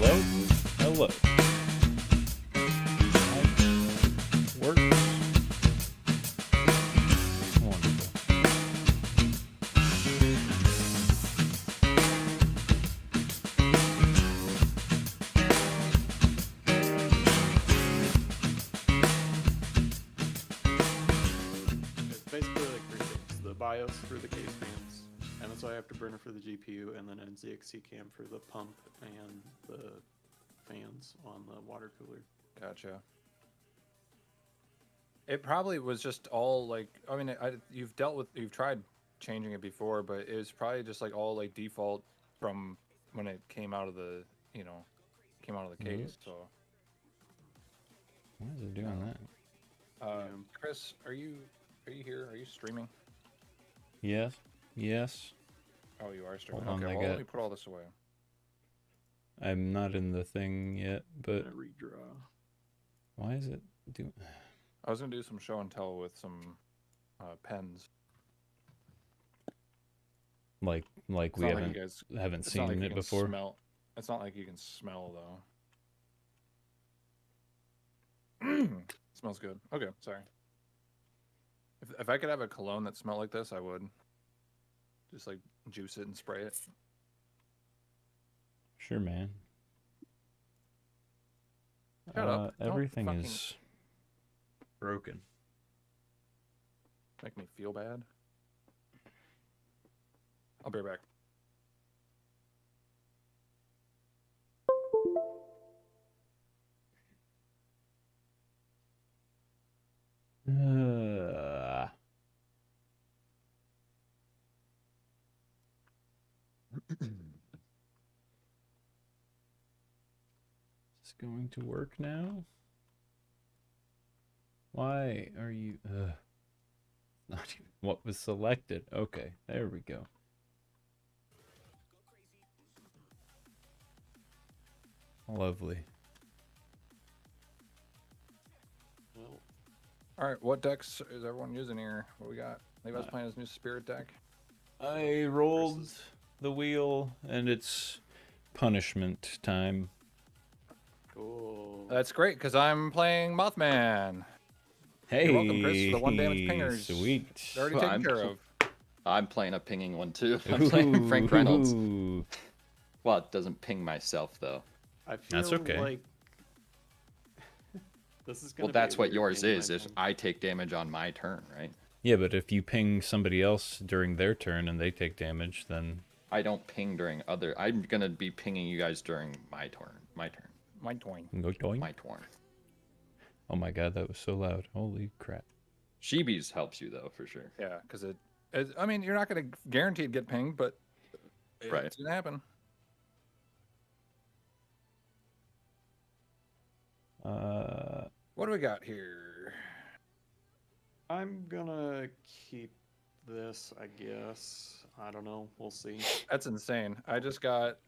Hello? Hello. Work. Wonderful. It's basically like three things: the BIOS for the case fans, MSI afterburner for the GPU, and then NZXT cam for the pump and the fans on the water cooler. Gotcha. It probably was just all like, I mean, you've tried changing it before, but it was probably just like all like default from when it came out of the, came out of the case. So, Why is it doing that? Chris, are you here? Are you streaming? Yes. Yes. Oh, you are streaming. Hold on, Okay, I well, let got- me put all this away. I'm not in the thing yet, but And a redraw. why is it doing... I was gonna do some show and tell with some pens. Like It's we not like haven't you guys, haven't it's not seen like you it can before. smell. It's not like you can smell though. Smells good. Okay, sorry. If I could have a cologne that smelled like this, I would. Just like juice it and spray it. Sure, man. Shut up. Don't Everything fucking- is broken. Make me feel bad. I'll be right back. Uh, is this going to work now? Why are you... not even what was selected. Okay, there we go. Lovely. Well, All right, what decks is everyone using here? What we got? Levi's playing his new spirit deck. I rolled the wheel, and it's punishment time. cool. That's great because I'm playing Mothman. Hey, You're welcome, Chris, for the one damage pingers. Sweet. They're already Well, taken care of. I'm playing a pinging one too. I'm playing Frank Reynolds. Ooh. Well, it doesn't ping myself though. I feel That's okay. like this is gonna Well, be a that's what weird yours game, is. I If think. I take damage on my turn, right? Yeah, but if you ping somebody else during their turn and they take damage, then I don't ping during other. I'm gonna be pinging you guys during my turn. My turn. My twine. go doing. My turn. Oh my god, that was so loud. Holy crap. Sheebies helps you though for sure. Yeah, because I mean, you're not going to guaranteed get pinged, but Right. it's going to happen. What do we got here? I'm gonna keep this, I guess. I don't know. We'll see. That's insane. I just got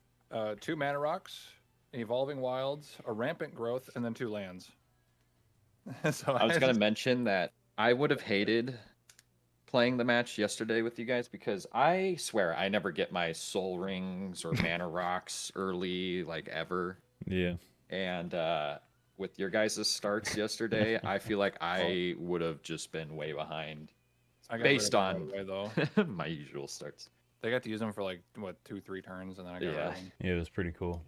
2 mana rocks, Evolving Wilds, a Rampant Growth, and then 2 lands. So I was gonna mention that I would have hated playing the match yesterday with you guys because I swear I never get my soul rings or mana rocks early, like ever. Yeah. And with your guys' starts yesterday, I feel like I would have just been way behind I got based rid of them on right away, though. my usual starts. They got to use them for like what 2-3 turns, and then I got rid Yeah. of them. Yeah, it was pretty cool.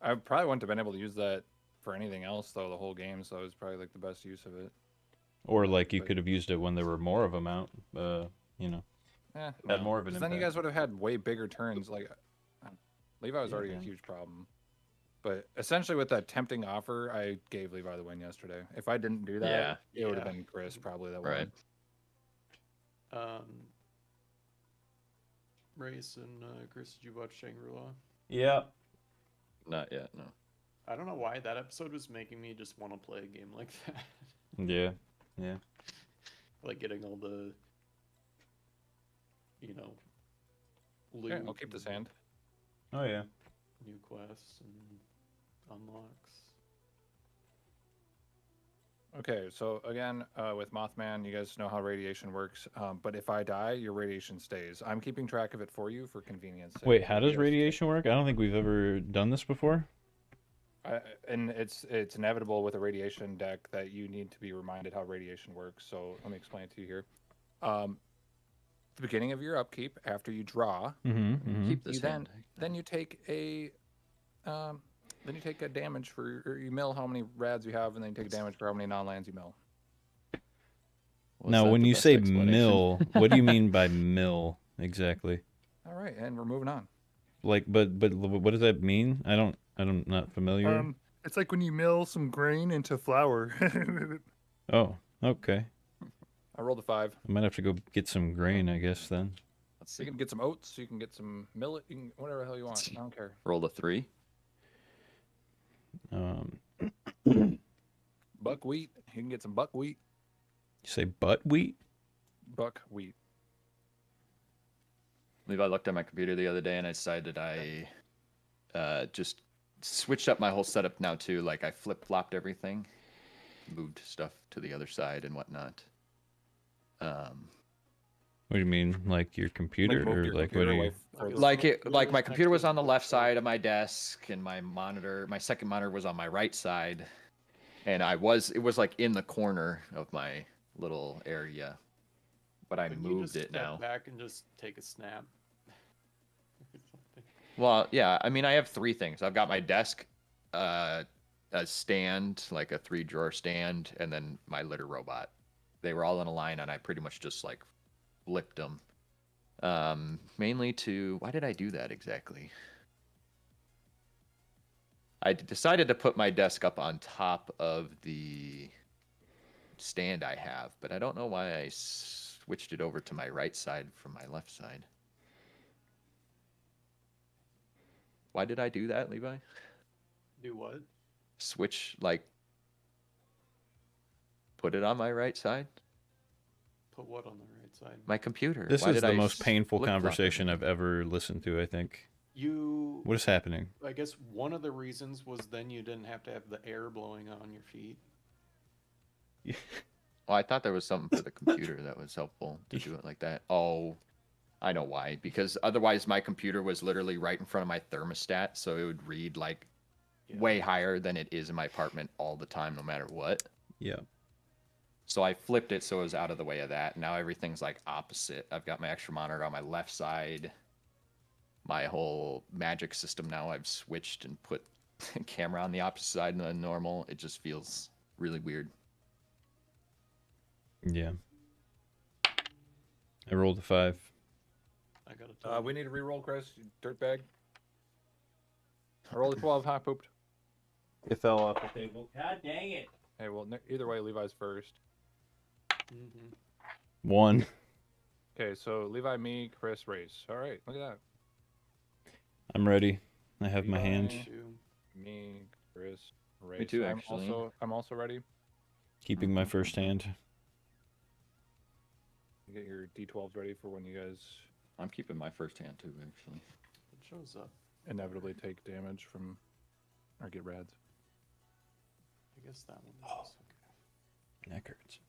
I probably wouldn't have been able to use that for anything else though the whole game, so it was probably like the best use of it. Or like you But- could have used it when there were more of them out. You know. Yeah, Had more of an then you impact. guys would have had way bigger turns. Like Levi was already a Yeah. huge problem, but essentially with that tempting offer, I gave Levi the win yesterday. If I didn't do that, it would have Yeah. been Chris probably that Right. won. Race and Chris, did you watch Shangri-La? Yeah. Not yet, no. I don't know why that episode was making me just want to play a game like that. Yeah. Yeah. Like getting all the, loot. Okay, I'll keep this and hand. Oh yeah. New quests and unlocks. Okay, so again, with Mothman, you guys know how radiation works. But if I die, your radiation stays. I'm keeping track of it for you for convenience sake. Wait, how but you does guys take- radiation work? I don't think we've ever done this before. And it's inevitable with a radiation deck that you need to be reminded how radiation works. So let me explain it to you here. The beginning of your upkeep, after you draw, Keep this you hand. then you take a damage for or you mill how many rads you have, and then you take damage for how many non-lands you mill. Was Now, that when the you best say explanation? mill, what do you mean by mill exactly? All right, and we're moving on. Like, but what does that mean? I'm not familiar. It's like when you mill some grain into flour. Oh, okay. I rolled a 5. I might have to go get some grain, I guess, then. Let's So see. you can get some oats, you can get some millet, you can, whatever the hell you want. I don't care. Roll a 3. You Buckwheat, you can get some buckwheat. say buckwheat? Buckwheat. Levi looked at my computer the other day and I decided I just switched up my whole setup now too. Like I flip-flopped everything, moved stuff to the other side and whatnot. What do you mean, like your computer, moved or your like what computer do you? away further. Like my Next computer was to on the the left computer. side of my desk and my second monitor was on my right side. And it was like in the corner of my little area. But I Couldn't you moved just it step now. back and just take a snap. Well, yeah, I mean, I have 3 things. I've got my desk, a stand, like a 3-drawer stand, and then my litter robot. They were all in a line, and I pretty much just like flipped them. Mainly to why did I do that exactly? I decided to put my desk up on top of the stand I have, but I don't know why I switched it over to my right side from my left side. Why did I do that, Levi? Do what? Switch, like, put it on my right side? Put what on the right side? My computer. This Why is did the I most painful flip-flop conversation everything? I've ever listened to, I think. You. What is happening? I guess one of the reasons was then you didn't have to have the air blowing on your feet. Well, I thought there was something for the computer that was helpful to do it like that. Oh, I know why. Because otherwise my computer was literally right in front of my thermostat, so it would read like Yeah. way higher than it is in my apartment all the time, no matter what. Yeah. So I flipped it so it was out of the way of that. Now everything's like opposite. I've got my extra monitor on my left side. My whole magic system now I've switched and put camera on the opposite side than normal. It just feels really weird. Yeah. I rolled a 5. I gotta tell We need to re-roll, Chris. You dirtbag. I rolled a 12. High pooped. It fell off the table. God dang it. Hey, well, either way, Levi's first. Mm-hmm. 1. Okay, so Levi, me, Chris, race. All right, look at that. I'm ready. I have my hand. Two. Me, Chris, race. too, actually. I'm also ready. Keeping my first hand. You get your D12s ready for when you guys I'm keeping my first hand too, actually. It shows up. inevitably take damage from or get rads. I guess that one. Oh. Is okay. Neck hurts.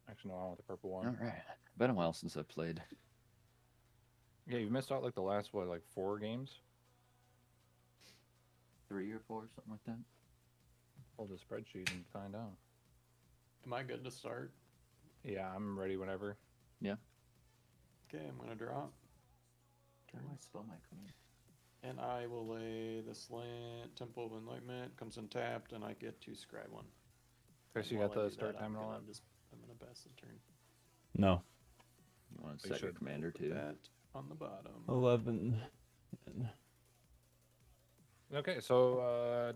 Actually, no, I want the purple one. All right. Been a while since I've played. Yeah, you've missed out like the last like 4 games. 3 or 4, something like that. Pull the spreadsheet and find out. Am I good to start? Yeah, I'm ready whenever. Okay, I'm gonna draw. How do I spell my command? And I will lay the slant, Temple of Enlightenment, comes untapped, and I get to scry one. Chris, you While got I the do start that, time and all that? I'm gonna pass the turn. No. You want to You set your should. commander Put too? that on the bottom. 11. Okay, so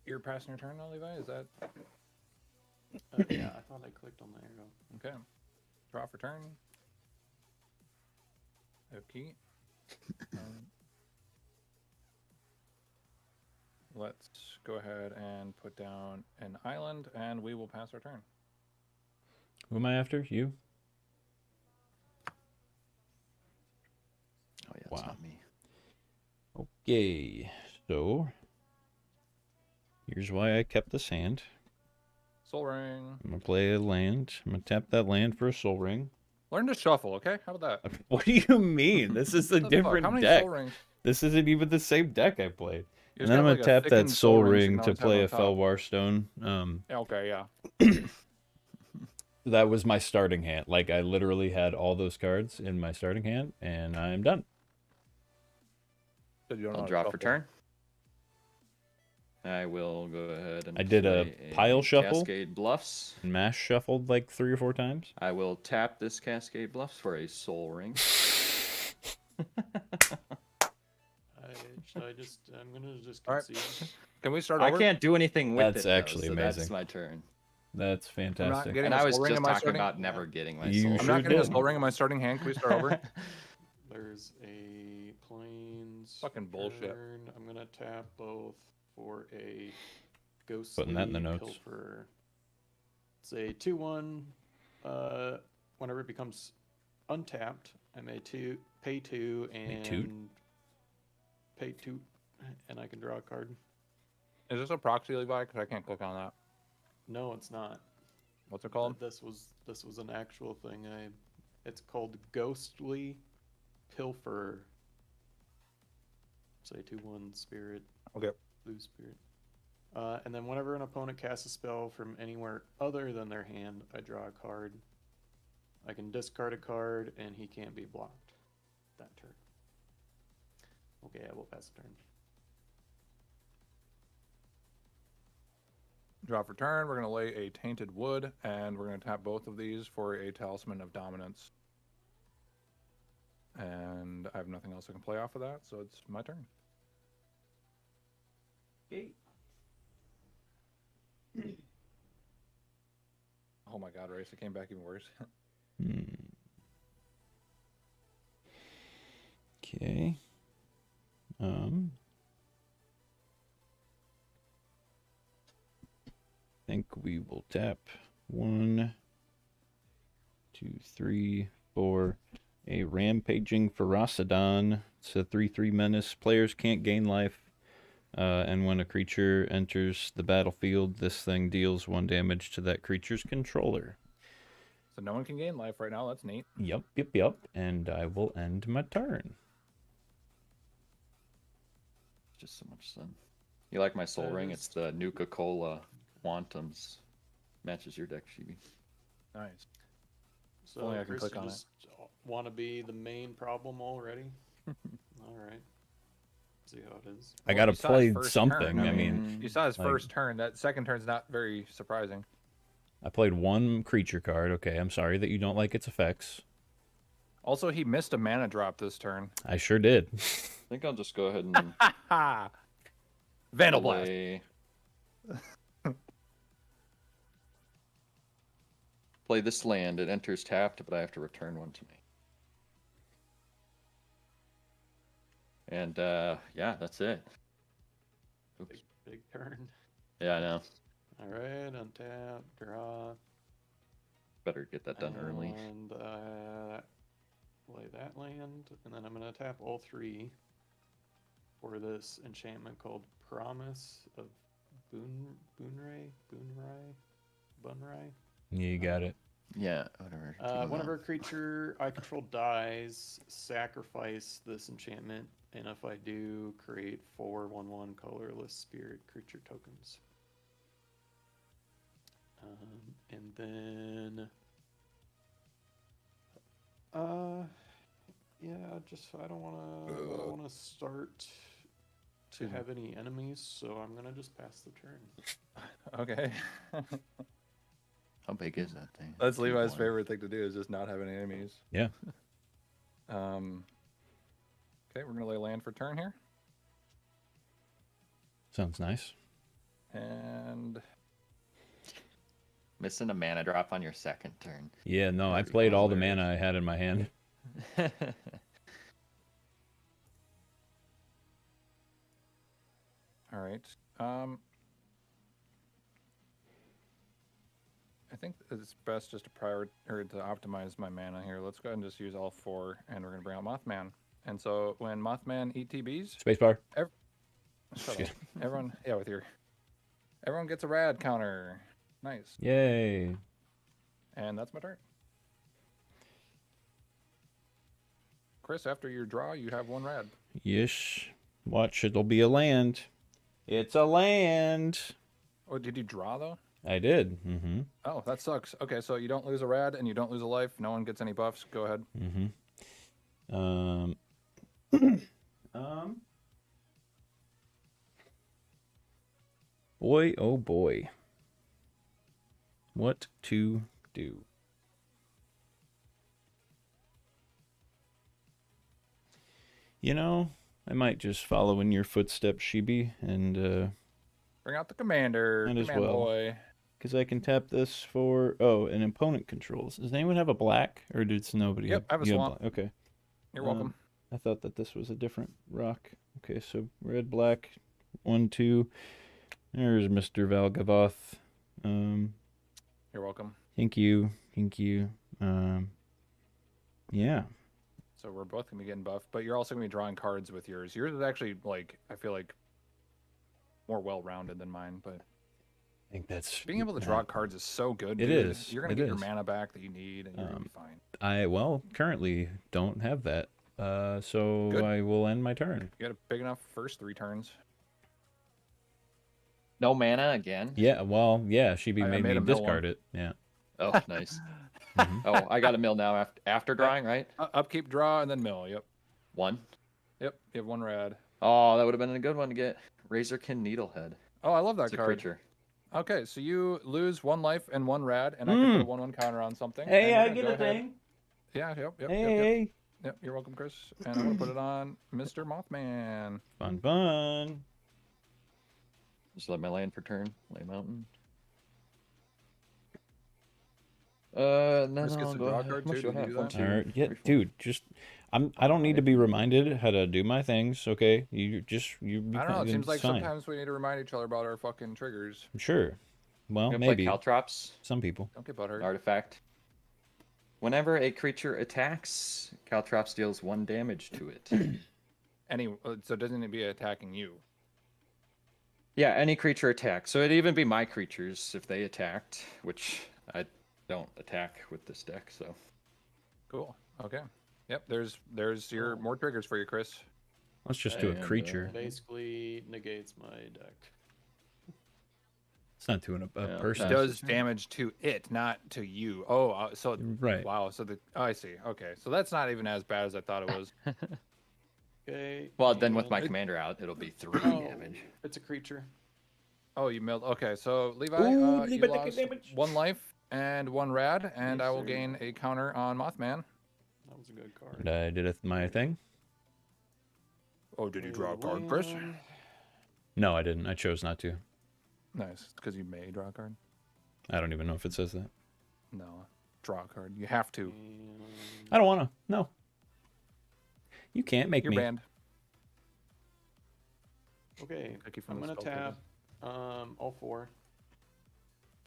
you're passing your turn now, Levi? Is that Yeah, I thought I clicked on the arrow. okay? Draw for turn. Okay. Let's go ahead and put down an island, and we will pass our turn. Who am I after? You? Oh yeah, it's Wow. not me. Okay. So, here's why I kept this hand. Soul Ring. I'm gonna play a land. I'm gonna tap that land for a Soul Ring. Learn to shuffle, okay? How about that? What do you mean? This is a What the fuck? different How many deck. Soul Rings? This isn't even the same deck I played. You And just then I'm got, gonna like, a tap that thickened Soul Ring so you Ring can to always have play it a on top. Felwar Stone. Yeah, okay, yeah. That was my starting hand. Like, I literally had all those cards in my starting hand, and I'm done. So you don't know I'll how to draw for shuffle. turn. I will go ahead and I did a play pile shuffle. Cascade Bluffs. And Mash shuffled like 3 or 4 times. I will tap this Cascade Bluffs for a Soul Ring. I'm gonna just All right. concede. Can we start I over? can't do anything with That's it. though, actually so amazing. That's my turn. That's fantastic. getting And a I was Soul Ring just in my talking starting- about never getting my You Soul I'm sure not Ring. getting a did. Soul Ring in my starting hand. Can we start over? There's a plains. Fucking bullshit. turn. I'm gonna tap both for a ghostly Putting that in the notes. pilfer. It's a 2/1. Whenever it becomes untapped, I may pay two and pay two, and I can draw a card. Is this a proxy, Levi? Because I can't click on that. No, it's not. What's it called? This was an actual thing. It's called ghostly pilfer. Say 2/1 spirit. Okay. Blue spirit. And then whenever an opponent casts a spell from anywhere other than their hand, I draw a card. I can discard a card, and he can't be blocked that turn. Okay, I will pass the turn. Draw for turn. We're going to lay a Tainted Wood, and we're going to tap both of these for a Talisman of Dominance. And I have nothing else I can play off of that, so it's my turn. Okay. Oh my god, Race, it came back even worse. Okay. Think we will tap 1, 2, 3, 4. A Rampaging Ferocidon. It's a 3/3 menace. Players can't gain life. And when a creature enters the battlefield, this thing deals 1 damage to that creature's controller. So no one can gain life right now. That's neat. Yep. And I will end my turn. Just so much fun. You like my Soul That Ring? is- It's the Nuka-Cola Quantums. Matches your deck, Chibi. Nice. So only I can Chris, click you on it. just want to be the main problem already? All right. See how it is. I Well, gotta you saw his play first something. turn. I mean, You saw his Like- first turn. That second turn's not very surprising. I played 1 creature card. Okay, I'm sorry that you don't like its effects. Also, he missed a mana drop this turn. I sure did. I think I'll just go ahead and Ha! Vandal Blast. play... play this land. It enters tapped, but I have to return 1 to me. And yeah, that's it. Oops. Big turn. Yeah, I know. All right, untap, draw. Better get that done early. And play that land, and then I'm gonna tap all 3 for this enchantment called Promise of Bunrai. Yeah, you got it. Yeah, whatever. Whenever a creature I control dies, sacrifice this enchantment, and if I do, create 4 1/1 colorless spirit creature tokens. And then, yeah, just I don't wanna start to have any enemies, so I'm gonna just pass the turn. Okay. How big is that thing? That's Levi's 2-1. favorite thing to do is just not have any enemies. Yeah. Okay, we're gonna lay land for turn here, Sounds nice. and Missing a mana drop on your second turn. Yeah, no, I That'd be played all the hilarious. mana I had in my hand. all right. I think it's best just to to optimize my mana here. Let's go ahead and just use all 4, and we're gonna bring out Mothman. And so when Mothman ETBs, Spacebar. Shut up. Everyone, yeah, everyone gets a rad counter. Nice. Yay. And that's my turn. Chris, after your draw, you have 1 rad. Yes. Watch, it'll be a land. It's a land. Oh, did you draw though? I did. Mm-hmm. Oh, that sucks. Okay, so you don't lose a rad and you don't lose a life. No one gets any buffs. Go ahead. Mm-hmm. Boy, oh boy. What to do? You know, I might just follow in your footsteps, Shibi, and Bring out the commander. Might as Command well. boy. because I can tap this for an opponent controls. Does anyone have a black, or does nobody? Yep, I have a you swamp. black? Okay. You're welcome. I thought that this was a different rock. Okay, so red, black, 1, 2. There's Mr. Valgavoth. You're welcome. Thank you. Yeah. So we're both gonna be getting buffed, but you're also gonna be drawing cards with yours. Yours is actually like I feel like more well-rounded than mine, but I think that's being able to draw cards is so good. It dude. is. You're gonna It get your is. mana back that you need, and you're gonna be fine. I currently don't have that. So Good. I will end my turn. You got a big enough first 3 turns. No mana again. Yeah, well, yeah, she I made made me a mill discard one. it. Yeah. Oh, nice. Mhm. Oh, I got a mill now after drawing, right? Upkeep, draw, and then mill. Yep. 1. Yep. You have 1 rad. Oh, that would have been a good one to get. Razorkin Needlehead. Oh, I love that It's a card. creature. Okay, so you lose 1 life and 1 rad, and I can put a 1/1 counter on something. Hey, and I you're get gonna a go ahead- thing. Yeah, yep. Hey, Yep, you're welcome, Chris. And I'm gonna put it on Mr. Mothman. fun. Just let my land for turn. Lay mountain. And then Chris gets I'll a go draw ahead. card How much too? do I Did you have? do 1, that? 2, All right, yeah, 3, 4. dude, just I don't need to be reminded how to do my things. Okay, you be I don't know. It seems it's like fine. sometimes we need to remind each other about our fucking triggers. Sure. Well, I'm gonna maybe play Caltrops. some people. Don't get butthurt. Artifact. Whenever a creature attacks, Caltrops deals 1 damage to it. So doesn't it be attacking you? Yeah, any creature attacks. So it'd even be my creatures if they attacked, which I don't attack with this deck. So Cool. Okay. Yep. There's your more triggers for you, Chris. Let's just do a And, creature. Basically negates my deck. It's not to a Yeah, person. It does damage to it, not to you. Oh, so Right. wow. So I see. Okay, so that's not even as bad as I thought it was. Okay. well, then with and- my commander out, it'll be 3 Oh, damage. it's a creature. Oh, you milled. Okay, so Levi, Ooh, you Levi taking lost damage. 1 life and 1 rad, and Yes, I will sir. gain a counter on Mothman. That was a good card. And I did my thing. Oh, did you draw a card, Chris? Land. No, I didn't. I chose not to. Nice, because you may draw a card. I don't even know if it says that. No, draw a card. You have to. And I don't want to. No. You can't make You're me. banned. Okay, Take you from I'm the gonna spell tap all 4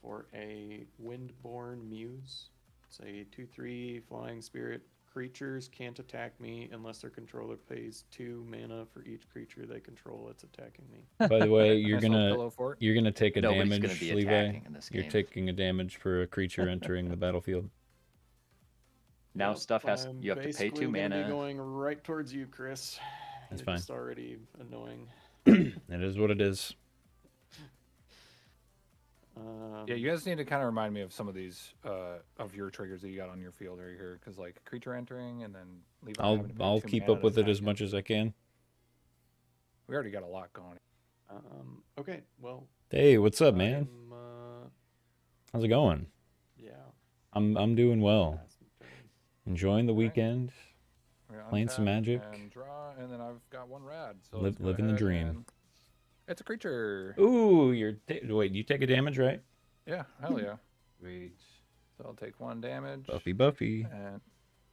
for a Windborn Muse. It's a 2/3 flying spirit. Creatures can't attack me unless their controller pays 2 mana for each creature they control that's attacking me. By the way, you're Nice little gonna pillow fort. take a Nobody's damage, gonna be Levi. attacking in this You're game. taking a damage for a creature entering the battlefield. Now Yep, stuff has I'm you have to pay 2 basically gonna mana. Be going right towards you, Chris. That's You're fine. Just already annoying. It is what it is. Yeah, you guys need to kind of remind me of some of these of your triggers that you got on your field right here, because like creature entering and then Levi having to pay I'll 2 keep mana up to with it attack as him. much as I can. We already got a lot going. Okay, well. Hey, what's up, man? I'm, How's it going? yeah. I'm doing well. pass my turn. Enjoying the Alright. weekend. We're gonna Playing some untap Magic. and draw, and then I've got 1 rad. So Live- let's go living the ahead dream. and- It's a creature. Ooh, wait. You take a damage, right? Yeah, hell yeah. Sweet. So I'll take 1 damage. Buffy. And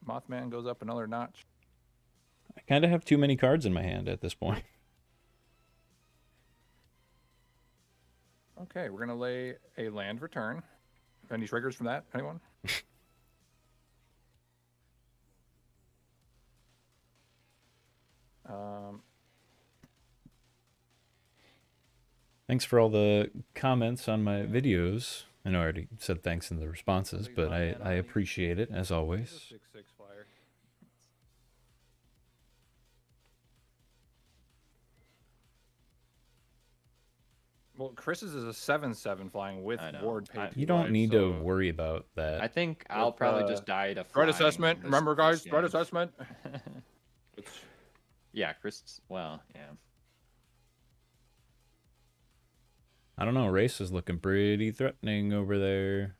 Mothman goes up another notch. I kind of have too many cards in my hand at this point. Okay, we're gonna lay a land return. Any triggers from that? Anyone? Thanks for all the comments on my videos. I know I already said thanks in the responses, Big but blind man I on. appreciate it, as He's a always. 6/6 flyer. Well, Chris's is a 7/7 flying with I know. ward pay. You don't need so to worry about that. I think I'll With, probably just die to threat flying assessment. this Remember, first guys, threat game. assessment. It's- Yeah, Chris. Well, yeah. I don't know. Race is looking pretty threatening over there.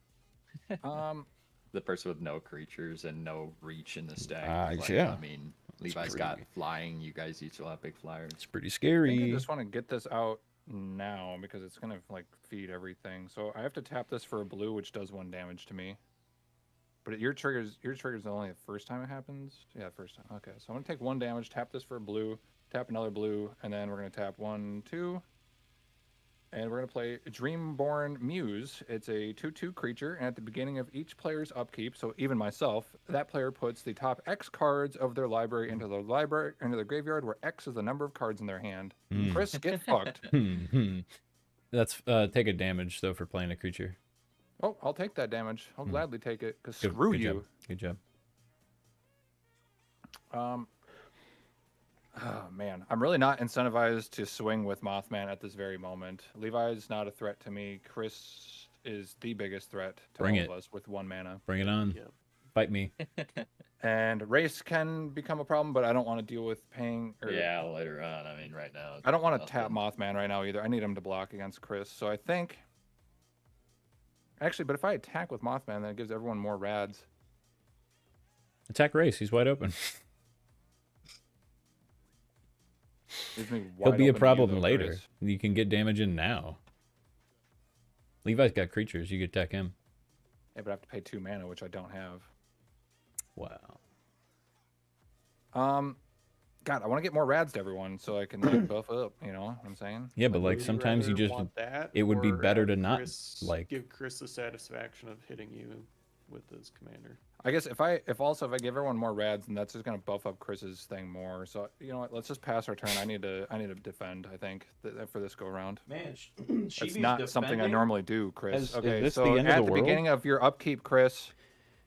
The person with no creatures and no reach in the stack. Yeah. I mean, Levi's got pretty- flying. You guys each will have big flyers. It's pretty I think I scary. just want to get this out now because it's gonna like feed everything. So I have to tap this for a blue, which does 1 damage to me. But your trigger's only the first time it happens. Yeah, first time. Okay, so I'm gonna take 1 damage, tap this for a blue, tap another blue, and then we're gonna tap 1, 2, and we're gonna play Dreamborn Muse. It's a 2/2 creature, and at the beginning of each player's upkeep, so even myself, that player puts the top X cards of their library into their graveyard, where X is the number of cards in their hand. Chris, get fucked. That's take a damage though for playing a creature. Oh, I'll take that damage. I'll gladly take it. Cause Good- screw good you. job. Good job. Oh man, I'm really not incentivized to swing with Mothman at this very moment. Levi's not a threat to me. Chris is the biggest threat to Bring all it. of us with 1 mana. Bring it on. Yep. Fight me. And race can become a problem, but I don't want to deal with paying. Or, Yeah, later on. I mean, right now. I don't want to tap nothing. Mothman right now either. I need him to block against Chris. So I think. Actually, but if I attack with Mothman, then it gives everyone more rads. Attack Race. He's wide open. Gives me He'll wide be a open to you, problem though, later. Chris. You can get damage in now. Levi's got creatures. You could attack him. Yeah, but I have to pay 2 mana, which I don't have. Wow. God, I want to get more rads to everyone so I can like, buff up. You know what I'm saying? Yeah, but like Would sometimes you rather just want that, it would be or better have to not, Chris, like- give Chris the satisfaction of hitting you with his commander. I guess if I give everyone more rads, then that's just gonna buff up Chris's thing more. So you know what? Let's just pass our turn. I need to defend. I think for this go round. man. It's not something I normally do, Chris. Is Okay, this so the end of at the the world? beginning of your upkeep, Chris,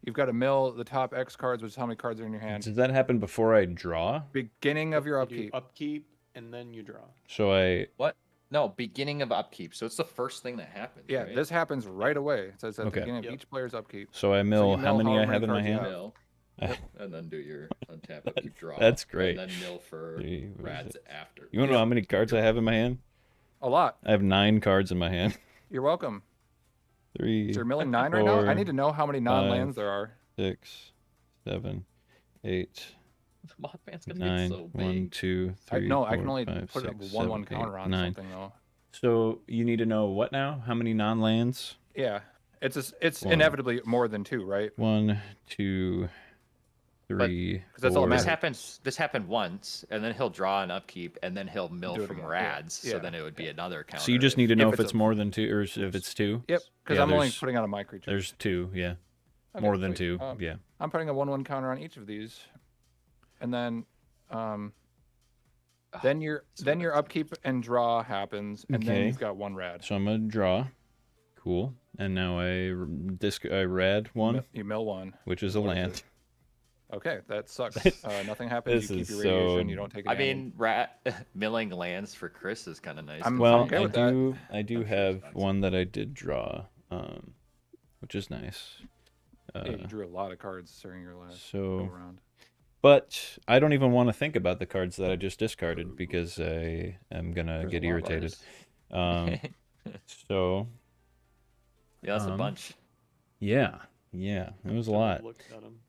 you've got to mill the top X cards, which is how many cards are in your hand. Does that happen before I draw? Beginning of your You do upkeep. upkeep, and then you draw. So I What? No, beginning of upkeep. So it's the first thing that happens. Yeah, right? this happens right away. It says at Okay. the beginning of Yep. each player's upkeep. so I mill you how mill many however I many have in my cards you hand? have. Mill, and then do your untap upkeep draw. That's great. And then mill for Three, what is rads it? after. You want to know how many cards I have in my hand? A lot. I have 9 cards in my hand. You're welcome. 3, So you're milling 9 right now? I 4, need to know how many non-lands there are. 6, 7, 8, Mothman's gonna 9. get so 1, big. 2, I 3, know I can 4, only 5, put a 6, 1/1 7, counter 8, on 9. something though. So you need to know what now? How many non-lands? Yeah, it's One. inevitably more than 2, right? 1, 2, 3, 'cause that's all that 4. matters. This happened once, and then he'll draw an upkeep, and then he'll mill Do it from again, yeah. rads. Yeah. So then it would be another counter. So you just need to know if it's it's a- more than 2 or if it's 2. Yep, because Yeah, I'm only there's- putting out a my creature. There's 2, yeah. Okay, More than sweet. 2, yeah. I'm putting a 1/1 counter on each of these, and then your upkeep and draw happens, and then Okay. you've got 1 rad. So I'm gonna draw. Cool. And now I rad 1, You mill 1. which is a What is land. it? Okay, that sucks. Nothing happens. This You keep is your so- radiation. You don't take. I damage. mean, milling lands for Chris is kind of nice. I'm- Well, okay I with that. do I'm sure it's have nice. one that I did draw, which is nice. Yeah, you drew a lot of cards during your last So, go round. but I don't even want to think about the cards that I just discarded because I am gonna There's get a lot of irritated. So Yeah, that's a Um, bunch. yeah, it was a lot. Looked at him.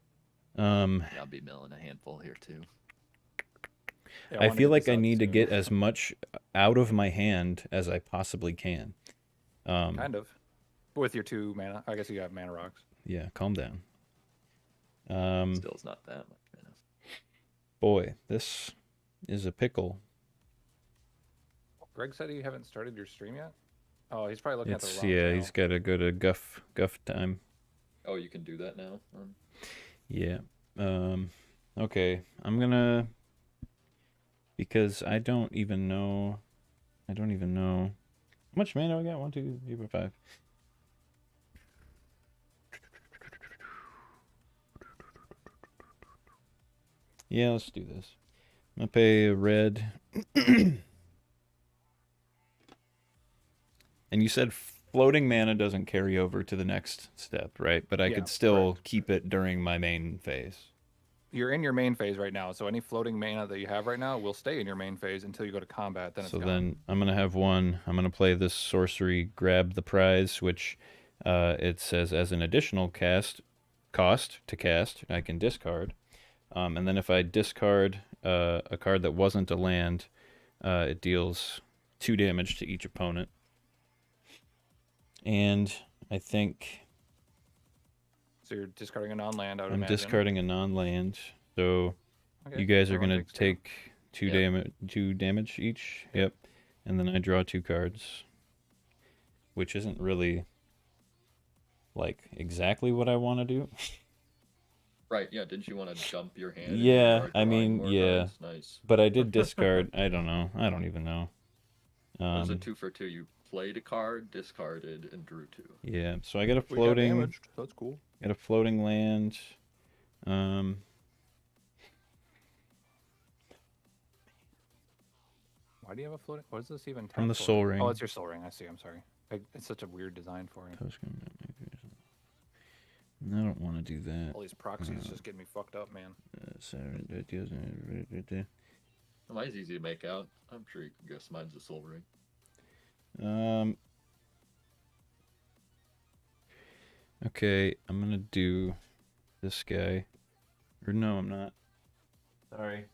Yeah, I'll be milling a handful here too. Yeah, I wanna feel get like this I out need to soon. get as much out of my hand as I possibly can. Kind of. With your 2 mana, I guess you got mana rocks. Yeah, calm down. Still, it's not that much. Man. Boy, this is a pickle. Greg said you haven't started your stream yet. Oh, he's probably looking at the It's wrong yeah, channel. he's got to go to guff time. Oh, you can do that now. Yeah. Okay, I'm gonna because I don't even know much mana do I got? 1, 2, 3, 4, 5. Yeah, let's do this. I'm gonna pay a red. And you said floating mana doesn't carry over to the next step, right? But I Yeah, could still correct. keep it during my main phase. You're in your main phase right now, so any floating mana that you have right now will stay in your main phase until you go to combat. Then So it's gone. then I'm gonna have one. I'm gonna play this sorcery, grab the prize, which it says as an additional cost to cast, I can discard. And then if I discard a card that wasn't a land, it deals 2 damage to each opponent. And I think So you're discarding a non-land. I would I'm imagine. discarding a non-land. So Okay, you guys are everyone gonna takes two. take 2 Yep. 2 damage each. Yep. And then I draw 2 cards, which isn't really like exactly what I want to do. Right, yeah, didn't you want to dump your hand? and Yeah, start I drawing mean, more yeah. cards? Nice. But I did discard. I don't know. I don't even know. It was a 2 for 2. You played a card, discarded, and drew 2. Yeah. So I got a We got floating. damaged. That's cool. Got a floating land. Why do you have a floating? What is this even? From the tap for? Soul Ring. Oh, it's your Soul Ring. I see. I'm sorry. It's such a weird design for it. I don't want to do that. All these proxies just get me fucked up, man. Mine's easy to make out. I'm sure you can guess mine's a Soul Ring. Okay, I'm gonna do this guy. Or no, I'm not. Sorry.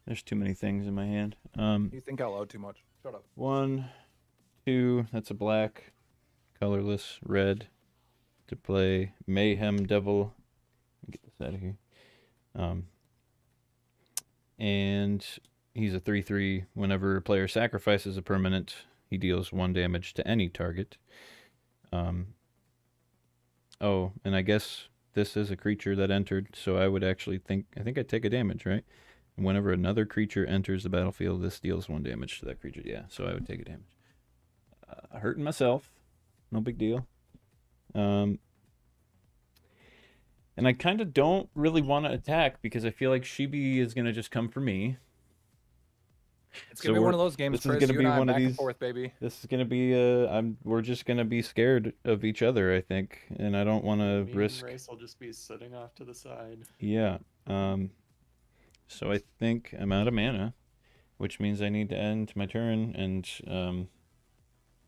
There's too many things in my hand. You think out loud too much. Shut up. 1, 2. That's a black, colorless, red. To play Mayhem Devil. Get this out of here. And he's a 3/3. Whenever a player sacrifices a permanent, he deals 1 damage to any target. Oh, and I guess this is a creature that entered, so I would actually think I'd take a damage, right? And whenever another creature enters the battlefield, this deals 1 damage to that creature. Yeah, so I would take a damage. Hurting myself, no big deal. And I kind of don't really want to attack because I feel like Shibi is gonna just come for me. It's So gonna be one we're- of those games. this is Chris, gonna you be and I one of back and these- forth, baby. This is gonna be we're just gonna be scared of each other, I think, and I don't want to Me risk. and Race will just be sitting off to the side. Yeah. So I think I'm out of mana, which means I need to end my turn, and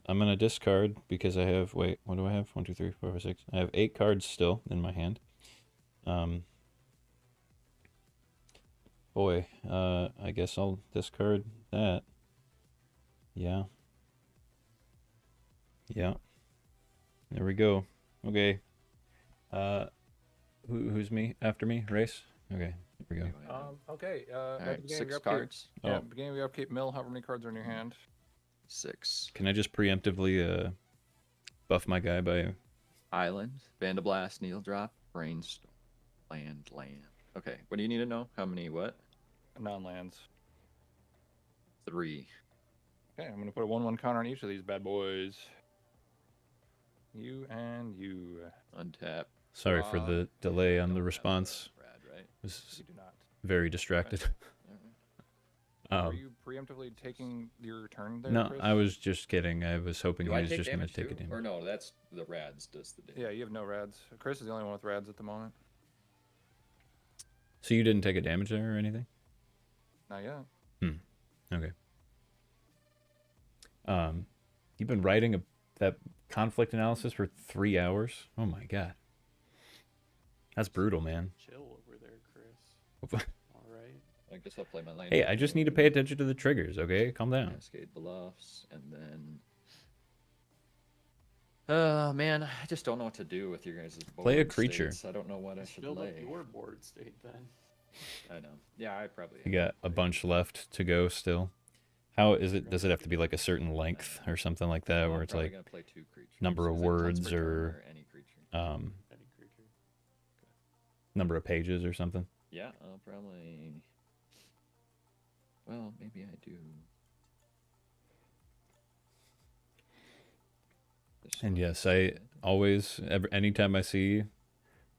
I'm gonna discard because I have. Wait, what do I have? 1, 2, 3, 4, 5, 6. I have 8 cards still in my hand. Boy, I guess I'll discard that. Yeah. Yeah. There we go. Okay. Who's me after me? Race. Okay. Here we go. Okay. All At the right, beginning of 6 your upkeep, cards. Yeah, Oh. beginning of your upkeep, mill however many cards are in your hand. 6. Can I just preemptively buff my guy by? Island, Vandablast, Needle Drop, Brainstorm, Land. Okay, what do you need to know? How many what? Non-lands. 3. Okay, I'm gonna put a 1/1 counter on each of these bad boys. You and you. Untap. Sorry for Draw. the delay on Don't the have response. a Rad, right? Was You do not. very distracted. Are you preemptively taking your turn there, No, Chris? I was just kidding. I was hoping Do he I was take just gonna damage take a too? damage. Or no, that's the Rads does the damage. Yeah, you have no rads. Chris is the only one with rads at the moment. So you didn't take a damage there or anything? Not yet. Okay. You've been writing that conflict analysis for 3 hours? Oh my god. That's brutal, man. Chill over there, Chris. All right. I guess I'll play my lane. Hey, I just need to pay attention to the triggers, okay? Calm down. Cascade Bluffs, and then. Man, I just don't know what to do with your guys' board Play a creature. states. I don't know what I should Build up play. your board state then. I know. Yeah, I probably. You got a bunch left to go still. How is it? Does it have to be like a certain length or something like that, where it's like gonna play 2 creatures. number of Is it once words per turn or any creature? Any creature. number of pages or something? Yeah, I'll probably. Well, maybe I do. And yes, I always, anytime I see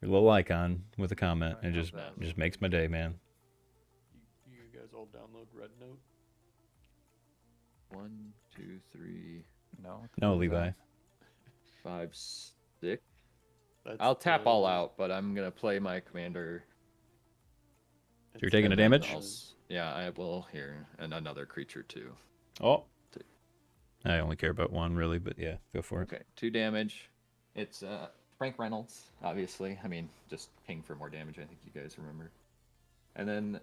your little icon with a comment, I it have just that. just makes my day, man. You guys all download Red Note? 1, 2, 3, No. No, what was that? Levi. 5, 6. That's I'll tap all the- out, but I'm gonna play my commander. So you're it's taking the- a damage? Yeah, I will here, and another creature too. Oh, I only care about one really, but yeah, go for it. Okay, 2 damage. It's Frank Reynolds, obviously. I mean, just ping for more damage. I think you guys remember. And then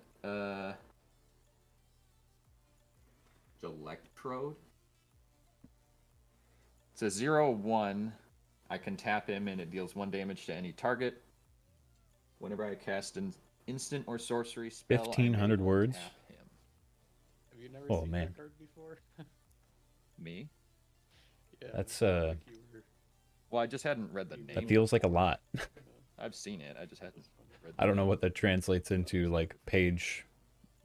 Electrode. It's a 0/1. I can tap him, and it deals 1 damage to any target. Whenever I cast an instant or sorcery spell, I may 1,500 words? tap him. Have you never Oh, seen man. that card before? Me? Yeah. That's, it sounds like you were- Well, I just hadn't read the name. That feels like a lot. I've seen it. I just hadn't read. I don't know what that translates into, like page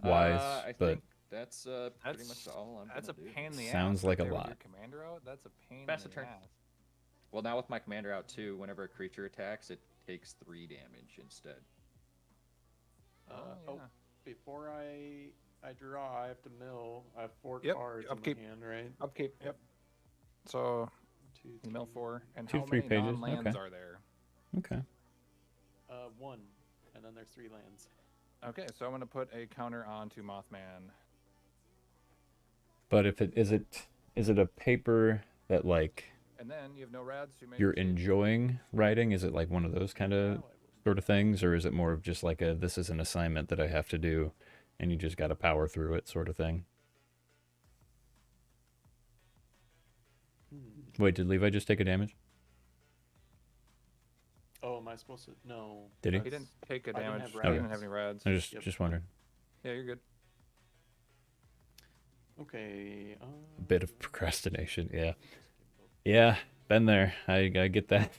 wise, I but think that's pretty much all I'm That's a gonna do. pain in the ass. Sounds like a right there with lot. Your commander out? That's a pain Pass in the the turn. ass. Well, now with my commander out too, whenever a creature attacks, it takes 3 damage instead. Yeah. Before I draw, I have to mill. I have 4 Yep, cards upkeep. in my hand, right? Upkeep. Yep. So 2, you mill 3, 4, and 2, how 3 many pages, non-lands okay. are there? okay. 1, and then there's 3 lands. Okay, so I'm gonna put a counter onto Mothman. But if it is it a paper that like And then you have no rads. You may you're proceed. enjoying writing? Is it like one of those kind Now I of will. sort of things, or is it more of just like a this is an assignment that I have to do, and you just got to power through it sort of thing? Wait, did Levi just take a damage? Oh, am I supposed to? No. Did he? He didn't take a I didn't damage. have He rads. didn't have any rads. I just Yep. just wondering. Yeah, you're good. Okay. A bit of procrastination, yeah. Yeah, been there. I get that.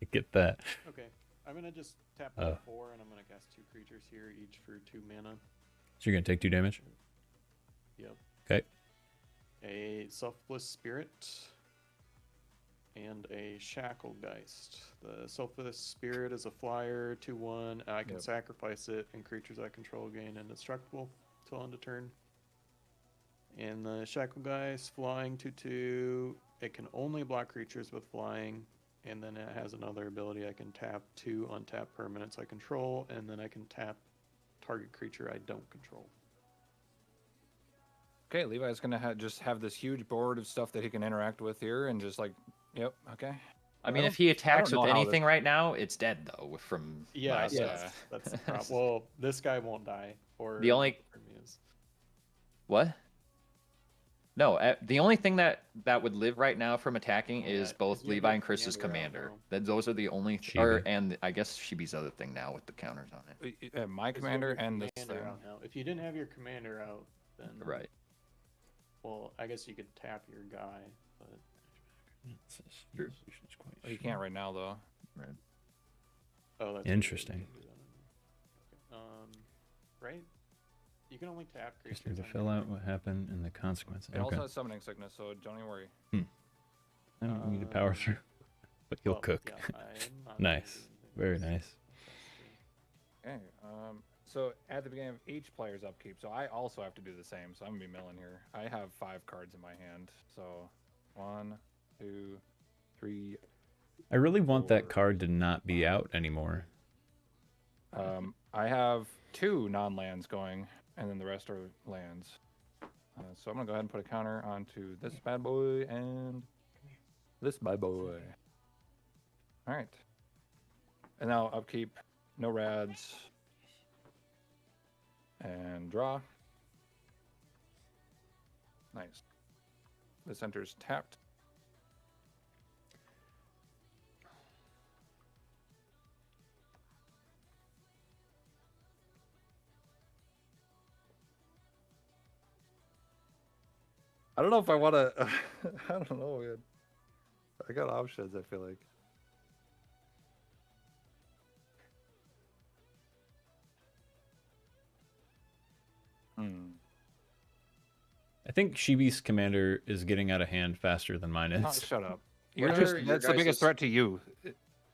I get that. Okay. I'm gonna just tap Oh. out 4, and I'm gonna cast 2 creatures here, each for 2 mana. So you're gonna take 2 damage? Yep. Okay. A Selfless Spirit and a Shacklegeist. The Selfless Spirit is a flyer, 2/1. I can Yep. sacrifice it, and creatures I control gain indestructible till end of turn. And the Shacklegeist, flying 2/2. It can only block creatures with flying, and then it has another ability. I can tap 2 untap permanents I control, and then I can tap target creature I don't control. Okay, Levi's gonna just have this huge board of stuff that he can interact with here, and just like, yep, okay. I mean, I if he attacks don't with know how anything right now, it's dead though. From Yeah, my Yeah. stuff. that's the problem. Well, this guy won't die. Or The only- Hermes. What? No, the only thing that would live right now from attacking is Yeah, both 'cause you have Levi your and Chris's commander out commander. Those are the only, Shibi. and I guess Shibi's other thing now with the counters on it. My 'Cause you have commander your and this commander thing. out now. If you didn't have your commander out, then Right. Well, I guess you could tap your guy, but True. Oh, you can't right now though. Right. oh, that's Interesting. You can do that. Okay. Right? You can only tap creatures. Just need to on fill your out turn. what happened and the consequences. It Okay. also has summoning sickness, so don't even worry. I don't need to power through, but you'll Well, cook. yeah, I'm not Nice. doing anything. Very nice. Okay. So at the beginning of each player's upkeep, so I also have to do the same. So I'm gonna be milling here. I have 5 cards in my hand. So 1, 2, 3. I really want that Or- card to not be out anymore. I have 2 non-lands going, and then the rest are lands. So I'm gonna go ahead and put a counter onto this bad boy and this bad boy. All right. And now upkeep, no rads, and draw. Nice. This enters tapped. I don't know if I want to. I don't know, man. I got options, I feel like. I think Shibi's commander is getting out of hand faster than mine is. Oh, shut up. You're What just are your that's the biggest guys's- threat to you.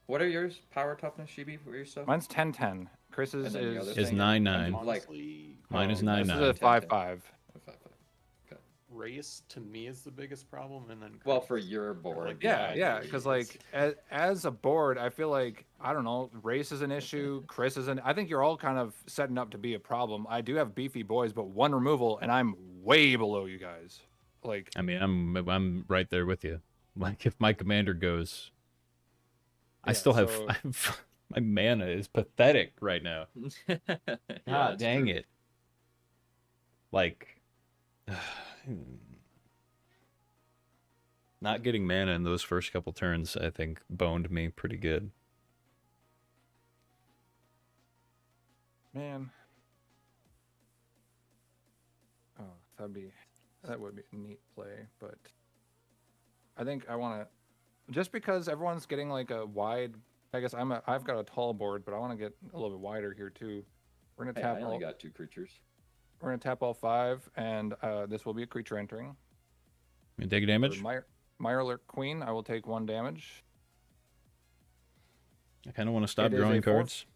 What are yours? Power toughness, Shibi, for your stuff? Mine's 10-10. Chris's And then the is other Is thing? 9-9. Like- Honestly, Mine is this 9-9. is a 5-5. race to me is the biggest problem, and then Well, Chris. for your board. Like, Yeah, Yeah, yeah, because like as a board, I feel like I don't know, race is an issue, Chris is an. I think you're all kind of setting up to be a problem. I do have beefy boys, but 1 removal, and I'm way below you guys. Like, I mean, I'm right there with you. Like, if my commander goes, I Yeah, still have so- my mana is pathetic right now. Yeah, God that's dang true. it! Like, not getting mana in those first couple turns, I think, boned me pretty good. man. Oh, that would be a neat play, but I think I want to, just because everyone's getting like a wide. I guess I've got a tall board, but I want to get a little bit wider here too. We're gonna Hey, tap I all. only got 2 creatures. We're gonna tap all 5, and this will be a creature entering. You take For damage. Mirelurk Queen, I will take 1 damage. I kind of want to stop It is drawing a 4 cards.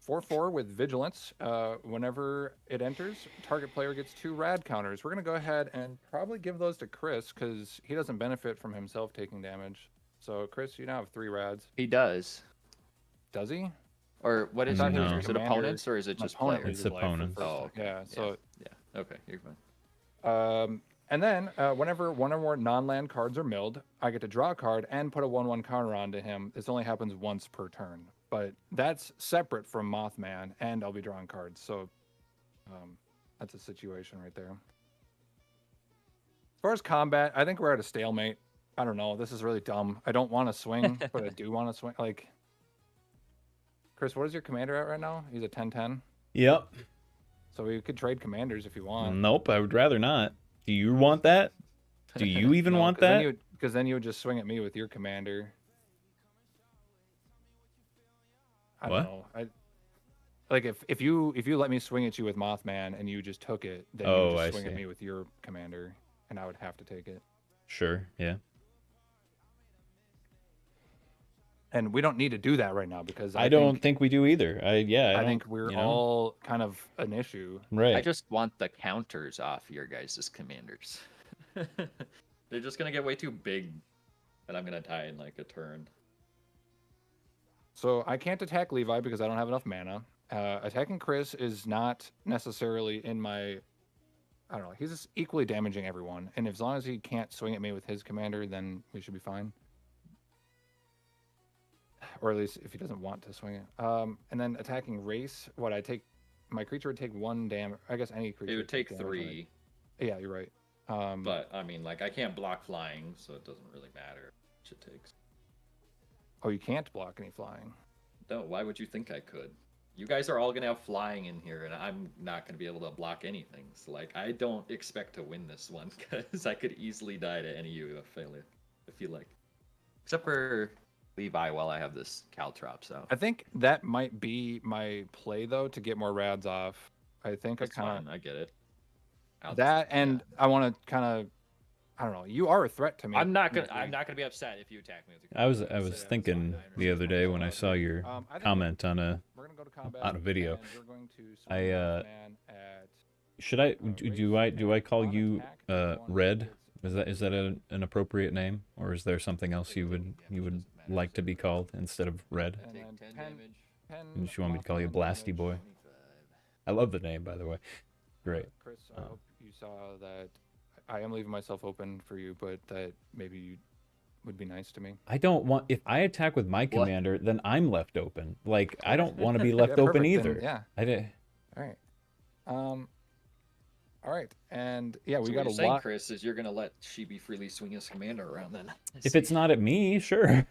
4/4 with vigilance. Whenever it enters, target player gets 2 rad counters. We're gonna go ahead and probably give those to Chris because he doesn't benefit from himself taking damage. So Chris, you now have 3 rads. He does. Does he? Or what is I it? thought he was Is it commander. opponents or is it My just opponent players? It's loses life for opponents. first Oh, turn. okay. Yeah. So Yeah. Okay, you're fine. And then, whenever 1 or more non-land cards are milled, I get to draw a card and put a 1/1 counter onto him. This only happens once per turn, but that's separate from Mothman, and I'll be drawing cards. So, that's a situation right there. As far as combat, I think we're at a stalemate. I don't know. This is really dumb. I don't want to swing, but I do want to swing. Like, Chris, what is your commander at right now? He's a 10-10. Yep. So we could trade commanders if you want. Nope, I would rather not. Do you want that? Do you even No, want 'cause then that? Because then you would just swing at me with your commander. I What? don't know. Like if you let me swing at you with Mothman and you just took it, then you Oh, would I just swing at see. me with your commander, and I would have to take it. Sure, yeah. And we don't need to do that right now because I don't think we do either. I I don't- think we're you know? all kind of an issue. right. I just want the counters off your guys' commanders. They're just gonna get way too big, and I'm gonna die in like a turn. So I can't attack Levi because I don't have enough mana. Attacking Chris is not necessarily in my. I don't know. He's just equally damaging everyone, and as long as he can't swing at me with his commander, then we should be fine. Or at least if he doesn't want to swing it. And then attacking Race, what I take, my creature would take 1 damage. I guess any creature It would take damage, right? 3, Yeah, you're right. but I mean, like I can't block flying, so it doesn't really matter which it takes. Oh, you can't block any flying. No, why would you think I could? You guys are all gonna have flying in here, and I'm not gonna be able to block anything. So like, I don't expect to win this one because I could easily die to any of you if you like, except for Levi while I have this Caltrops out. I think that might be my play though to get more rads off. I think That's I kind fine. I get it. of that, and I want to kind of. I don't know. You are a threat to me. I'm not gonna be upset if you attack me with a I was Caltrops. was thinking the other day when I saw your I think comment on a We're gonna go to combat on a video. and we're going to swing I, Mothman at should I do I call on you attack, everyone Red? gets- Is that an appropriate name, or is there something else you would like to be called instead of Red? And Take then 10 pen- damage. pen Just you want me to call you Mothman Blasty damage. Boy? I love the name, by the way. Great. Chris, I hope you saw that I am leaving myself open for you, but that maybe you would be nice to me. I don't want if I attack with my commander, then I'm left open. Like I don't want to be left Yeah, open perfect, then, either. yeah. I did. All right. All right, and yeah, we So got what a you're saying, lot. Chris, is you're gonna let Shibi freely swing his commander around then? If it's not at me, sure.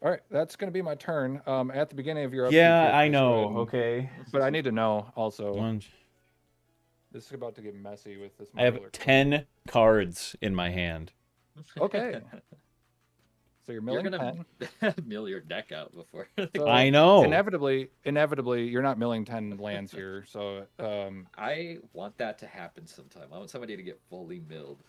All right, that's going to be my turn. At the beginning of your upkeep Yeah, here, I Chris, know. go ahead and- Okay. But I need to know also. One, This is about to get messy with this. I have Mirelurk. 10 cards in my hand. Okay. So you're You're milling gonna 10. mill your deck out before. So I know. Inevitably, you're not milling 10 lands here. So I want that to happen sometime. I want somebody to get fully milled.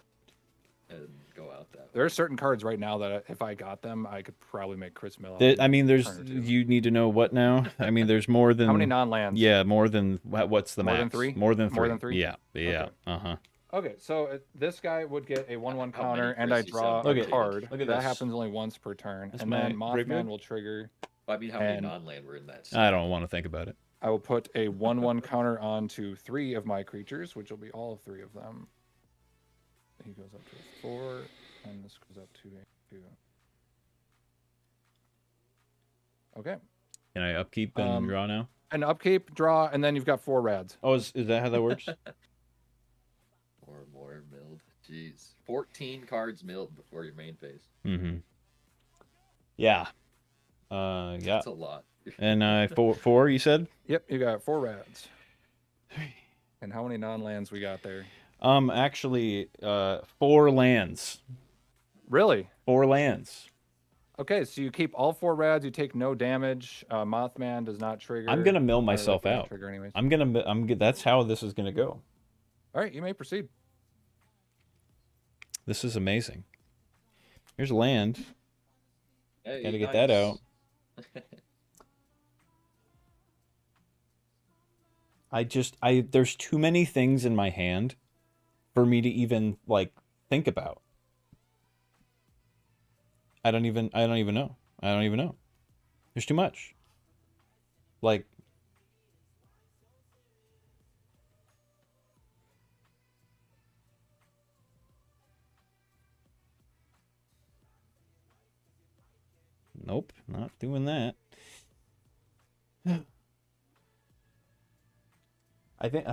and go out that way. There are certain cards right now that if I got them, I could probably make Chris Mill. I mean, there's you need to know what now. I mean, there's more than How many non-lands? Yeah, more than what's the More max? than 3? More than 3. More than 3? Yeah, yeah. Okay. Okay, so this guy would get a 1/1 How counter, many and I Chris you draw said? a card. Look at that this. happens only once per turn, That's and then my Mothman graveyard? will trigger. I mean, how many And- non-land were in that? I don't want to think about it. I will put a 1/1 counter onto 3 of my creatures, which will be all 3 of them. He goes up to a 4, and this goes up to a 2. Okay. Can I upkeep and draw now? An upkeep, draw, and then you've got 4 rads. Oh, is that how that works? Or more milled. Jeez. 14 cards milled before your main phase. Mm-hmm. Yeah. Yeah. That's a lot. And four, you said? Yep, you got 4 rads. And how many non-lands we got there? Actually, 4 lands. Really? 4 lands. Okay, so you keep all 4 rads. You take no damage. Mothman does not trigger. I'm gonna mill Or, myself doesn't out. Trigger anyways. That's how this is gonna go. All right, you may proceed. This is amazing. Here's land. Hey, Gotta get that out. There's too many things in my hand for me to even like think about. I don't even know. I don't even know. There's too much. Like, nope, not doing that. I think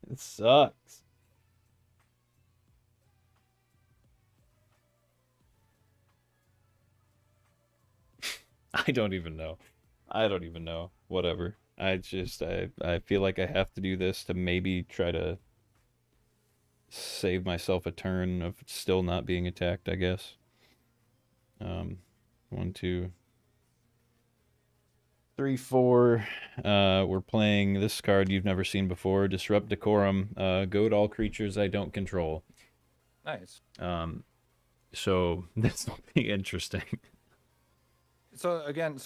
it sucks. I don't even know. I don't even know. Whatever. I feel like I have to do this to maybe try to save myself a turn of still not being attacked, I guess. 1, 2, 3, 4. We're playing this card you've never seen before, Disrupt Decorum. Goad all creatures I don't control. Nice. So this will be interesting. So again,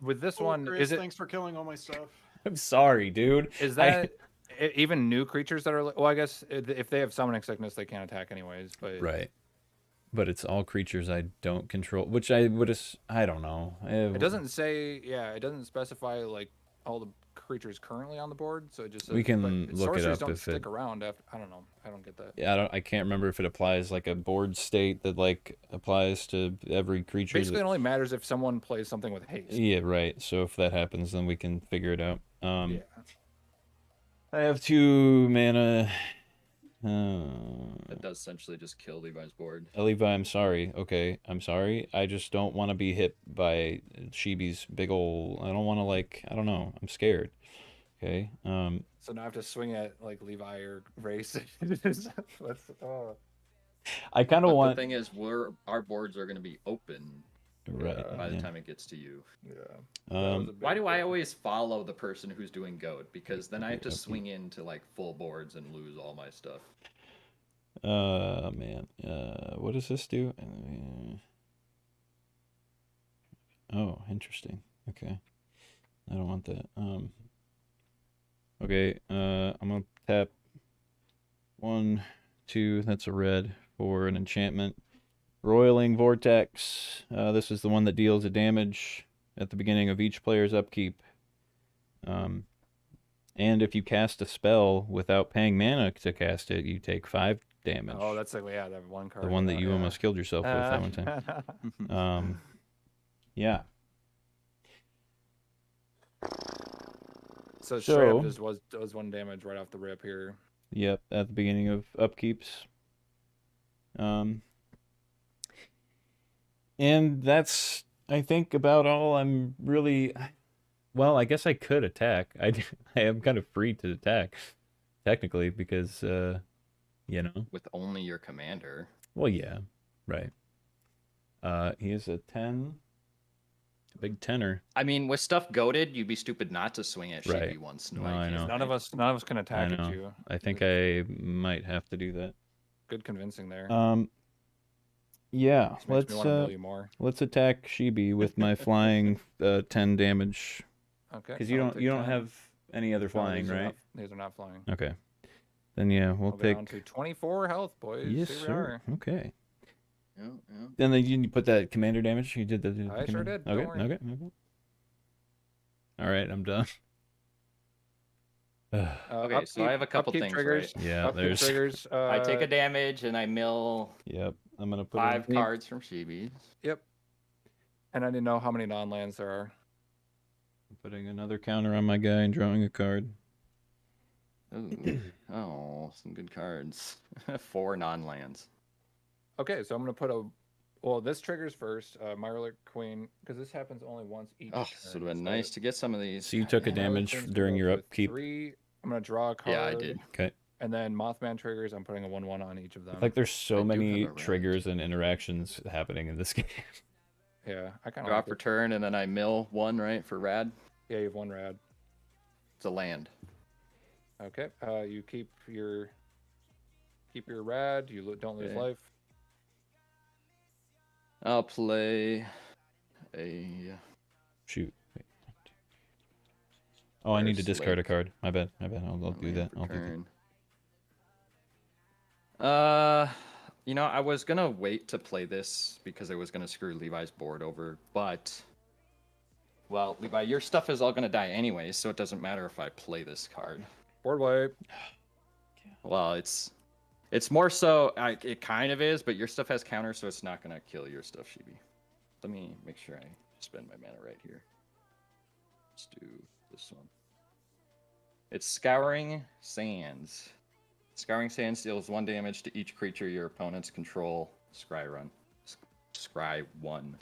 with this Oh, one, Chris, is it thanks for killing all my stuff. I'm sorry, dude. is that even new creatures that are well? I guess if they have summoning sickness, they can't attack anyways. But Right. But it's all creatures I don't control, which I don't know. it doesn't say. Yeah, it doesn't specify like all the creatures currently on the board. So it just says, We can but look it sorceries up don't if stick it- around. After, I don't know. I don't get that. Yeah, I can't remember if it applies like a board state that like applies to every creature. Basically, it only matters if someone plays something with haste. Yeah, right. So if that happens, then we can figure it out. Yeah. I have 2 mana. That does essentially just kill Levi's board. Levi, I'm sorry. Okay, I'm sorry. I just don't want to be hit by Shibi's big ol'. I don't want to I don't know. I'm scared. Okay. So now I have to swing at like Levi or Race. I kind of But want. the thing is, our boards are going to be open Right. by the yeah. time it gets to you. Yeah. Why do I always follow the person who's doing goat? Because then I have to Okay. swing into like full boards and lose all my stuff. Man. What does this do? Oh, interesting. Okay. I don't want that. Okay. I'm gonna tap 1, 2. That's a red for an enchantment. Roiling Vortex. This is the one that deals a damage at the beginning of each player's upkeep. And if you cast a spell without paying mana to cast it, you take 5 damage. Oh, that's like that one card. the one that you yeah. almost killed yourself with that one time. Yeah. So straight So- up just does 1 damage right off the rip here. Yep, at the beginning of upkeeps. And that's, I think, about all I'm really... Well, I guess I could attack. I am kind of free to attack, technically, because, you know... With only your commander. Well, yeah, right. He is a 10. A big tenor. I mean, with stuff goaded, you'd be stupid not to swing at Right. Shibi once. No, I know. None of us can attack I at know. you. I think I might have to do that. good convincing there. Yeah, This makes me want to mill you more. let's attack Shibi with my flying 10 damage. Okay. Because you I'll don't take 10. have any other No, flying, these are right? not- these are not flying. Okay. Then yeah, we'll We'll go down pick. to 24 health, boys. Yes, Here we sir. are. Okay. Yeah, yeah. Then you put that commander damage. You did the. I sure commander? did, don't Okay. worry. Okay. All right, I'm done. Okay, so I have a couple upkeep things, triggers. right? Yeah, Upkeep there's. triggers. I take a damage and I mill Yep, I'm gonna put 5 in. cards from Shibi. Yep. And I didn't know how many non-lands there are. I'm putting another counter on my guy and drawing a card. Ooh. Oh, some good cards. 4 non-lands. Okay, so I'm gonna put a. Well, this triggers first. Mirror Queen, because this happens only once each. Oh, turn. this would have been nice to get some of these. So you took a Mirror damage Queen's gonna during go your to upkeep. 3. I'm gonna draw a card. Yeah, I did. Okay. And then Mothman triggers. I'm putting a 1/1 on each of them. Like there's so I do many have a red. triggers and interactions happening in this game. Yeah, I kind of Drop return, and then I mill 1, right, for rad. Yeah, you have 1 rad. It's a land. Okay. You keep your rad. You don't lose Okay. life. I'll play a Shoot. Wait. Oh, I need to Where's discard a Lake? card. My bad. I'll do land that. I'll do that. return. You know, I was gonna wait to play this because I was gonna screw Levi's board over, but well, Levi, your stuff is all gonna die anyways, so it doesn't matter if I play this card. Board wipe. Well, it's more so it kind of is, but your stuff has counter, so it's not gonna kill your stuff, Shibi. Let me make sure I spend my mana right here. Let's do this one. It's Scouring Sands. Scouring Sands deals 1 damage to each creature your opponents control. Scry 1.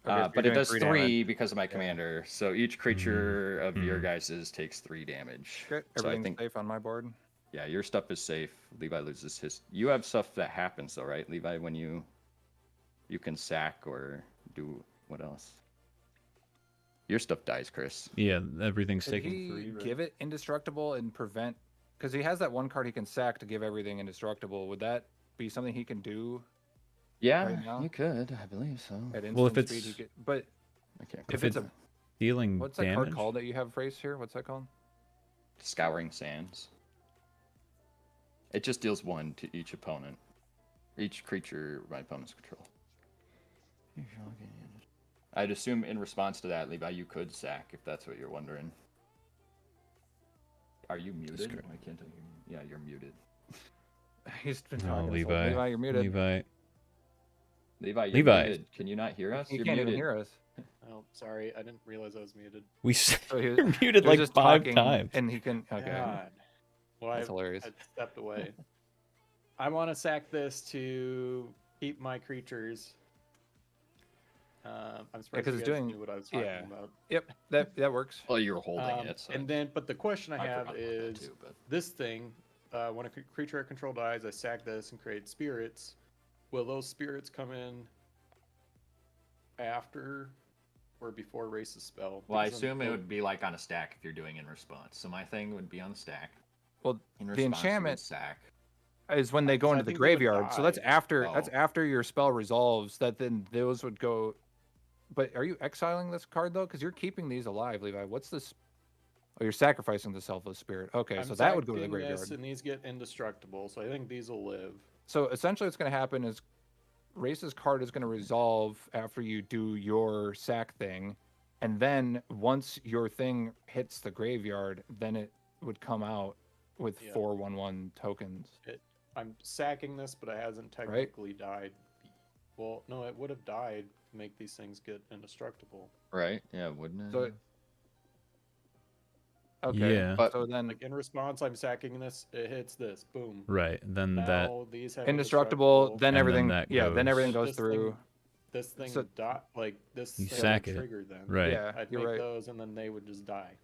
Okay, But it doing does 3 3 damage. because of my commander. So each creature of your guys's takes 3 damage. Okay, So I everything's think, safe on my board. yeah, your stuff is safe. Levi loses his. You have stuff that happens though, right, Levi? When you can sack or do what else? Your stuff dies, Chris. Yeah, everything's Could taken he free. Right? give it indestructible and prevent? Because he has that 1 card he can sack to give everything indestructible. Would that be something he can do Yeah, right now? you could. I believe so. at instant Well, if speed? it's- But Okay. if it's a Dealing what's that damage. card called that you have phrased here? What's that called? Scouring Sands. It just deals 1 to each opponent. Each creature my opponent's control. I'd assume in response to that, Levi, you could sack if that's what you're wondering. Are you muted? Discard. Why can't I hear you? Yeah, you're muted. He's been Oh, talking. Levi. Levi, you're muted. Levi. Levi, you're Levi. muted. Can you not hear us? He You're can't muted. even hear us. Oh, sorry, I didn't realize I was muted. We So he, muted he was like just 5 talking, times. and he can. Okay, God. Well, that's hilarious. I stepped away. I want to sack this to keep my creatures. I'm surprised 'cause you it's guys doing- knew what I was talking yeah. about. Yep, that works. Well, you're holding it. So And then, but the question I have forgot about that is too, but- this thing: when a creature I control dies, I sack this and create spirits. Will those spirits come in after or before Race's spell? Well, I Because I'm- assume it would be like on a stack if you're doing in response. So my thing would be on the stack. Well, In the response, you would enchantment sack. is when they go I into the think they would graveyard. So that's die. after Oh. your spell resolves. That then those would go. But are you exiling this card though? Because you're keeping these alive, Levi. What's this? Oh, you're sacrificing the selfless spirit. Okay, I'm so that would go to the sacking graveyard. this and these get indestructible, so I think these will live. So essentially, what's going to happen is Race's card is going to resolve after you do your sack thing, and then once your thing hits the graveyard, then it would come out with Yeah. 4/1/1 tokens. I'm sacking this, but it hasn't technically died. Well, no, it would have died to make these things get indestructible. Right? Yeah, wouldn't it? So okay, Yeah. But- so then Like in response, I'm sacking this. It hits this. Boom. Right. Then that. Now these have indestructible, then And then everything, that then everything But goes this through. Thing, this thing So- like this You thing sack would it. trigger then. Right. Yeah, I'd you're make right. those, and then they would just die.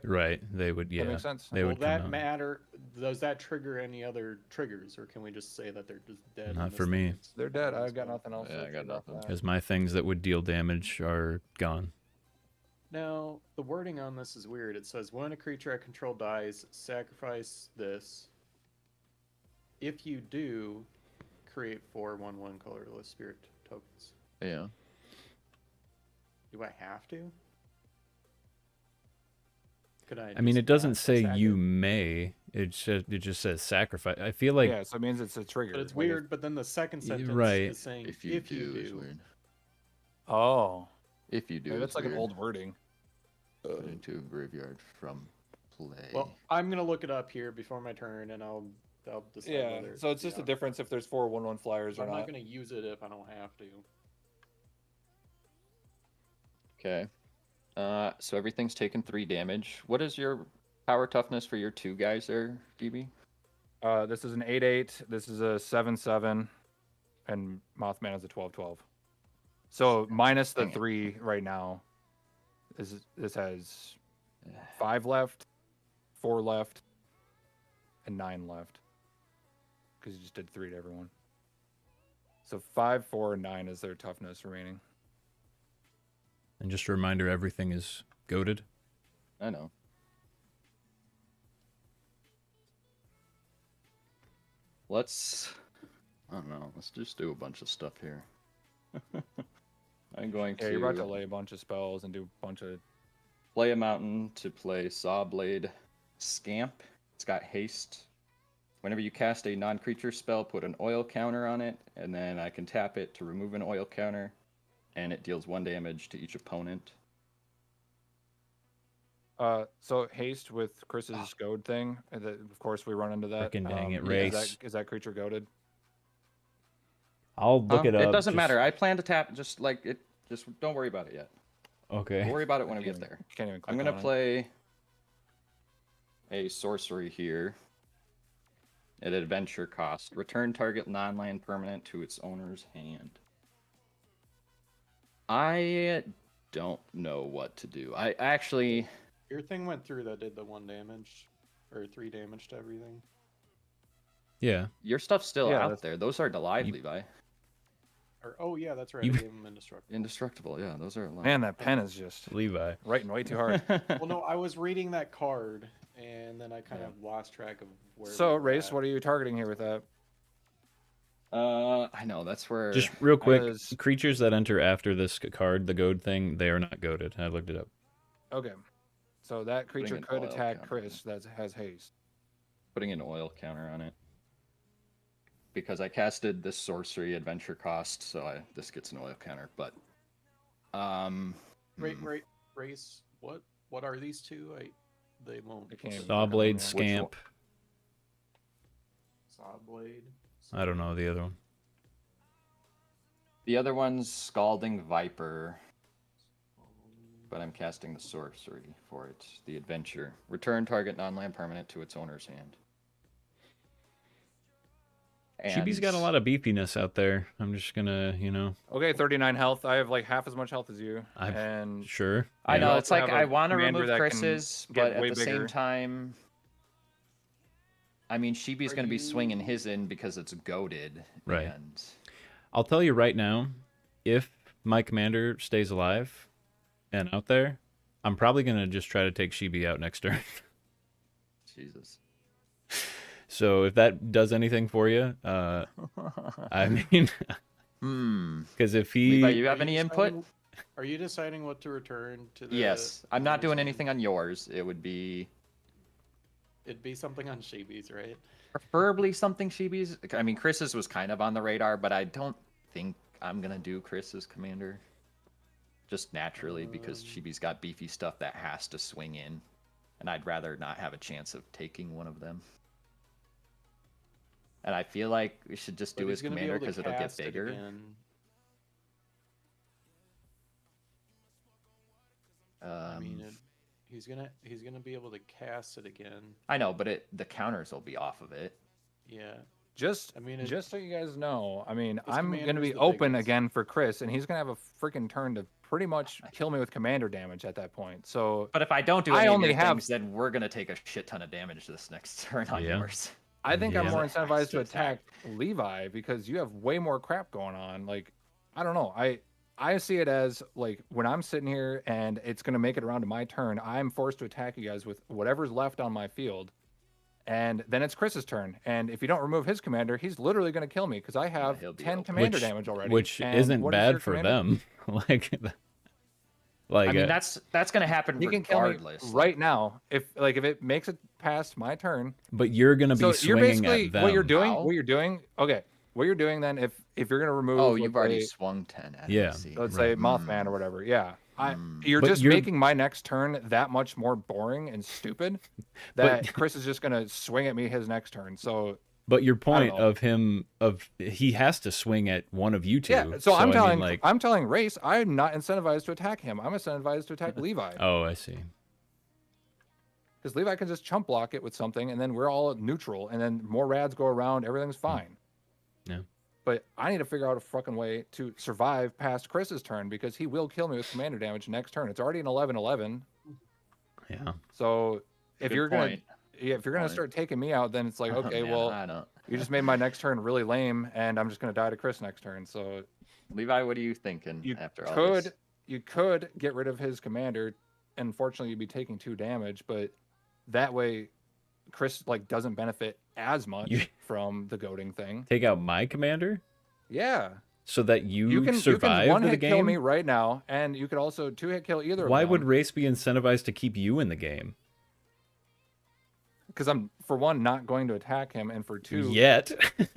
Right. They would. Yeah. That makes sense. They Will would come that out. matter? Does that trigger any other triggers, or can we just say that they're just dead? Not and this for thing me. is- They're dead. I've got nothing else. Yeah, to I got say about nothing. that. Because my things that would deal damage are gone. Now, the wording on this is weird. It says, when a creature I control dies, sacrifice this. if you do, create 4 1/1 colorless spirit tokens. Yeah. Do I have to? Could I? I mean, just it doesn't not say sack you it? may. It just says sacrifice. I feel like Yeah, so it means it's a trigger. But it's like weird. But then the second sentence right. is saying If you do, is weird. Oh, If you do, maybe is that's like an weird. old wording. Put into a graveyard from play. Well, I'm gonna look it up here before my turn, and I'll decide Yeah, whether. so it's just a difference if there's 4 1/1 flyers or I'm not. not gonna use it if I don't have to. Okay. So everything's taken 3 damage. What is your power toughness for your 2 guys there, DB? This is an 8/8. This is a 7/7, and Mothman is a 12/12. So minus the Dang it. 3 right now. This has 5 left, 4 left, and 9 left. Because you just did 3 to everyone. So 5, 4, and 9 is their toughness remaining. And just a reminder, everything is goated. I know. I don't know. Let's just do a bunch of stuff here. I'm going Yeah, to you're about to lay a bunch of spells and do a bunch of... play a mountain to play Sawblade Scamp. It's got haste. Whenever you cast a non-creature spell, put an oil counter on it, and then I can tap it to remove an oil counter, and it deals 1 damage to each opponent. So haste with Chris's goad thing. Of course, we run into that. Frickin' dang it, yeah, Race. Is that creature goaded? I'll look it up. It doesn't just- matter. I plan to tap. Just don't worry about it yet. Okay. We'll worry about it when we get there. Can't even. I'm click gonna on it. play a sorcery here. At adventure cost, return target non-land permanent to its owner's hand. I don't know what to do. I actually. Your thing went through that did the 1 damage or 3 damage to everything. Yeah. Your stuff's still Yeah, out that's- there. Those are alive, You- Levi. Or oh yeah, that's right. You- I gave him indestructible. Indestructible. Yeah, those are alive. Man, that pen is just Levi. writing way too hard. Well, no, I was reading that card, and then I kind of lost track of where. So, Race, what are you targeting here with that? I know that's where. Just real quick, Because- creatures that enter after this card, the goad thing, they are not goaded. I looked it up. Okay. So that creature an could oil attack counter. Chris that has haste. Putting an oil counter on it. Because I casted this sorcery adventure cost, so this gets an oil counter. But, Race. What are these two? They won't. I can't even- Sawblade, Which Scamp. Sawblade. I don't know the other one. The other one's Scalding Viper, but I'm casting the sorcery for it. The adventure. Return target non-land permanent to its owner's hand. Chibi's got a lot of beefiness out there. I'm just gonna, Okay, 39 health. I have like half as much health as you. I'm and sure. I You know, also it's like have a I want to commander remove that can Chris's, get but at way the bigger. same time, I mean, Shibi's Are going to be you- swinging his in because it's goaded. Right. And I'll tell you right now, if my commander stays alive and out there, I'm probably gonna just try to take Shibi out next turn. Jesus. So if that does anything for you, I mean, because if he, Levi, you have any input? Are you deciding what to return to the? Yes. I'm not doing owner's anything on yours. It would be It'd be something on Shibi's, right? preferably something Shibi's. I mean, Chris's was kind of on the radar, but I don't think I'm going to do Chris's commander. Just naturally, because Shibi's got beefy stuff that has to swing in. And I'd rather not have a chance of taking one of them. And I feel like we should just do But his he's gonna be commander able to because it'll get cast it bigger. again. I mean, he's gonna be able to cast it again. I know, but the counters will be off of it. Yeah. just I mean, just so you guys know, I mean, His I'm going to commander's be the open biggest. again for Chris, and he's going to have a freaking turn to pretty much kill me with commander damage at that point. So But if I don't do I any of only your have- things, then we're gonna take a shit ton of damage this next turn on Yeah. yours. I think I'm Yeah. more Has incentivized to to attack. attack Levi because you have way more crap going on. Like, I don't know. I see it as like when I'm sitting here and it's gonna make it around to my turn, I'm forced to attack you guys with whatever's left on my field, and then it's Chris's turn. And if you don't remove his commander, he's literally going to kill me because I have he'll be 10 OP. commander damage already. Which And isn't what is your bad for commander? them. like, I mean, that's gonna happen He can kill me regardless. right now if it makes it past my turn. but you're gonna be So you're swinging basically at them. what you're doing. How? What you're doing. Okay, what you're doing then if you're gonna remove. Oh, let's you've already say- swung 10 at Yeah. AC. let's Right. say Mothman or whatever. Yeah. You're But just you're- making my next turn that much more boring and stupid that Chris is just gonna swing at me his next turn. So But your point know. of him he has to swing at one of you two. yeah. So I'm I telling mean, like, I'm telling Race I'm not incentivized to attack him. I'm incentivized to attack Levi oh, I see. because Levi can just chump block it with something and then we're all neutral and then more rads go around. Everything's fine. Yeah. But I need to figure out a fucking way to survive past Chris's turn because he will kill me with commander damage next turn. It's already an 11-11. Yeah. So if Good you're point. gonna Point. start taking me out, then it's like, Oh, okay, man, well, I don't. you just made my next turn really lame, and I'm just gonna die to Chris next turn. So Levi, what are you thinking you after all this? could get rid of his commander. Unfortunately, you'd be taking 2 damage, but that way, Chris like doesn't benefit as much You- from the goading thing. Take out my commander Yeah, so that you you survive can one the hit game. kill me right now, and you could also 2-hit kill either. Why of them. would Race be incentivized to keep you in the game? Because I'm for one not going to attack him, and for 2, Yet,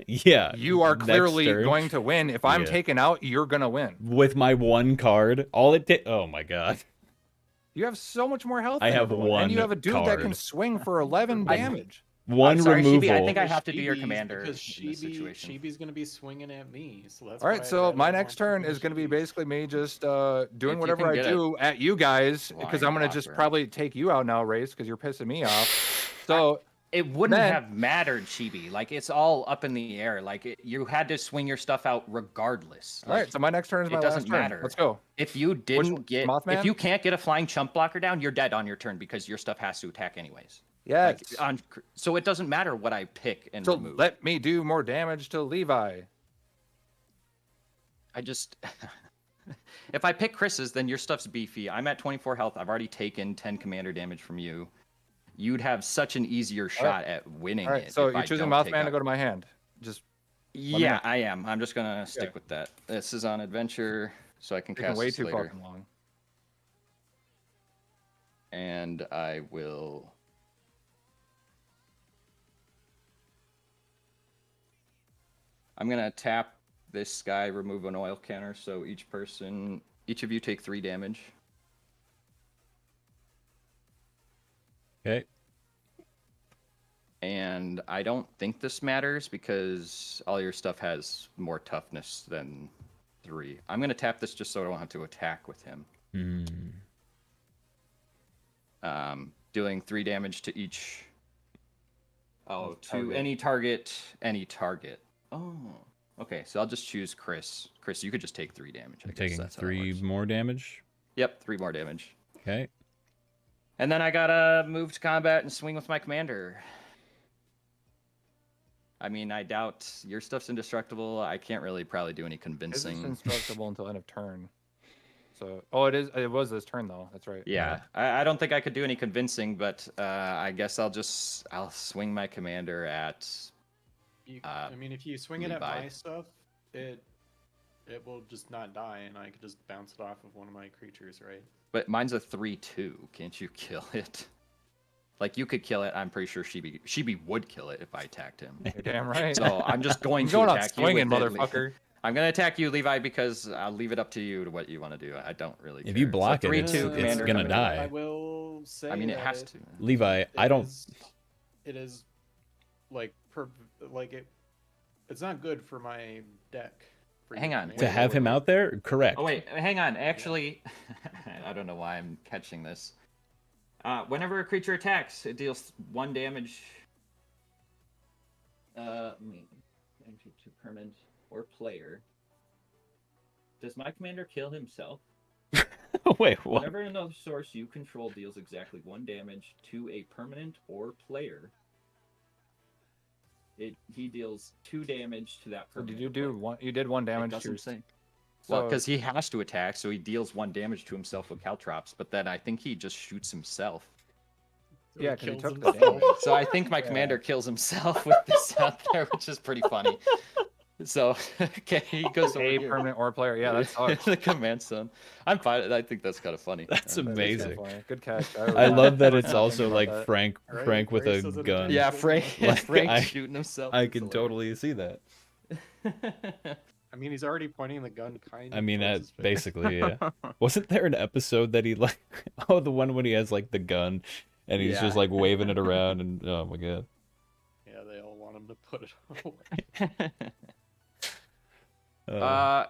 yeah, you are next clearly turn, going to win. If I'm Yeah. taken out, you're gonna win. with my one card. All it did. Oh my god. You have so much more health. I than have everyone, and you one have a dude that can card. swing for 11 damage. One I'm sorry, Shibi, removal. I think I have to do your Shibi's commander because in this situation. Shibi's gonna be swinging at me, so that's All why right, I'd so rather my have next on turn fucking is going to be Shibi. basically me just doing If you whatever can I get it. do at you guys because I'm Flying going to just blocker. probably take you out now, Race, because you're pissing me off. So It wouldn't Then- have mattered, Chibi. Like, it's all up in the air. Like, you had to swing your stuff out regardless. all right, so my next turn is it my doesn't last turn. matter. Let's go. If you one? didn't get, Mothman? if you can't get a flying chump blocker down, you're dead on your turn because your stuff has to attack anyways. Yes. So it doesn't matter what I pick and So remove. let me do more damage to Levi. I just, if I pick Chris's, then your stuff's beefy. I'm at 24 health. I've already taken 10 commander damage from you. You'd have such an easier shot at winning All right, it. so if you're I choosing don't take Mothman to out- go to my hand. Just me Yeah, know. I am. I'm just gonna stick Okay. with that. This is on adventure, so I can taking cast way this too later. fucking long. And I will. I'm gonna tap this guy, remove an oil counter, so each of you take 3 damage. Okay. And I don't think this matters because all your stuff has more toughness than 3. I'm gonna tap this just so I don't have to attack with him. Doing 3 damage to each. Oh, to target. any target, any target. Oh, okay. So I'll just choose Chris. Chris, you could just take 3 damage. I guess Taking that's how it 3 works. more damage. Yep, 3 more damage. Okay. And then I gotta move to combat and swing with my commander. I mean, I doubt your stuff's indestructible. I can't really probably do any This is convincing. indestructible until end of turn. So, oh, it is. It was this turn though. That's right. Yeah, I don't think I could do any convincing, but I guess I'll swing my commander at. I mean, if you swing it at Levi. my stuff, it will just not die, and I could just bounce it off of one of my creatures, right? But mine's a 3/2. Can't you kill it? Like you could kill it. I'm pretty sure Shibi would kill it if I attacked him. You're damn right. So I'm just going I'm to going out attack swinging, you with it. motherfucker. I'm gonna attack you, Levi, because I'll leave it up to you to what you want to do. I don't really care. If you block so it, 3/2 it's commander gonna coming die. in. I will say. I mean, it that has to. Levi, I it don't. is like it's not good for my deck. for Hang your on. commander. To have him out there? Correct. Oh wait, hang on. Actually, I don't know why I'm catching this. Whenever a creature attacks, it deals 1 damage. To permanent or player. Does my commander kill himself? Wait, what? Whenever another source you control deals exactly 1 damage to a permanent or player, he deals 2 damage to that So permanent. did you or do player. one? You did 1 It damage to doesn't your. say. So, Well, because he has to attack, so he deals 1 damage to himself with caltrops. But then I think he just shoots himself. Yeah, He because he kills took the himself. damage. So I think my Yeah. commander kills himself with this out there, which is pretty funny. So okay, he goes over A here. permanent or player. Yeah, that sucks. The command zone. I'm fine. I think that's kind of funny. That's That is kinda amazing. funny. Good catch. I love that was it's not also thinking like about that. Frank All right, Frank with Grace a doesn't gun. adjust. Yeah, Frank. Like, Frank I- shooting himself. I It's can hilarious. totally see that. I mean, he's already pointing the gun kind of. I mean, towards his face. basically, yeah. Wasn't there an episode that he like, oh, the one when he has like the gun, and he's just Yeah. like waving it around, and oh my god. Yeah, they all want him to put it away.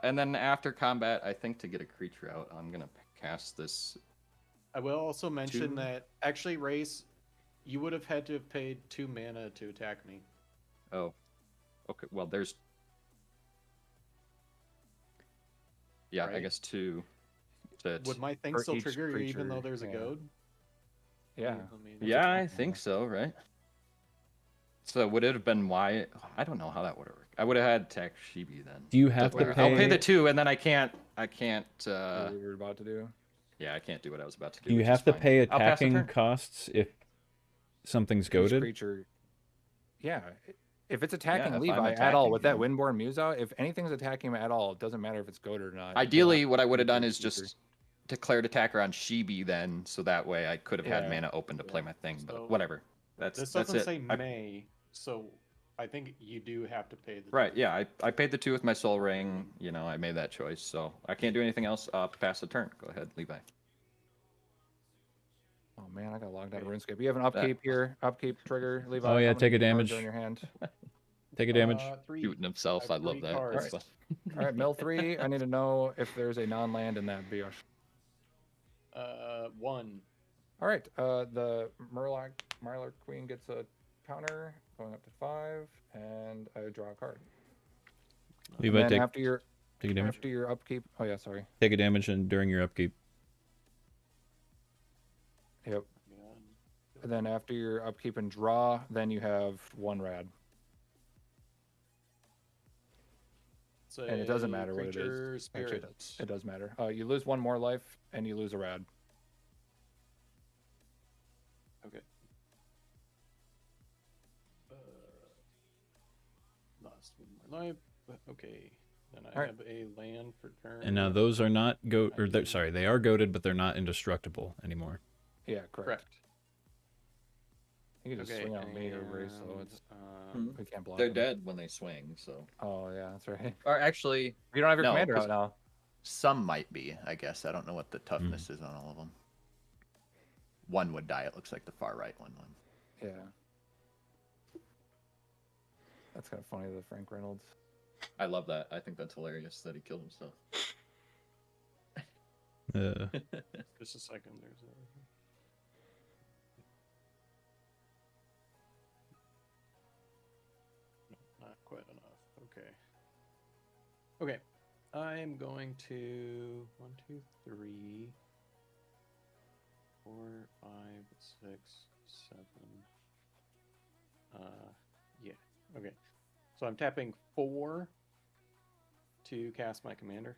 And then after combat, I think to get a creature out, I'm gonna cast this. I will also mention 2. that actually, Race, you would have had to have paid 2 mana to attack me. Oh, okay. Well, there's. Yeah, I Right. guess 2. Would my thing for still each trigger you even though creature, there's a yeah. goad? Yeah. I mean, Yeah, I think so. Right. So would it have been why? I don't know how that would have worked. I would have had attack Shibi then. Do you have to Whatever. pay? I'll pay the 2, and then I can't. What you were about to do. Yeah, I can't do what I was about to do. Do you which have is to fine. pay I'll pass the attacking turn. costs if something's Each goaded? creature. Yeah. If it's attacking if I'm Levi at attacking all with that him. Windborn Muse out, if anything's attacking him at all, it doesn't matter if it's goaded or not. you still Ideally, have what to I would have pay done for is each creature. just declared attacker on Shibi then, so that way I could have had Yeah. mana open to play my thing. But So, whatever. That's This that's doesn't it. say I- may, so I think you do have to pay the. right? Yeah, I paid the 2 with my Soul Ring. You know, I made that choice, so I can't do anything else. Pass the turn. Go ahead, Levi. Oh man, I got logged out of RuneScape. You have an upkeep here. Upkeep trigger, Levi. Oh, yeah, how many take a cards damage. are in your hand. Take a damage. 3. Shooting himself. I I have love 3 that. cards. That's fun. All right, mill 3. I need to know if there's a non-land in that Biosh. 1. All right, the Marlar Queen gets a counter going up to 5, and I draw a card. Levi, And then take a damage. after your upkeep. Oh yeah, sorry. Take a damage and during your upkeep. Yep. Yeah. And then after your upkeep and draw, then you have 1 rad. It's And it doesn't matter what it is. creature Actually, Spirit. it does matter. You lose 1 more life, and you lose a rad. Okay. Lost 1 more life. But okay. Then I Alright. have a land for turn. And now those are not sorry, they are goaded, but they're not indestructible anymore. Yeah, correct. Correct. You can just Okay. swing on me or Ray, so it's and, we can't block. They're them. dead when they swing, so. Oh yeah, that's right. Or actually, You don't have your No, commander 'cause- out now. some might be. I guess I don't know what the toughness is on all of them. One would die. It looks like the far right one. Yeah. That's kind of funny, the Frank Reynolds. I love that. I think that's hilarious that he killed himself. just a second. There's a. No, not quite enough. Okay. Okay. I'm going to 1, 2, 3, 4, 5, 6, 7. Yeah. Okay. So I'm tapping 4 to cast my commander.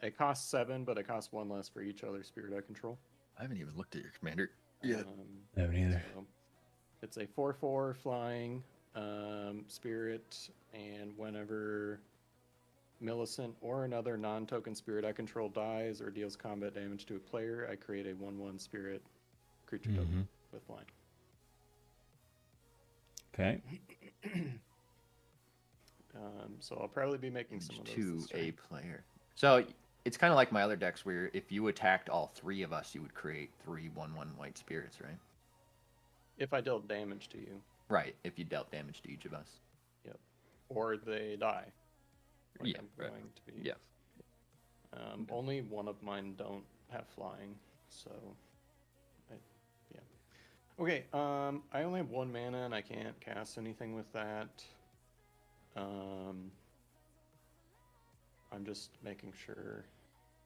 It costs 7, but it costs 1 less for each other spirit I control. I haven't even looked at your commander yet. I haven't either. So it's a 4/4 flying spirit, and whenever Millicent or another non-token spirit I control dies or deals combat damage to a player, I create a 1/1 spirit creature token with flying. Okay. So I'll probably be making some of those. To this a turn. player. So it's kind of like my other decks where if you attacked all 3 of us, you would create 3 1/1 white spirits, right? If I dealt damage to you, Right. If you dealt damage to each of us. or they die. Like Yeah, I'm right. going to be. Yeah. Only one of mine don't have flying, so. Yeah. Okay. I only have 1 mana and I can't cast anything with that. I'm just making sure.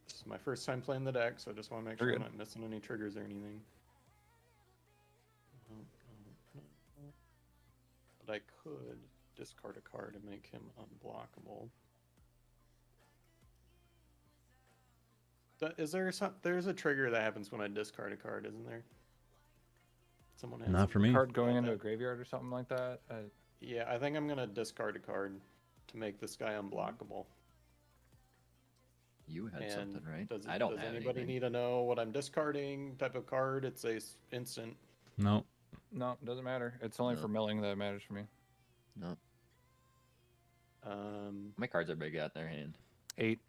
This is my first time playing the deck, so I just want to make sure You're I'm good. not missing any triggers or anything. But I could discard a card and make him unblockable. Is there some? There's a trigger that happens when I discard a card, isn't there? Someone has Not for me. Card going about into a that. graveyard or something like that. Yeah, I think I'm gonna discard a card to make this guy unblockable. You had And something, right? Does, I don't does have anybody anything. need to know what I'm discarding type of card? It's a instant. No. No, it doesn't matter. It's only No. for milling that matters for me. No. How Um, many cards everybody got in their hand? 8.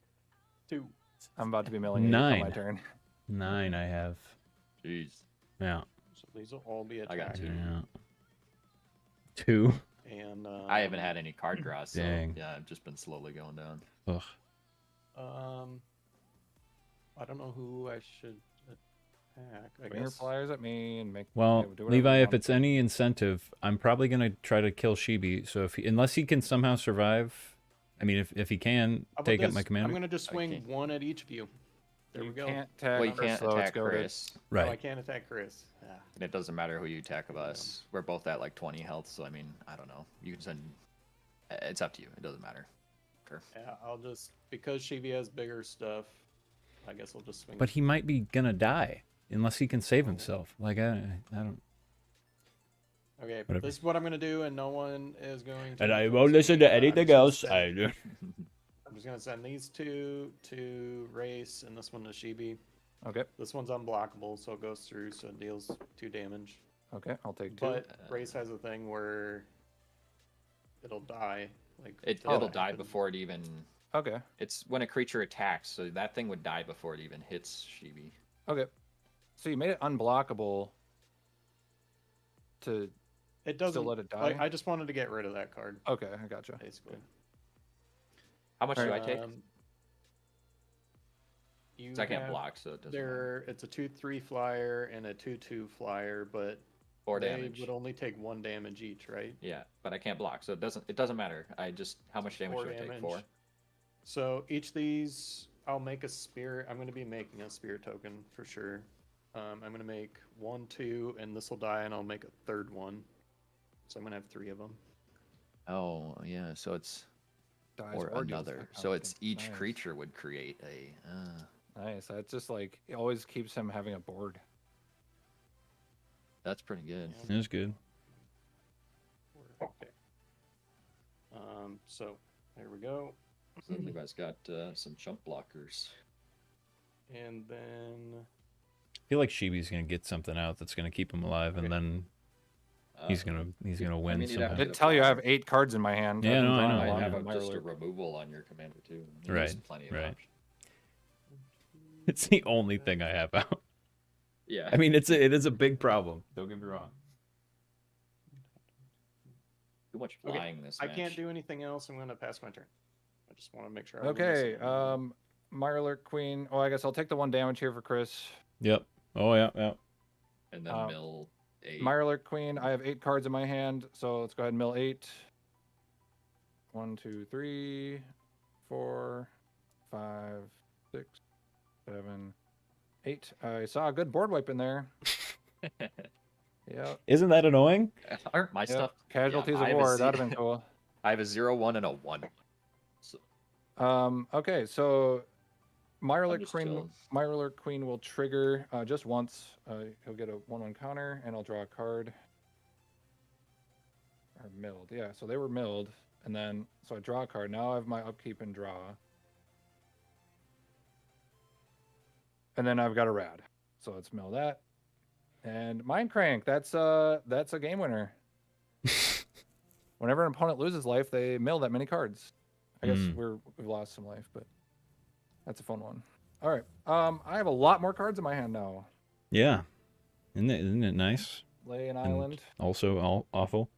2. I'm about to be milling 8 on my 9. turn. 9 I have. Jeez. Yeah. So these will all be I got attacked. 2. Yeah. 2. And I haven't had any card draws, so Dang. yeah, I've just been slowly going down. Ugh. I don't know who I should attack. I Bring your guess. flyers at me and make. Well, do whatever Levi, you if want. it's any incentive, I'm probably gonna try to kill Shibi. So if unless he can somehow survive, I mean, if he can How about take out this? my commander, I'm gonna just swing Okay. one at each of you. There you we go. can't attack Well, you Chris, can't though, it's attack goaded. Chris, Oh, I right? can't attack Chris. Ah. and it doesn't matter who you attack of us. We're both at like 20 health, so I mean, I don't know. You can send. It's up to you. It doesn't matter. Sure. Yeah, I'll just because Shivi has bigger stuff. I guess I'll just swing. But he might be gonna die unless he can save himself. Like I don't. Okay, Whatever. this is what I'm gonna do, and no one is going to. And I influence won't listen me, to but I'm anything just gonna else send- I do. I'm just gonna send these two to Race, and this one to Shibi. Okay, This one's unblockable, so it goes through, so it deals 2 damage. okay, I'll take 2. But Race has a thing where it'll die. Like It'll doesn't die happen. before it even. Okay, It's when a creature attacks, so that thing would die before it even hits Shibi. okay. So you made it unblockable to It doesn't let it die? Like, I just wanted to get rid of that card, Okay, I gotcha. basically. How much do I take? You 'Cause I can't have- block, so it doesn't. Matter. There, it's a 2/3 flyer and a 2/2 flyer, but 4 they damage. would only take 1 damage each, right? Yeah, but I can't block, so it doesn't matter. I just how much damage 4 do I take? damage. 4. So each of these, I'll make a spirit. I'm going to be making a spirit token for sure. I'm going to make 1, 2, and this will die, and I'll make a third one. So I'm going to have 3 of them. Oh yeah, so it's Dies or deals another. that So it's token. each Nice. creature would create a. Nice. That's just like it always keeps him having a board. That's pretty good. It was good. Okay. So there we go. So Levi's got some chump blockers. And then I feel like Shibi's gonna get something out that's gonna keep him alive, and then he's gonna win mean, you'd have somehow. I to- did tell you I have 8 cards in my hand. Yeah, I've been no, I drawing know. a Might lot have with my just a alert. removal on your commander too. I mean, Right, there's plenty of right. options. It's the only thing I have out. Yeah. I mean, it is a big problem. Don't get me wrong. too much Okay, flying this I match. can't do anything else. I'm going to pass my turn. I just want to make sure. I wasn't Okay, missing anything. Mirelurk Queen. Oh, I guess I'll take the 1 damage here for Chris. Yep. Oh yeah, yeah. And then uh, mill 8. Mirelurk Queen. I have 8 cards in my hand, so let's go ahead and mill 8. 1, 2, 3, 4, 5, 6, 7, 8. I saw a good board wipe in there. Yep. Isn't that annoying? Aren't my Yep. stuff? Casualties I of have a war. C- That'd have been cool. I have a 0-1 and a 1. So Okay, so Mirelurk just Queen, chilling. Mirelurk Queen will trigger just once. He'll get a 1/1 counter, and I'll draw a card. Or milled, yeah. So they were milled, and then so I draw a card. Now I have my upkeep and draw, and then I've got a rad. So let's mill that, and Mind Crank. That's a game winner. Whenever an opponent loses life, they mill that many cards. I guess we've lost some life, but that's a fun one. All right. I have a lot more cards in my hand now. Yeah. Isn't it nice? Lay an And island. Also awful.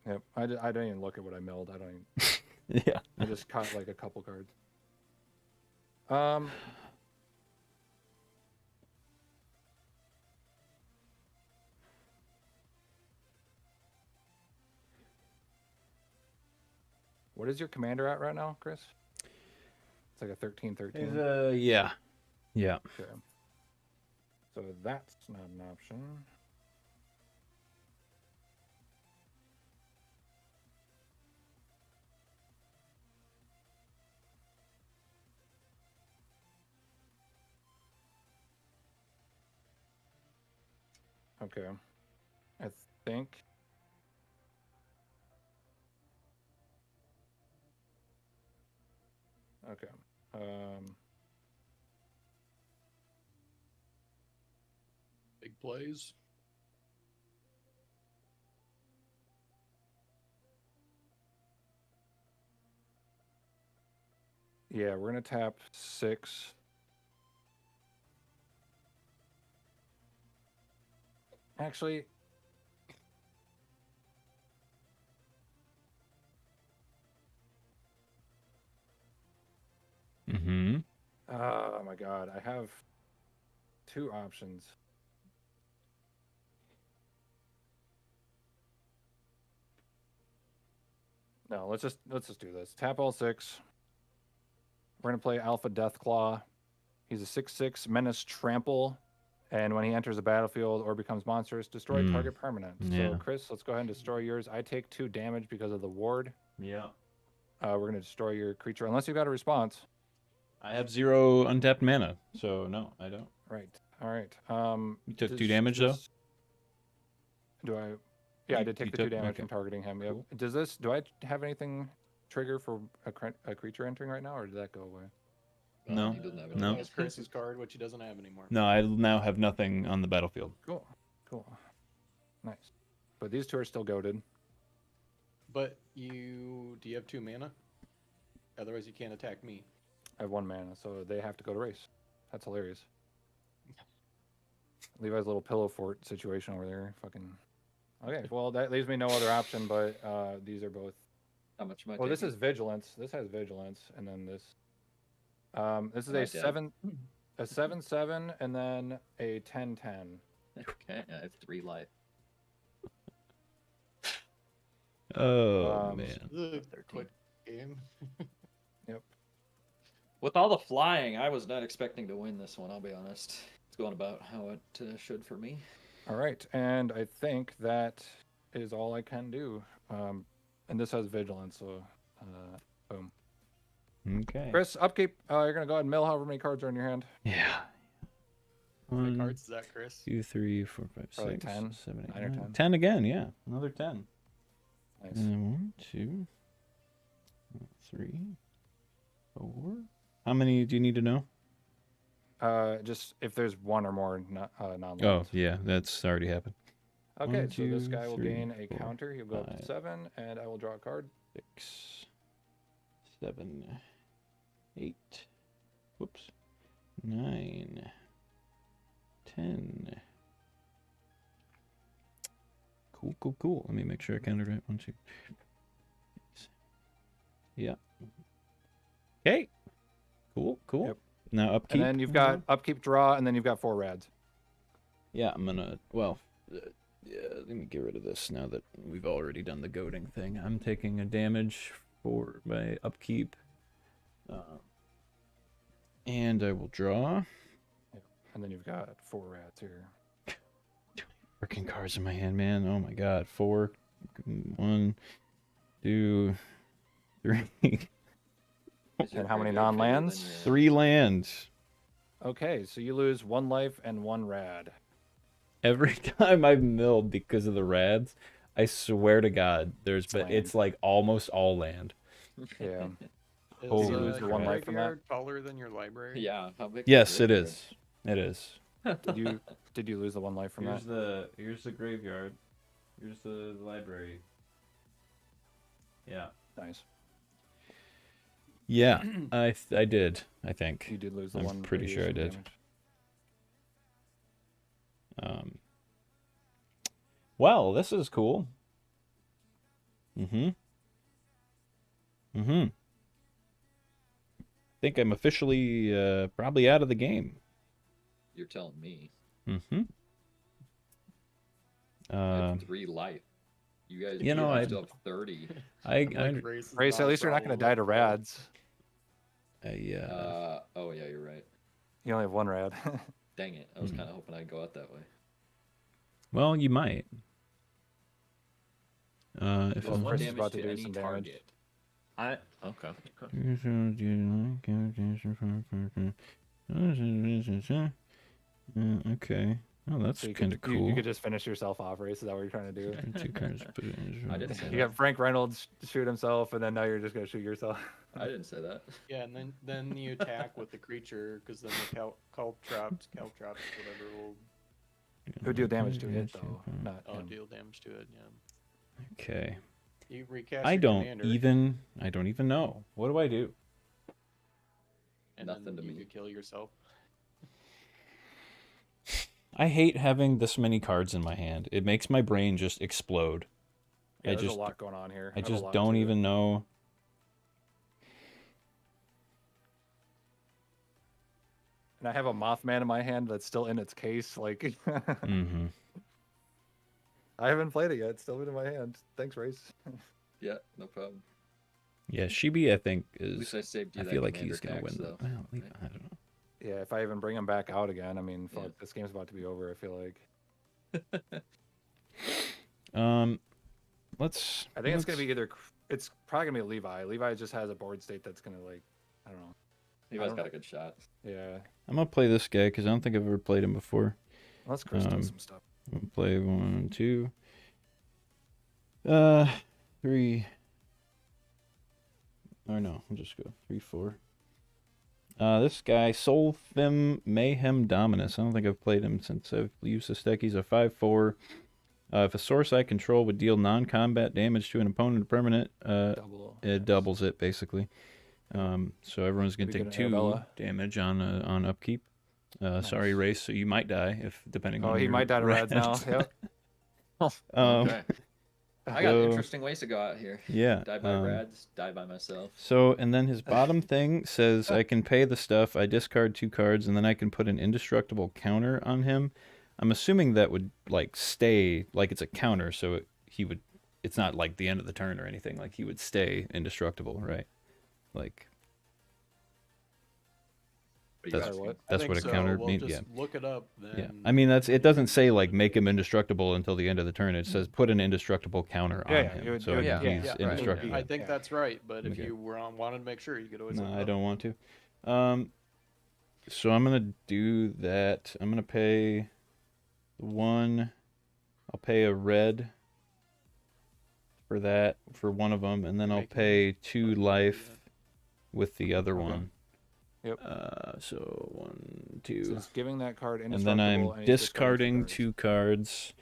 Yep. I didn't even look at what I milled. I don't even. Yeah. I just caught like a couple cards. What is your commander at right now, Chris? It's like a 13-13. Yeah. Yeah. Okay. So that's not an option. Okay. I think. Okay. Big plays. Yeah, we're gonna tap 6. Actually, Mm-hmm. oh my God, I have 2 options. No, let's just do this. Tap all 6. We're gonna play Alpha Deathclaw. He's a 6/6 menace trample, and when he enters the battlefield or becomes monstrous, destroy target permanent. yeah. So Chris, let's go ahead and destroy yours. I take 2 damage because of the ward. Yeah. We're gonna destroy your creature unless you've got a response. I have 0 untapped mana, so no, I don't. Right. All right. You took 2 damage though. Do I? Yeah, I You- did take you the 2 took- damage okay. from targeting him. Yep. Cool. Does this? Do I have anything trigger for a creature entering right now, or did that go away? No. He doesn't have No. That's Chris's card, which he doesn't have anymore. No, I now have nothing on the battlefield. Cool. Cool. Nice. But these 2 are still goaded. But do you have 2 mana? Otherwise, you can't attack me. I have 1 mana, so they have to go to race. That's hilarious. Levi's little pillow fort situation over there. Fucking. Okay, well that leaves me no other option, but these are both. How much am I Oh, this taking? is vigilance. This has vigilance, and then this. This is Am I a dead? 7/7, and then a 10/10. Okay, I have 3 life. Oh Um, man. Ugh, 13. quick game. Yep. With all the flying, I was not expecting to win this one. I'll be honest. It's going about how it should for me. All right, and I think that is all I can do. And this has vigilance, so boom. Okay. Chris, upkeep. You're gonna go ahead and mill however many cards are in your hand. Yeah. How many 1, cards is that, Chris? 2, 3, 4, 5, Probably 6, 10, 7, 8, 9 or 9. 10. 10 again, yeah. Another 10. Nice. 1, 2, 3, 4. How many do you need to know? Just if there's 1 or more non-lands. Oh, yeah, that's already happened. Okay, 1, so this 2, guy will 3, gain a 4, counter. He'll go up to 5. 7, and I will draw a card. 6, 7, 8. Whoops. 9, 10. Cool, cool, cool. Let me make sure I counted right. 1, 2. Yeah. Okay. Cool, cool. Yep. Now upkeep. And then you've got upkeep, draw, and then you've got 4 rads. Yeah, I'm gonna. Well, yeah. Let me get rid of this now that we've already done the goading thing. I'm taking a damage for my upkeep, and I will draw. And then you've got 4 rads here. Freaking cards in my hand, man. Oh my god. 4. 1, 2, 3. Is your And how many graveyard bigger than non-lands? your- 3 lands. Okay, so you lose 1 life and 1 rad. Every time I've milled because of the rads, I swear to God, it's like almost all land. Yeah. Is Holy you lose the 1 life from that? graveyard taller than your library? Yeah. How big? Yes, it is. It is. Did you lose the 1 life from that? Here's the graveyard. Here's the library. Yeah. Nice. Yeah, I did. I think. You did lose the I'm 1. pretty sure I radiation did. damage. Well, this is cool. Think I'm officially probably out of the game. You're telling me. I Uh, have 3 life. You guys, You know, I- still have 30. I Race, is Race, not at a least you're not going to die to problem. rads. Oh yeah, you're right. You only have 1 rad. Dang it! I was kind of hoping I'd go out that way. Well, you might. If Well, Does I'm- one Chris is damage about to to do any some damage. target. Okay. Okay. Oh, that's So you kind of could, cool. you could just finish yourself off, Race. Is that what you're trying to do? And 2 cards. Put it in I didn't say You that. got Frank Reynolds shoot himself, and then now you're just gonna shoot yourself. I didn't say that. Yeah, and then you attack with the creature because then the caltrops, whatever, will Who deal damage to Okay, it though? Not him. deal damage to it. Yeah. Okay. You recast. I your don't commander, even know. What do I do? and Nothing then to you me. could kill yourself. I hate having this many cards in my hand. It makes my brain just explode. Yeah, I there's just a lot going on here. I have a just lot don't to it. even know. And I have a Mothman in my hand that's still in its case. Like, Mm-hmm. I haven't played it yet. It's still in my hand. Thanks, Race. Yeah, no problem. Yeah, Shibi, I think At is. least I saved you I that feel like commander he's gonna tax, win. though. Well, Right? I don't know. Yeah, if I even bring him back out again, I mean, fuck, Yeah. this game's about to be over. I feel like. Let's. I think it's gonna be either. It's probably gonna be Levi. Levi just has a board state that's gonna like, I don't know. Levi's don't- got a good shot. Yeah, I'm gonna play this guy because I don't think I've ever played him before. unless Chris does Um, some stuff. I'm gonna play 1, 2. 3. Or no, I'll just go 3, 4. This guy, Solfim Mayhem Dominus. I don't think I've played him since I've used this deck. He's a 5/4. If a source I control would deal non-combat damage to an opponent permanent, Double. it doubles it basically. So everyone's gonna Maybe take get 2 an Arabella. damage on upkeep. Sorry, Nice. Race. So you might die if depending on. Oh, he your might die to Reds now. reds. Yep. Okay. I got so- interesting ways to go out here. Yeah. Die by Rads, die by myself. So, and then his bottom thing says I can pay the stuff, I discard 2 cards, and then I can put an indestructible counter on him. I'm assuming that would, like, stay, like it's a counter, so it's not like the end of the turn or anything. Like, he would stay indestructible, right? Like, What are you That's- asking? what? I that's think what a so. counter We'll means. just Yeah. look it up. Then. Yeah. I mean, it doesn't say, like, make him indestructible until the end of the turn. It says put an indestructible counter on Yeah, him. you would- so you would- he's yeah, yeah, right. indestructible. I think Yeah. that's right, but if Okay. you wanted to make sure, you could always. No, look it I up. don't want to. So I'm gonna do that. I'm gonna pay 1. I'll pay a red for that for one of them, and then I'll Make it pay 2 Let me do life that. with the other Okay. one. Yep. So 1, So 2, it's giving that card and indestructible. then I'm and he's discarding cards. 2 cards.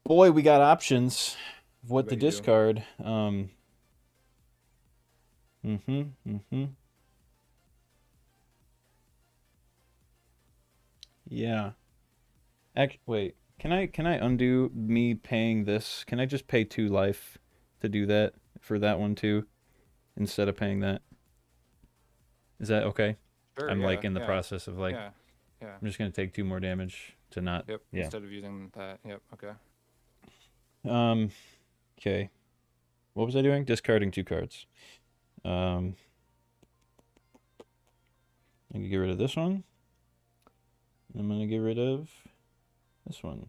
Boy, we got options of what bet to you do. discard. Yeah. Wait. Can I undo me paying this? Can I just pay 2 life to do that for that one too, instead of paying that? Is that okay? Sure, I'm yeah, like in the yeah, process of like Yeah. Yeah. I'm just gonna take 2 more damage to not. Yep. Yeah. Instead of using that. Yep. Okay. Okay. What was I doing? Discarding 2 cards. I can get rid of this one. I'm gonna get rid of this one.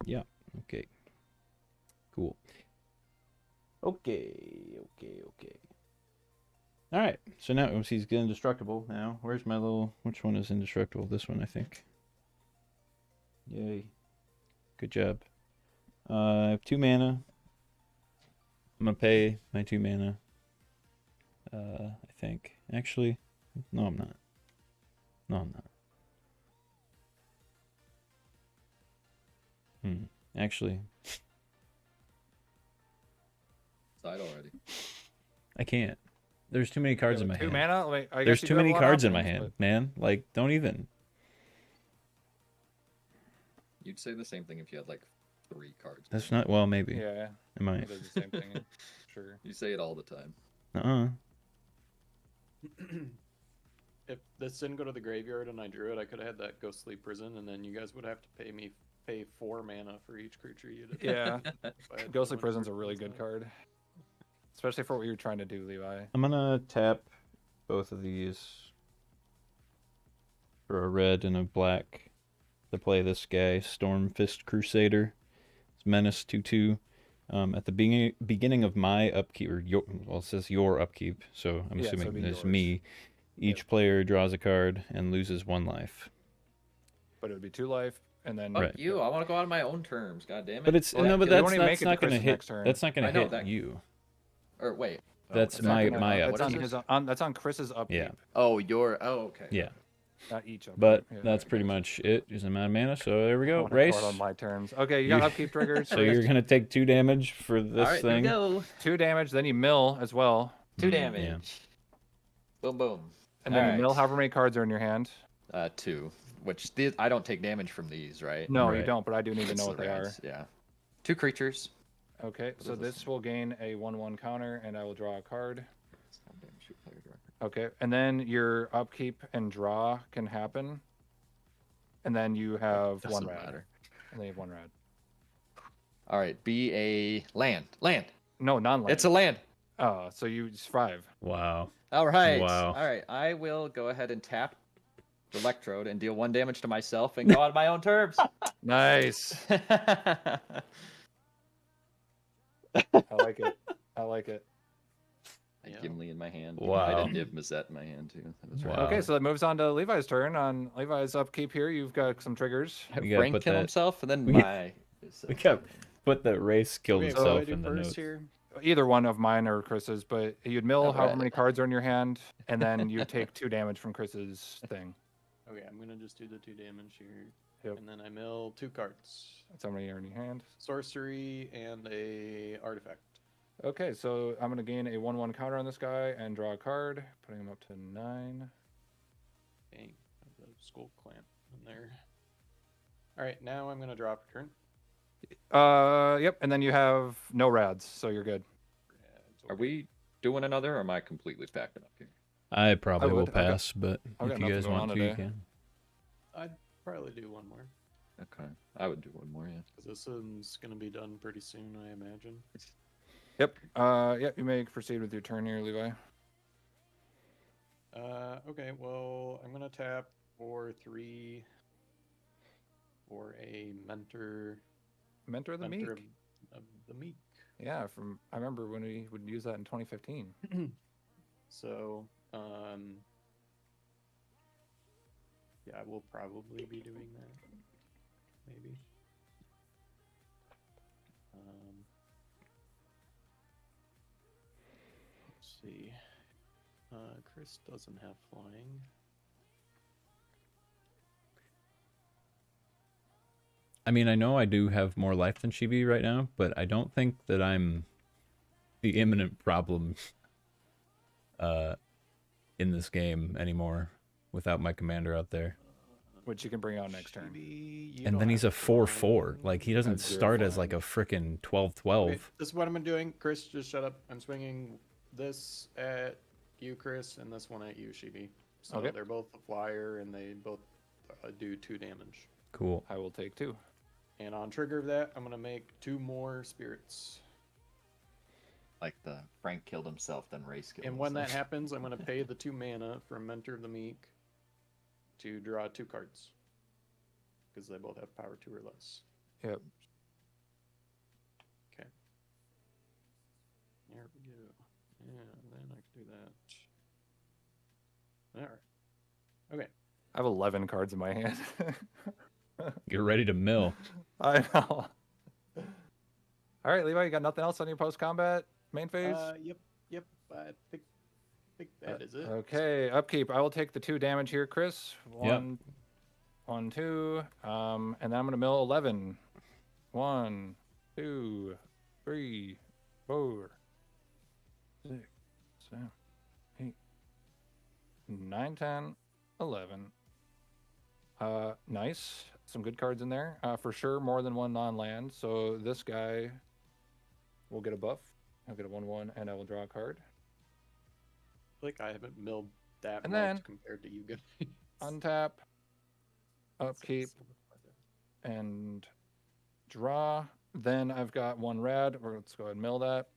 Yeah. Okay. Cool. Okay. All right. So now he's indestructible now. Where's my little? Which one is indestructible? This one, I think. Yay. Good job. I have 2 mana. I'm gonna pay my 2 mana. I think. Actually, no, I'm not. Actually, Side already. I can't. There's too many cards Yeah, in my with 2 hand. mana. Like, I There's guess you too do have a many lot of cards in my options, hand, man. Like, don't even. You'd say the same thing if you had like 3 cards. That's not. Well, maybe. but- Yeah. Am I? It is the same thing. yeah. Sure. You say it all the time. If this didn't go to the graveyard and I drew it, I could have had that ghostly prison, and then you guys would have to pay 4 mana for each creature you did. Yeah. If I had Ghostly one Prison's a creature really inside. good card. Especially for what you're trying to do, Levi. I'm gonna tap both of these for a red and a black to play this guy, Stormfist Crusader. It's Menace 2/2. At the beginning of my upkeep, or it says your upkeep, so I'm Yeah, so assuming it'd be it's yours. me. Each Yep. player draws a card and loses 1 life. but it would be 2 life, and then Fuck Right. you! I want to go out on my own terms. God damn it! But it's Well, no, but you that's don't even make it to not gonna Chris's hit. next turn. That's not gonna I know hit that- you. or wait. That's It's not my gonna- upkeep. That's on What is his. this? That's on Chris's upkeep. Yeah. Oh, okay. Yeah. Not each upkeep. But Yeah, that's okay. pretty much it. Is amount of mana. So there we I go. wanna Race. card on my terms. Okay, you got You- upkeep triggers. So you're gonna take 2 damage for this All right, here we thing. go. 2 damage, then you mill as well, 2 Yeah. damage. Boom, boom. and then you Alright. mill however many cards are in your hand. 2. Which I don't take damage from these, right? No, you Right. don't, but I do need to It's know the what they are. reds, Yeah. 2 creatures. Okay, so is this? this will gain a 1/1 counter, and I will draw a card. Goddamn, shoot player director. Okay, and then your upkeep and draw can happen, and then you have 1 Doesn't rad, matter. and then you have 1 rad. All right, be a land. Land. No, non-land. It's a land. Oh, so you survive. Wow. All right. Wow. All right. I will go ahead and tap the electrode and deal 1 damage to myself and go on my own terms. Nice. I like it. I like it. Yeah. Gimli in my hand. Wow. I had a Niv Mizzet in my hand too. That was right. Wow. Okay, so that moves on to Levi's turn. On Levi's upkeep here, you've got some triggers. We gotta Frank put kill that- himself and then we- my. We kept put that Race killed Okay, what do I himself do in the first notes. here? Either one of mine or Chris's, but you'd mill All however right. many cards are in your hand, and then you take 2 damage from Chris's thing. Okay, I'm gonna just do the 2 damage here. Yep. And then I mill 2 cards. That's how many are in your hand. Sorcery and a artifact. Okay, so I'm gonna gain a 1/1 counter on this guy and draw a card, putting him up to 9. Dang, have the skull clamp in there. Alright, now I'm gonna drop a turn. Yep, and then you have no rads, so you're good. Yeah, it's Are okay. we doing another, or am I completely packing up here? I probably will would. I've got- pass, but I've got if you nothing guys going want on to, you today. can. I'd probably do one more. Okay. I would do one more, yeah. Because this one's gonna be done pretty soon, I imagine. Yep. Yep. You may proceed with your turn here, Levi. Okay, well, I'm gonna tap for 3 for a mentor. Mentor of the Meek. Mentor of the Meek. Yeah, I remember when we would use that in 2015. So, yeah, I will probably be doing that. Maybe. Let's see. Chris doesn't have flying. I mean, I know I do have more life than Chibi right now, but I don't think that I'm the imminent problem in this game anymore without my commander out there. Which you can bring out next turn. Chibi, you And don't then he's a have flying. 4/4. Like, he doesn't Has 0 start as flying. like a frickin' 12/12. Okay, this is what I'm doing. Chris, just shut up. I'm swinging this at you, Chris, and this one at you, Shibi. So Okay. they're both a flyer, and they both do 2 damage. Cool. I will take 2. And on trigger of that, I'm gonna make 2 more spirits. Like the Frank killed himself, then Race killed And when that himself. happens, I'm gonna pay the 2 mana from Mentor of the Meek to draw 2 cards. Because they both have power 2 or less. Yep. Okay. There we go. Yeah, then I can do that. Alright. Okay. I have 11 cards in my hand. You're ready to mill. I know. All right, Levi, you got nothing else on your post-combat main phase? Yep. I think that is it. Okay, upkeep. I will take the 2 damage here, Chris. Yep. 1, 2. And then I'm gonna mill 11. 1, 2, 3, 4, 6, 7, 8, 9, 10, 11. Nice. Some good cards in there. For sure, more than 1 non-land. So this guy will get a buff. I'll get a 1/1, and I will draw a card. Like I haven't milled that And much then- compared to you guys. Untap, upkeep, and draw. Then I've got 1 rad, or let's go ahead and mill that.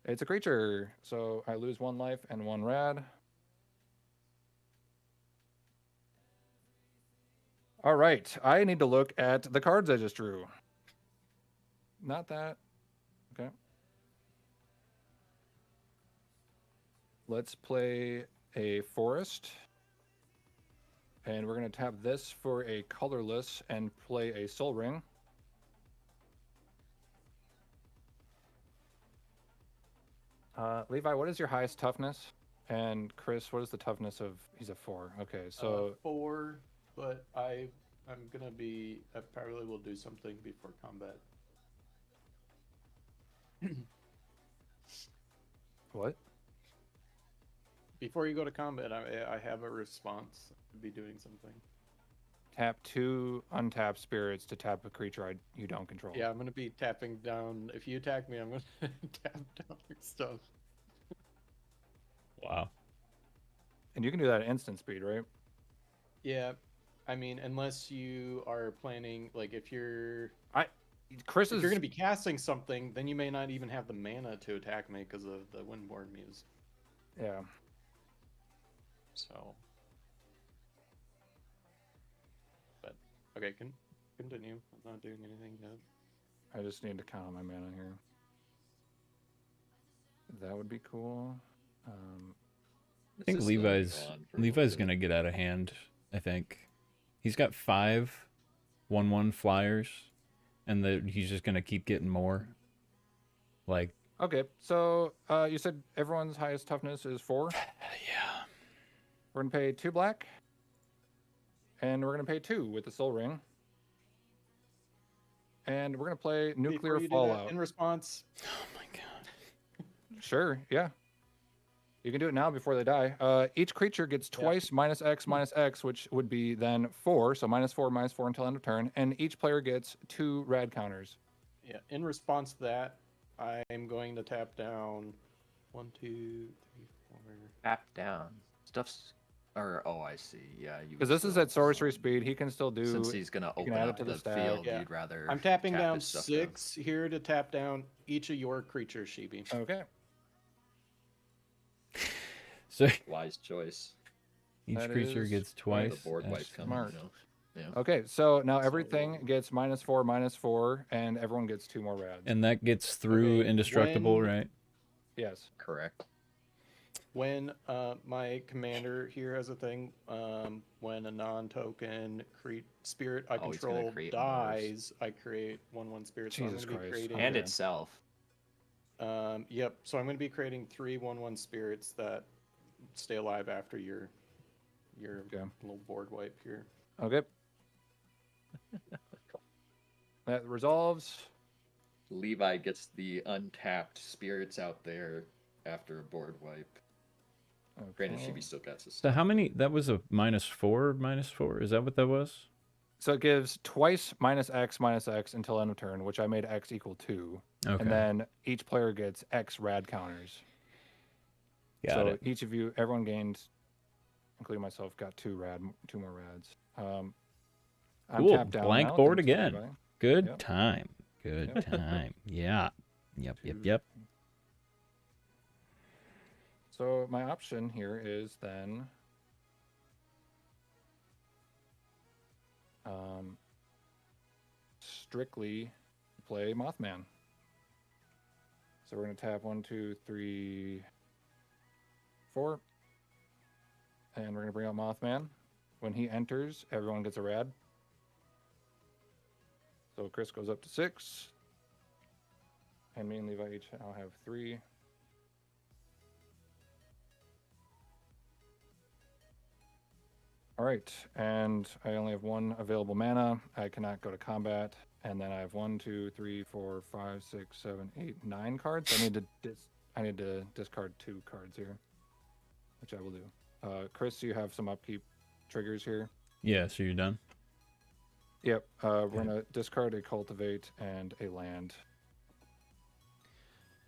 It's a creature, so I lose 1 life and 1 rad. All right, I need to look at the cards I just drew. Not that. Okay. Let's play a forest. And we're going to tap this for a colorless and play a Soul Ring. Levi, what is your highest toughness? And Chris, what is the toughness of? He's a 4. Okay, so 4, but I'm gonna be. I probably will do something before combat. what? Before you go to combat, I have a response. To be doing something. Tap 2 untapped spirits to tap a creature you don't control. Yeah, I'm gonna be tapping down. If you attack me, I'm gonna tap down your stuff. Wow. And you can do that at instant speed, right? Yeah, I mean, unless you are planning, like, if you're Chris if is you're gonna be casting something, then you may not even have the mana to attack me because of the Windborn Muse. yeah. So, but okay, continue. I'm not doing anything yet. I just need to count on my mana here. That would be cool. I think Levi's gonna get out of hand. I think he's got 5 1/1 flyers, and he's just gonna keep getting more. Like, Okay, so you said everyone's highest toughness is 4. yeah. We're gonna pay 2 black, and we're gonna pay 2 with the Soul Ring, and we're gonna play Nuclear Before you do that, Fallout. in response, Oh my god. Sure, yeah. You can do it now before they die. Each creature gets twice -X, which would be then 4. So -4 until end of turn. And each player gets 2 rad counters. yeah, in response to that, I'm going to tap down 1, 2, 3, 4. Tap down. Stuff's. Or, oh, I see. Yeah. Because this is at sorcery speed, he can still do. Since he's going to open add it up to the the stack. field, Yeah. you'd rather. I'm tapping tap down his stuff 6 here to tap down each of your creatures, Shibi. Okay. So Wise choice. each That creature is gets The twice. board as- wipe coming. smart. You know? Yeah. Okay, so now everything gets -4, and everyone gets 2 more rads. And that gets through Okay, indestructible, when- right? Yes. Correct. When my commander here has a thing, when a non-token spirit I Oh, he's gonna control create dies, I create 1/1 spirit. So I'm Jesus gonna be Christ. creating. And Okay. itself. Yep. So I'm going to be creating 3 1/1 spirits that stay alive after your Okay. little board wipe here. Okay. That resolves. Levi gets the untapped spirits out there after a board wipe. Granted, Okay. Shibi still got his So stuff. how many? That was a -4. Is that what that was? So it gives twice -X until end of turn, which I made X equal 2. Okay. And then each player gets X rad counters. Got so it. each of you, everyone gained, including myself, got 2 more rads. I'm Cool. tapped down Blank now, board thanks to again. Levi. Good Yep. time. Good time. Yeah. Yep. So my option here is then strictly play Mothman. So we're going to tap 1, 2, 3, 4. And we're going to bring out Mothman. When he enters, everyone gets a rad. So Chris goes up to 6. And me and Levi each now have 3. All right, and I only have 1 available mana. I cannot go to combat, and then I have 1, 2, 3, 4, 5, 6, 7, 8, 9 cards. I need to discard 2 cards here, which I will do. Chris, you have some upkeep triggers here. Yeah. So you're done. Yep. We're gonna discard a cultivate and a land.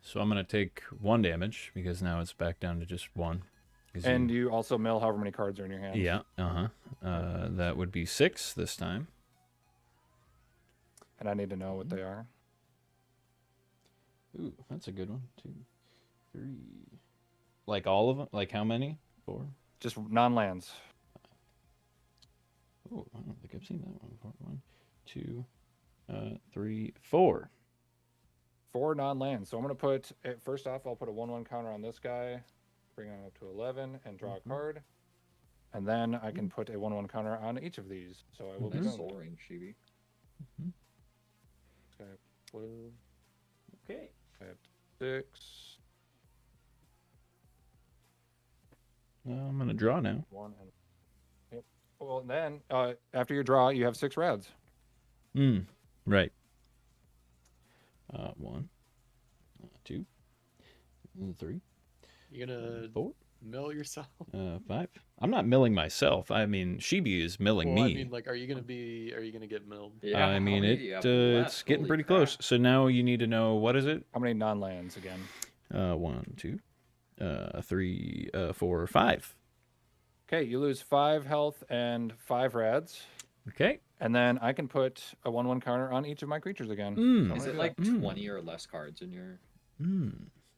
So I'm gonna take 1 damage because now it's back down to just 1. 'Cause And you also mill however many cards are in your hand. yeah. That would be 6 this time. And I need to know what they are. Ooh, that's a good one. 2, 3. Like all of them? Like how many? 4. Just non-lands. Oh, I don't think I've seen that one before. 1, 2, 3, 4. 4 non-lands. So I'm gonna put first off. I'll put a 1/1 counter on this guy, bring him up to 11, and draw a card. And then I can put a 1/1 counter on each of these. So I will be Nice doomed. Soul Ring, Shibi. Okay, blue. Okay. I have 6, I'm gonna draw now. 1, and yep. Well, then after your draw, you have 6 rads. Right. 1, 2, 3, You gonna 4, mill yourself? 5. I'm not milling myself. I mean, Shibi is milling Well, me. I mean, like, are you gonna get milled? Yeah, I how mean, many do you have it's left? getting Holy pretty crap. close. So now you need to know, what is it? How many non-lands again? 1, 2, 3, 4, 5. Okay, you lose 5 health and 5 rads. Okay. And then I can put a 1/1 counter on each of my creatures again. Mm. I'm Is gonna it do like that. 20 or less cards in your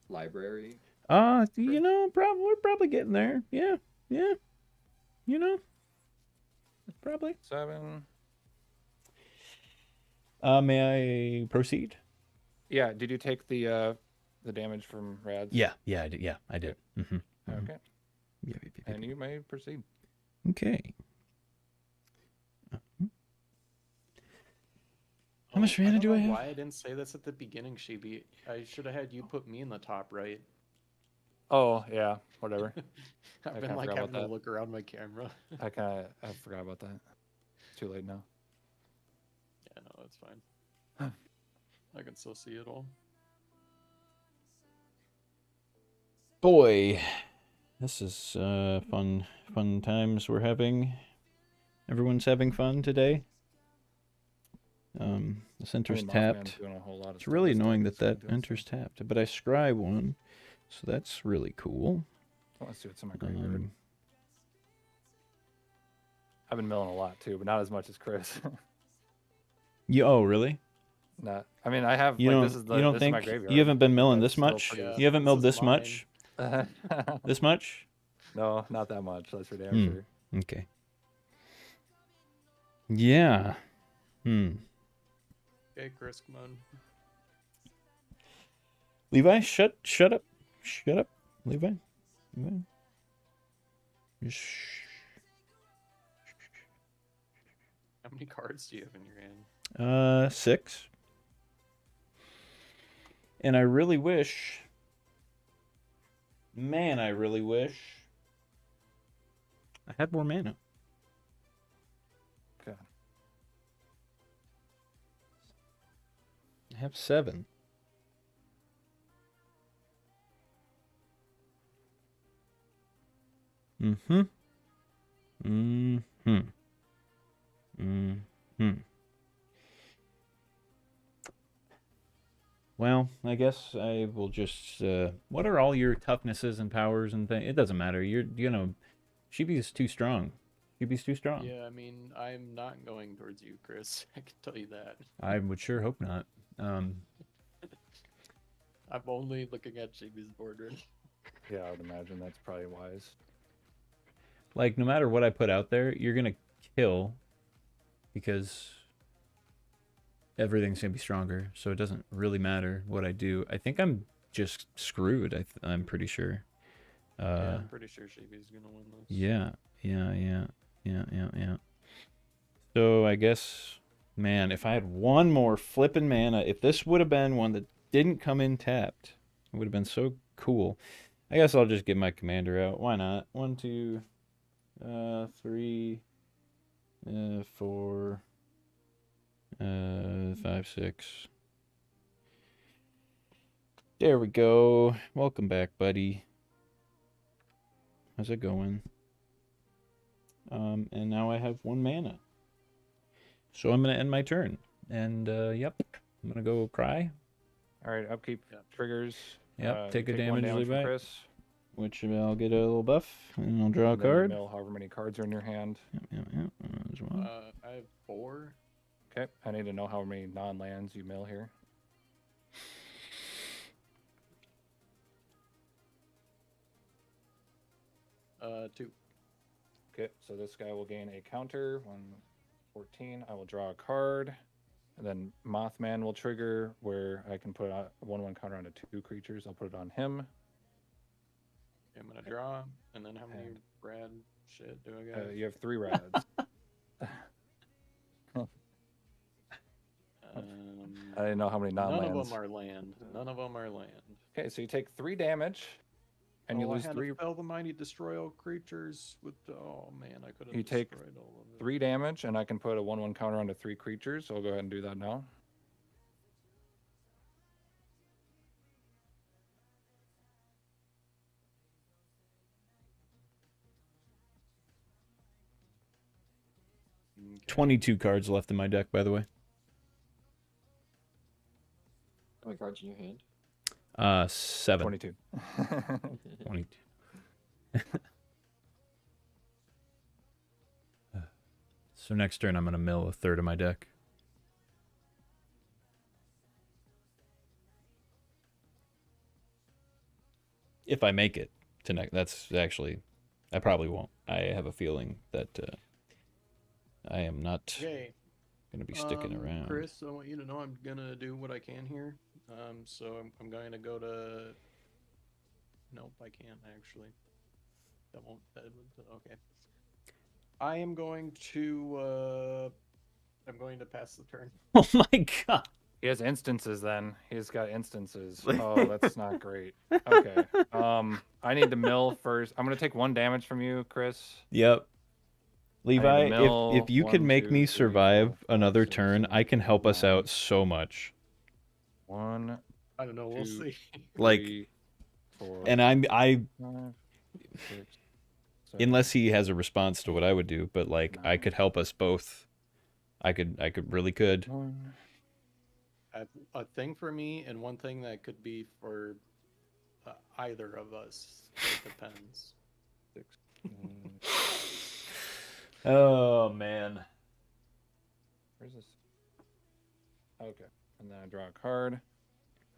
library? You know, we're probably getting there. Yeah. You know, probably. 7? May I proceed? Yeah. Did you take the damage from rads? Yeah, I did. Yeah, I did. Mm-hmm. Okay. Yeah. And you may proceed. Okay. How Oh, much mana don't do I know have? Why I didn't say this at the beginning, Shibi? I should have had you put me in the top right. Oh yeah. Whatever. I've been kinda like forgot having about to that. look around my camera. I forgot about that. It's too late now. Yeah, no, it's fine. I can still see it all. Boy, this is fun times we're having. Everyone's having fun today. This enters tapped. Doing a whole lot of It's stuff really this annoying turn, that so I'm that doing enters stuff. tapped, but I scry one, so that's really cool. Let's see what's in my graveyard. I've been milling a lot too, but not as much as Chris. Oh, really? Not. I mean, I have. You like, don't. this is the, You don't this is my think graveyard. you haven't been milling That's this still much? pretty- Yeah, You haven't this milled is this mine. much? This much? No, not that much. That's for damn Hmm. sure. Okay. Yeah. Okay, Chris, come on. Levi, shut up. Shut up. Levi. Shh. How many cards do you have in your hand? 6. And I really wish, man, I really wish I had more mana. Okay. I have 7. Well, I guess I will just. What are all your toughnesses and powers and things? It doesn't matter. Shibi's too strong. Shibi's too strong. Yeah, I mean, I'm not going towards you, Chris. I can tell you that. I would sure hope not. I'm only looking at Shibi's board right now. Yeah, I would imagine that's probably wise. Like, no matter what I put out there, you're gonna kill because everything's gonna be stronger. So it doesn't really matter what I do. I think I'm just screwed. I'm pretty sure. Yeah, I'm pretty sure Shibi's gonna win this. Yeah. So I guess, man, if I had one more flippin' mana, if this would have been one that didn't come in tapped, it would have been so cool. I guess I'll just get my commander out. Why not? 1, 2, 3, 4, 5, 6. There we go. Welcome back, buddy. How's it going? And now I have 1 mana. So I'm going to end my turn. And, yep, I'm going to go cry. All right, upkeep triggers. Yep, take you a one damage, from Levi. Chris, Which I'll get a little buff, and I'll draw a and then you card. mill however many cards are in your hand. Yep, as well. I have 4. Okay, I need to know how many non-lands you mill here. Uh, 2. Okay, so this guy will gain a counter, 114. I will draw a card, and then Mothman will trigger where I can put a 1/1 counter onto 2 creatures. I'll put it on him. Okay, I'm gonna draw, and then how many And- Brad? shit, do I got? You have 3 rads. I didn't know how many None non-lands. of them are land. None of them are land. Okay, so you take 3 damage, and you lose I had 3. to spell the mighty destroy all creatures with. Oh man, I could have You take destroyed all of it. 3 damage, and I can put a 1/1 counter onto 3 creatures. So I'll go ahead and do that now. Okay. 22 cards left in my deck, by the way. How many cards in your hand? 7. 22. 22. So next turn, I'm going to mill a third of my deck. If I make it to next, that's actually, I probably won't. I have a feeling that I am not Okay. going to be sticking around. Chris, I want you to know I'm gonna do what I can here. So I'm going to go to. Nope, I can't actually. That won't. Okay. I am going to. I'm going to pass the turn. Oh my god. He has instances then. He's got instances. Oh, that's not great. Okay. I need to mill first. I'm going to take 1 damage from you, Chris. Yep. Levi, mill if you can 1, make 2, me 3, survive 4, 5, another 6, turn, 7, I can 8, help us 9. out so much. 1, I don't know. We'll 2, see. Like, 3, 4, and I 5, 6, 7, unless he has a response to what I would do, but like I 9. could help us both. I really could. 1. A thing for me and one thing that could be for either of us. It depends. 6. Oh man. Where's this? Okay. And then I draw a card.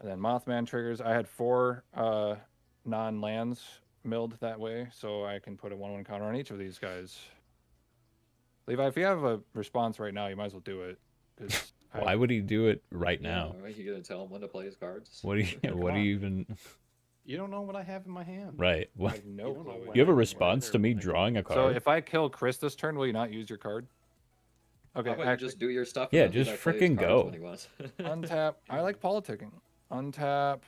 And then Mothman triggers. I had 4 non-lands milled that way, so I can put a 1/1 counter on each of these guys. Levi, if you have a response right now, you might as well do it. Why would he do it right now? Are you gonna tell him when to play his cards? What do you what do you even You don't know what I have in my hand. right? I What have no You don't know clue. when you have a I- response to me when I- drawing a So card? if I kill Chris this turn, will you not use your card? Okay, How about you actually, just do your stuff? Yeah, and then just Levi plays frickin' cards go. when he wants. untap. I like politicking. Untap.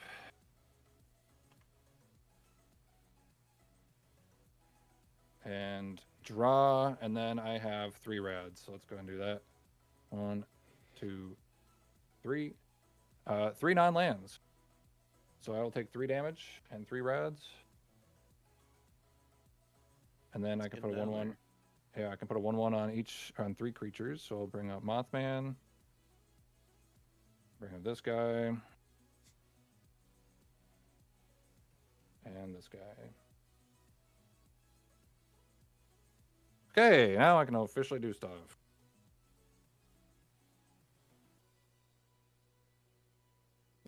And draw, and then I have 3 rads. So let's go ahead and do that. 1, 2, 3. 3 non-lands. So I will take 3 damage and 3 rads. And then I can Get put a down 1/1. Yeah, I can put a 1/1 on 3 creatures. So I'll bring up Mothman. Bring up this guy. And this guy. Okay, now I can officially do stuff.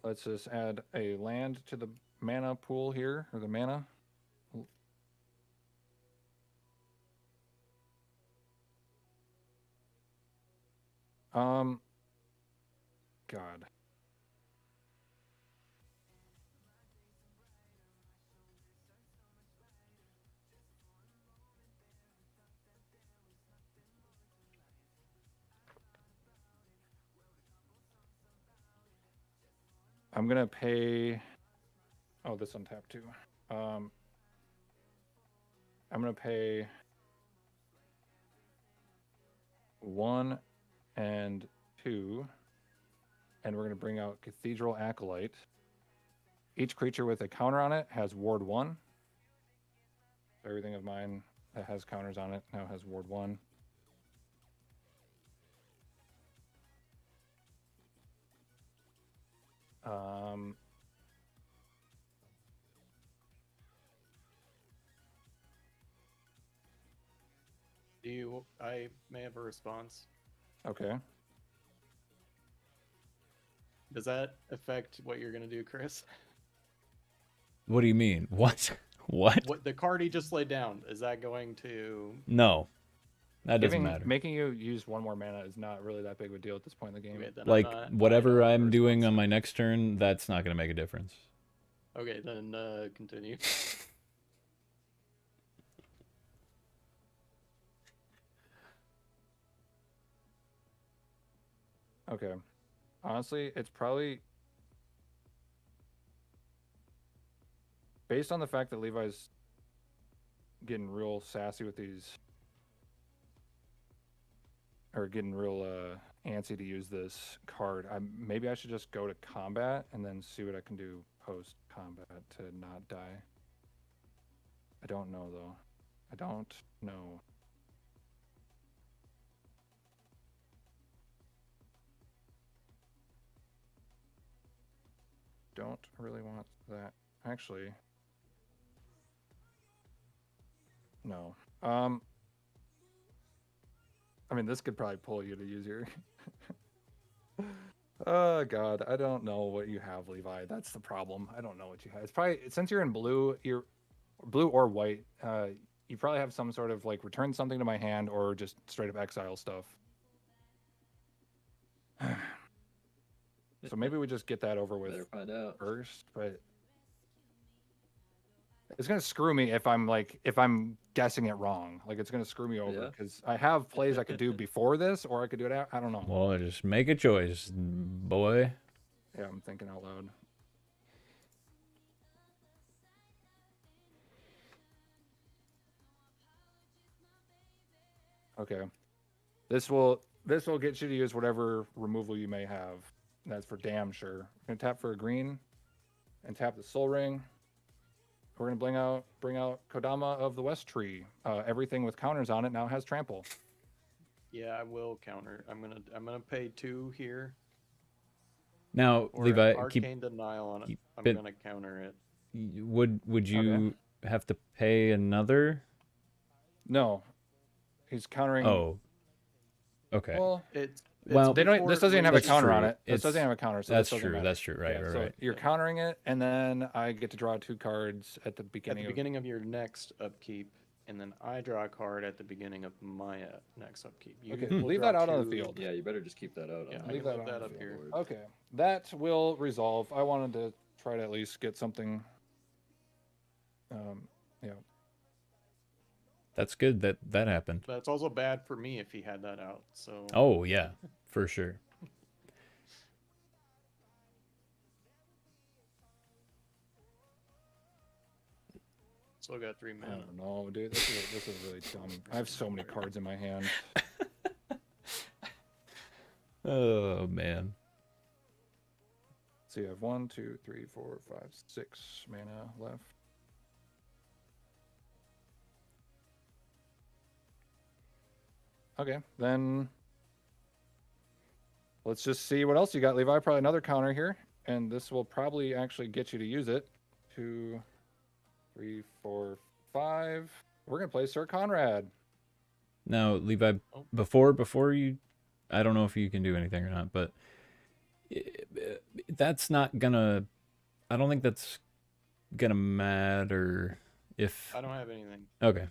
Let's just add a land to the mana pool here, or the mana. God. I'm gonna pay. Oh, this on tap too. I'm gonna pay 1 and 2, and we're gonna bring out Cathedral Acolyte. Each creature with a counter on it has Ward 1. Everything of mine that has counters on it now has Ward 1. I may have a response. Okay. Does that affect what you're gonna do, Chris? What do you mean? What? What? What the card he just laid down, is that going to? No. That doesn't matter. Making you use 1 more mana is not really that big of a deal at this point in the game. Okay, then Like I whatever don't have a I'm doing on response. my next turn, that's not going to make a difference. Okay, then continue. Okay. Honestly, it's probably based on the fact that Levi's getting real sassy with these, or getting real antsy to use this card. Maybe I should just go to combat and then see what I can do post combat to not die. I don't know though. I don't know. Don't really want that. Actually, no. I mean, this could probably pull you to use your. Oh God, I don't know what you have, Levi. That's the problem. I don't know what you have. It's probably since you're in blue, you're blue or white. You probably have some sort of like return something to my hand or just straight up exile stuff. So maybe we just get that over with Better find out. first, but it's gonna screw me if I'm guessing it wrong. Like it's gonna screw me over Yeah. because I have plays I could do before this, or I could do it. I don't know. Well, just make a choice, boy. Yeah, I'm thinking out loud. Okay, this will get you to use whatever removal you may have. That's for damn sure. I'm gonna tap for a green, and tap the Soul Ring. We're gonna bring out Kodama of the West Tree. Everything with counters on it now has trample. Yeah, I will counter. I'm gonna pay 2 here. Now, Or Levi, Arcane Denial on it. keep I'm it- gonna counter it. would you have to pay another? No, he's countering. Oh, okay. Well, It's Well, they don't. before This doesn't even have a That's counter on true. it. This doesn't have a counter. So That's this doesn't true. matter. That's true. Right, Yeah, right, so right. you're countering it, and then I get to draw 2 cards at the at beginning. the beginning of your next upkeep, and then I draw a card at the beginning of my next upkeep. You Okay, will leave draw that out on the 2 field. Yeah, you better just keep that out. Yeah, on I the can that leave on that the up field. here. Board. Okay, that will resolve. I wanted to try to at least get something. Yeah. That's good that that happened. But it's also bad for me if he had that out. So Oh yeah, for sure. still got 3 I mana. don't know, dude. This is really dumb. I have so many cards in my hand. Oh man. So you have 1, 2, 3, 4, 5, 6 mana left. Okay, then let's just see what else you got, Levi. Probably another counter here, and this will probably actually get you to use it. 2, 3, 4, 5. We're gonna play Sir Conrad. Now, Levi, Oh. before you, I don't know if you can do anything or not, but that's not gonna. I don't think that's gonna matter if. I don't have anything. Okay.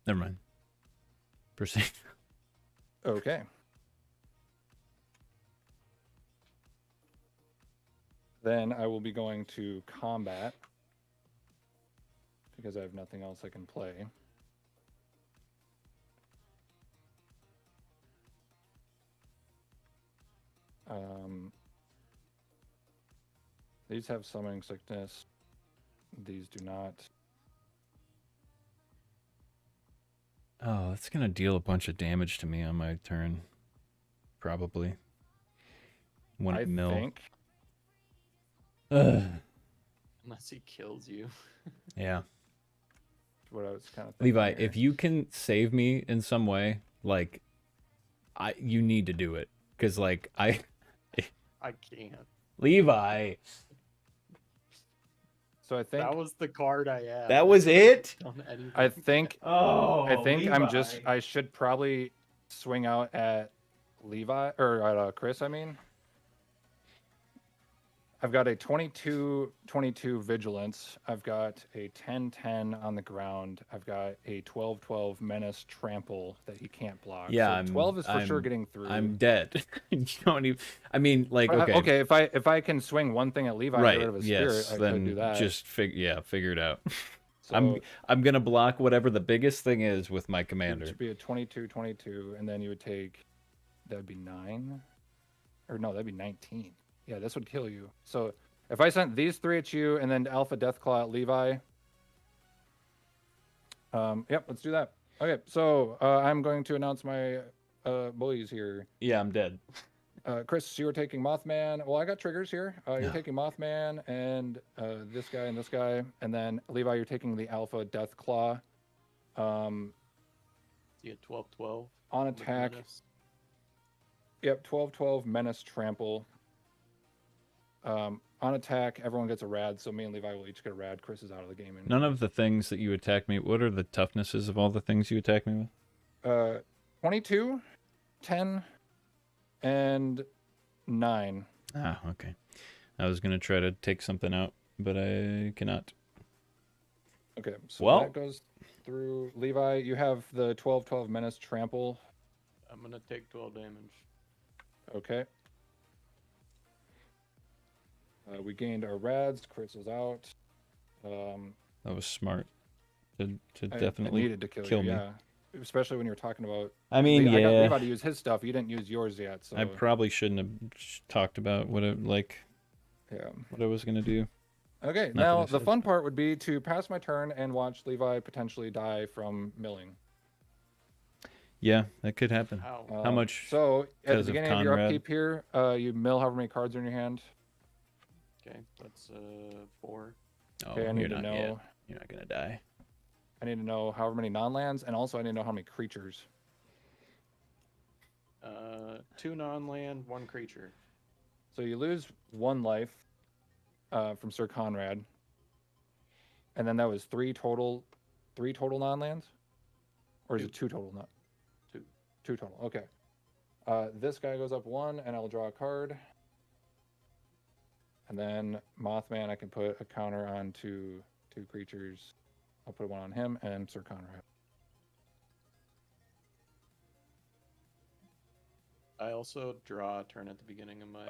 Never mind. Proceed. Okay. Then I will be going to combat because I have nothing else I can play. These have summoning sickness. These do not. Oh, that's gonna deal a bunch of damage to me on my turn. Probably. One I mil. think. Ugh. Unless he kills you. Yeah. What I was kind of thinking Levi, here. if you can save me in some way, like, you need to do it, because like I can't. Levi, So I think That was the card I had. that was it. Done anything. I think Oh, I should probably swing out at Levi or at Chris. I mean, I've got a 22-22 vigilance. I've got a 10-10 on the ground. I've got a 12-12 menace trample that he can't block. Yeah, so 12 is for sure getting through. I'm dead. You don't even. I mean, like, But, okay, if I can swing one thing at Levi, and get right? rid of his Yes, spirit, I then could do that. just figure it out. So I'm gonna block whatever the biggest thing is with my it commander. should be a 22-22, and then you would take that would be 9. or no, that'd be 19. Yeah, this would kill you. So if I sent these 3 at you and then Alpha Deathclaw at Levi. Yep, let's do that. Okay, so I'm going to announce my bullies here. Yeah, I'm dead. Chris, you were taking Mothman. Well, I got triggers here. You're Yeah. taking Mothman and this guy and this guy. And then Levi, you're taking the Alpha Deathclaw. You get 12-12. On with attack. menace. Yep, 12-12, Menace, Trample. On attack, everyone gets a rad, so me and Levi will each get a rad. Chris is out of the game. None of the things that you attack me. What are the toughnesses of all the things you attack me with? 22, 10, and 9. Ah, okay. I was gonna try to take something out, but I cannot. Okay, so Well- that goes through. Levi, you have the 12-12 Menace, Trample. I'm gonna take 12 damage. Okay. We gained our rads. Chris is out. That was smart. To I definitely needed to kill kill you, me. yeah. Especially when you're talking about. I mean, I got yeah. Levi to use his stuff. You didn't use yours yet, so I probably shouldn't have talked about what it yeah. what I was gonna do. Okay, Nothing now I the said. fun part would be to pass my turn and watch Levi potentially die from milling. Yeah, that could happen. How? How much So at the 'cause of beginning of your Conrad? upkeep here, you mill however many cards are in your hand. Okay, that's 4. Oh, Okay, I need you're to not know. yet. You're not gonna die. I need to know however many non-lands, and also I need to know how many creatures. 2 non-land, 1 creature. So you lose 1 life from Sir Conrad, and then that was 3 total non-lands, or is it 2 total? Not 2. 2 total. Okay. This guy goes up 1, and I'll draw a card. And then Mothman, I can put a counter on to 2 creatures. I'll put 1 on him and Sir Conrad. I also draw a turn at the beginning of my.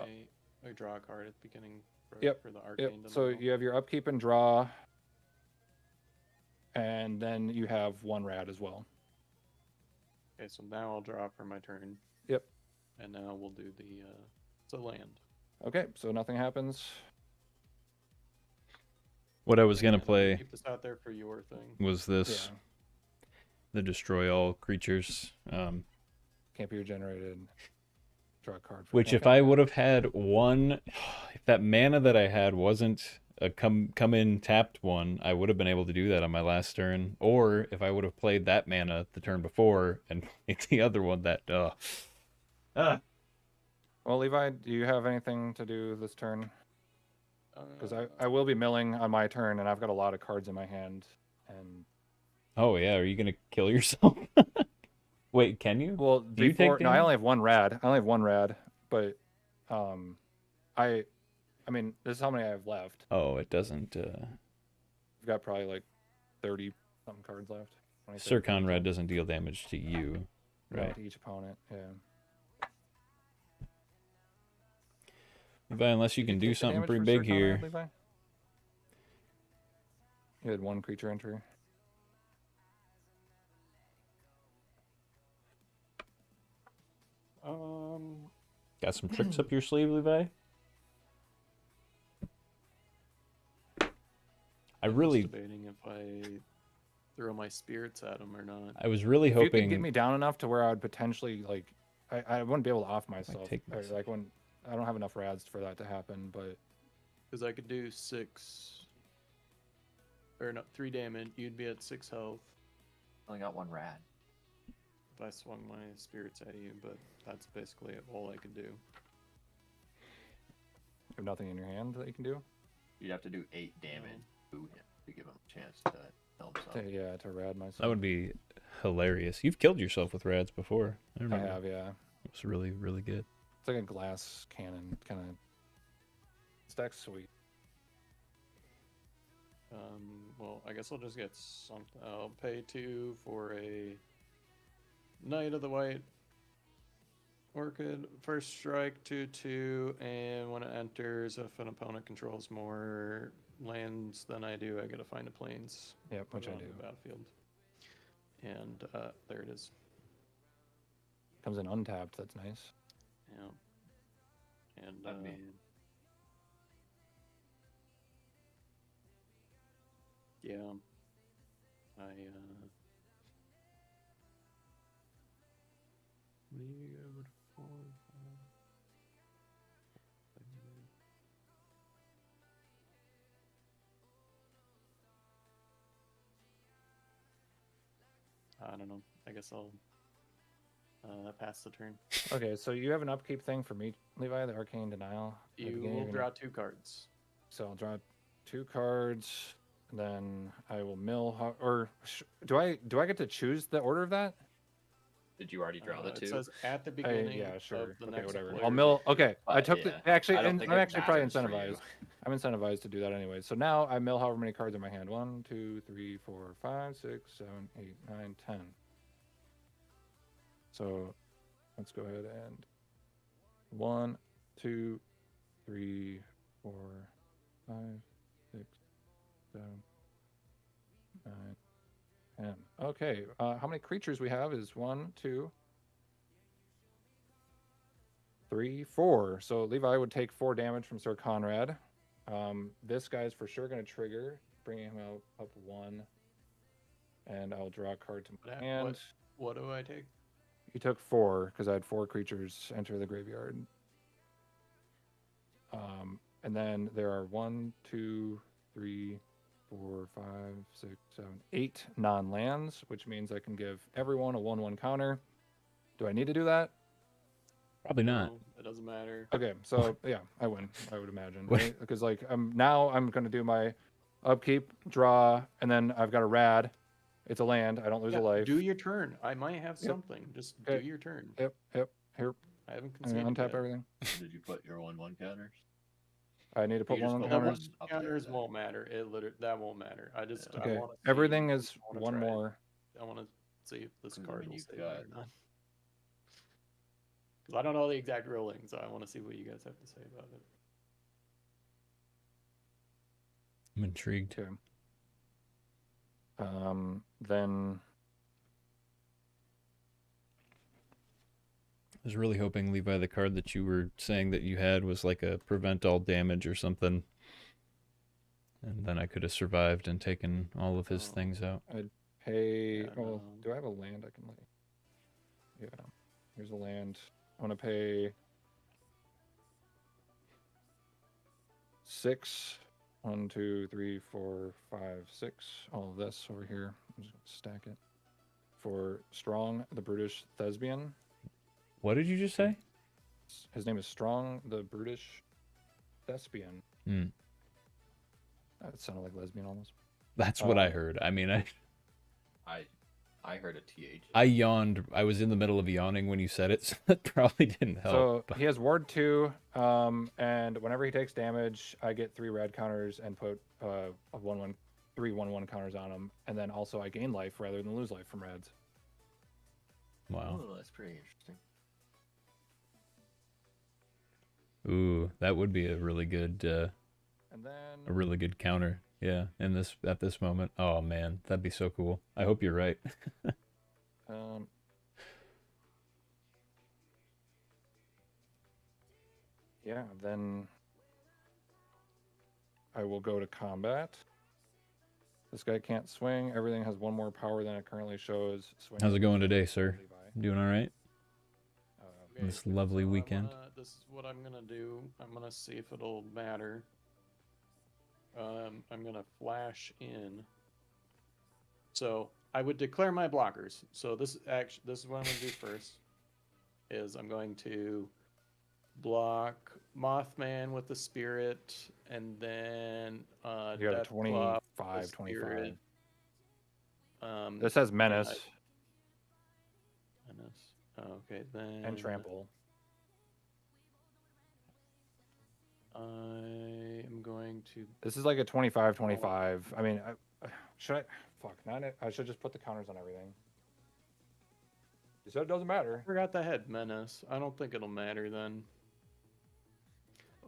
I draw a card at the beginning for, Yep, for the Yep. arcane. to So know. you have your upkeep and draw, and then you have 1 rad as well. Okay, so now I'll draw for my turn. Yep. And now we'll do the it's a land. Okay, so nothing happens. What I was gonna And play Keep this out there for your thing. was this: Yeah, the destroy all creatures. can't be regenerated. Draw a card. Which, if I would have had one, if that mana that I had wasn't a come in tapped one, I would have been able to do that on my last turn. Or if I would have played that mana the turn before and played the other one, that Well, Levi, do you have anything to do this turn? Because Uh, I will be milling on my turn, and I've got a lot of cards in my hand. And oh yeah, are you gonna kill yourself? Wait, can you? well, Do you take before no, I damage? only have 1 rad. I only have 1 rad, but I mean, this is how many I have left. Oh, it doesn't. I've got probably like 30 something cards left. 20, Sir 30 cards Conrad left. doesn't deal damage to you, No, right? to each opponent. Yeah. Levi, unless you Did can take do the something damage pretty for big Sir Conrad, here. Levi? You had 1 creature entry. Got some tricks up your sleeve, Levi? I I'm just really, debating if I throw my spirits at him or not. I was really If you could hoping. get me down enough to where I would potentially like, I wouldn't be able to off myself. take Or, myself. like when I don't have enough rads for that to happen. But Because I could do 6 or no 3 damage. You'd be at 6 health Only got 1 rad. if I swung my spirits at you, but that's basically all I could do. you have nothing in your hand that you can do. You'd have to do 8 damage to him to give him a chance to kill himself. To rad myself. That would be hilarious. You've killed yourself with rads before. I I remember. have, yeah. It was really, really good. It's like a glass cannon kind of. Stack's sweet. Well, I guess I'll just get something. I'll pay 2 for a Knight of the White Orchid. First strike, 2/2, and when it enters, if an opponent controls more lands than I do, I get to find a plains. Yep, put which it I on do. the battlefield. And there it is. Comes in untapped. That's nice. Yeah. And That'd be- yeah, I what do you go to 4, 5, 6. I don't know. I guess I'll pass the turn. Okay, so you have an upkeep thing for me, Levi, the Arcane Denial. at the You beginning will of your- draw 2 cards. So I'll draw 2 cards, and then I will mill. Or do I get to choose the order of that? Did you already draw the It 2? says at the beginning Yeah, sure. of the Okay, next whatever. player's I'll mill. Okay, I But, took yeah, the actually, I don't and think I'm it actually probably matters for you. incentivized. I'm incentivized to do that anyway. So now I mill however many cards in my hand. 1, 2, 3, 4, 5, 6, 7, 8, 9, 10. So let's go ahead and 1, 2, 3, 4, 5, 6, 7, 9, 10. Okay, how many creatures we have is 1, 2, 3, 4. So Levi would take 4 damage from Sir Conrad. This guy's for sure going to trigger, bringing him up 1. And I'll draw a card to my hand. What do I take? He took 4 because I had 4 creatures enter the graveyard. And then there are 1, 2, 3, 4, 5, 6, 7, 8 non-lands, which means I can give everyone a 1/1 counter. Do I need to do that? Probably not. No, it doesn't matter. Okay, so yeah, I win. I would imagine, right? Because like I'm going to do my upkeep, draw, and then I've got a rad. It's a land. I don't lose a Yeah, life. do your turn. I might have something. Just Okay. do your turn. Yep. Here, I haven't I'm gonna conceded untap yet. everything. Did you put your 1/1 counters? I need to put You just 1/1 put That one counters. up there, counters then. won't matter. That won't matter. I just I Okay, want to everything is I wanna 1 try it. more. I want to see if this I card mean, will you save it or could. not. Because I don't know the exact rulings. So I want to see what you guys have to say about it. I'm intrigued. Okay. Then I was really hoping, Levi, the card that you were saying that you had was like a prevent all damage or something. And then I could have survived and taken all of his Oh. things out. pay. Yeah, Well, no. do I have a land I can like? Yeah. Here's a land. I want to pay 6. 1, 2, 3, 4, 5, 6. All of this over here. I'm just gonna stack it. For Strong, the Brutish Thespian. What did you just say? His name is Strong, the Brutish Thespian. Hmm. That sounded like lesbian almost. That's what I heard. I mean, I heard a TH. I yawned. I was in the middle of yawning when you said it, so that probably didn't help. So he has Ward 2, and whenever he takes damage, I get 3 rad counters and put 3 1/1 counters on him, and then also I gain life rather than lose life from rads. Wow. Oh, that's pretty interesting. Ooh, that would be a really good And then a really good counter. Yeah, at this moment. Oh man, that'd be so cool. I hope you're right. yeah, then I will go to combat. This guy can't swing. Everything has 1 more power than it currently shows. Swing How's it going today, sir? Levi. Doing all right? Okay, This lovely weekend. This is what I'm gonna do. I'm gonna see if it'll matter. I'm gonna flash in. So I would declare my blockers. So this is what I'm gonna do first. Is I'm going to block Mothman with the Spirit, and then You got a Death 25, Claw with the 25. Spirit. This has Menace Menace. Okay, then and Trample. I am going to. This is like a 25-25. I mean, should I? Fuck, not it. I should just put the counters on everything. You said it doesn't matter. I forgot the head menace. I don't think it'll matter then.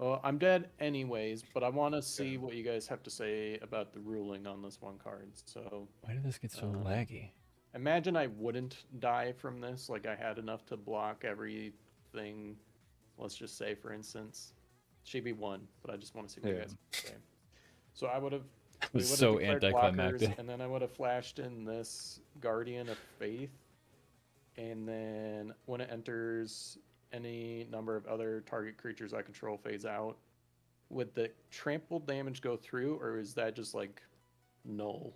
I'm dead anyways, but I want to see what you guys have to say about the ruling on this one card. So Why did this get so laggy? imagine I wouldn't die from this. Like I had enough to block everything let's just say, for instance, Chibi won, but I just want to see what you Yeah. guys say. So I would have. It was so anticlimactic. And then I would have flashed in this Guardian of Faith, and then when it enters, any number of other target creatures I control fades out. Would the trample damage go through, or is that just like null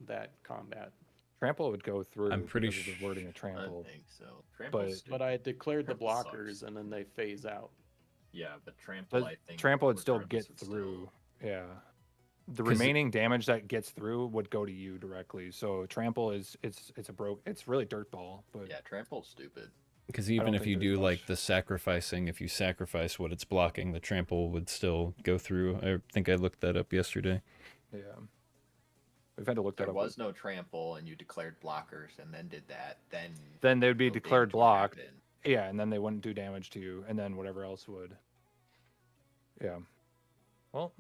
that combat? Trample would go through. I'm pretty because of the wording of I trample. think so. Trample's But- But I declared the Trample blockers, sucks. and then they phase out. Yeah, but trample, But I think. trample would still regardless, get would still- through. Yeah. The 'Cause it- remaining damage that gets through would go to you directly. So trample is it's really dirtball, but Yeah, trample's stupid. Because don't even if think you there's do like much. the sacrificing, if you sacrifice what it's blocking, the trample would still go through. I think I looked that up yesterday. yeah. We've had to look that There up. was no trample, and you declared blockers, and then did that. Then they would be no declared damage would blocked. happen. Yeah, and then they wouldn't do damage to you, and then whatever else would. Yeah. Well,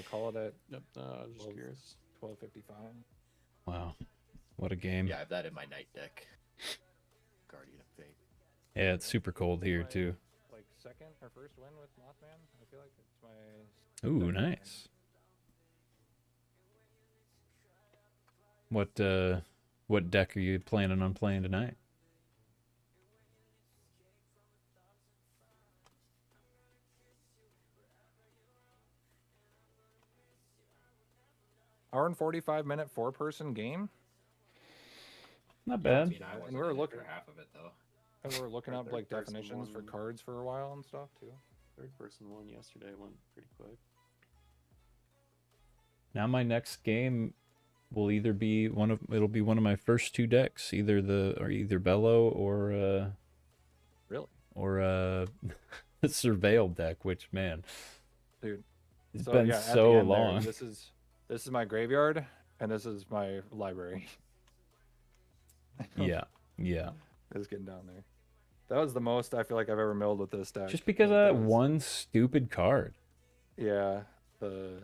call it at Yep. I was just Well, curious. 12:55. Wow, what a game! Yeah, I have that in my night deck. Guardian of Fate. Yeah, it's super cold here too. Like second or first win with Mothman. I feel like it's my. Ooh, second win. nice. What deck are you planning on playing tonight? Hour and 45-minute 4-person game, Not I bad. mean, I And wasn't we were in it looking- for half of it though. and we were looking Our up third like person definitions for one. cards for a while and stuff too. Third person one yesterday went pretty quick. Now my next game will either be it'll be one of my first two decks, either Bello or Really? Surveil deck, which man, Dude. it's So been yeah, at the so end there, long. this is my graveyard, and this is my library. Yeah, yeah. It's getting down there. That was the most I feel like I've ever milled with this deck. Just because of Like, that was- one stupid card. Yeah. The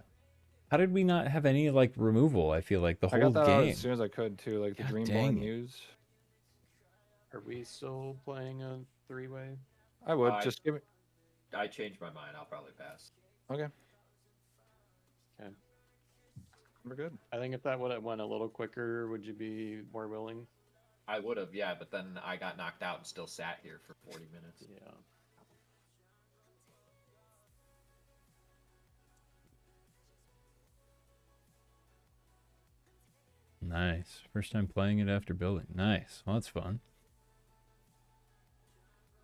How did we not have any like removal? I feel like the I whole got that out game. as soon as I could too, like the God Dreamborn dang it. Muse. Are we still playing a 3-way? I would I- just give it. I changed my mind. I'll probably pass. Okay. Okay. We're good. I think if that would have went a little quicker, would you be more willing? I would have, yeah, but then I got knocked out and still sat here for 40 minutes. Yeah. Nice. First time playing it after building. Nice. Well, that's fun.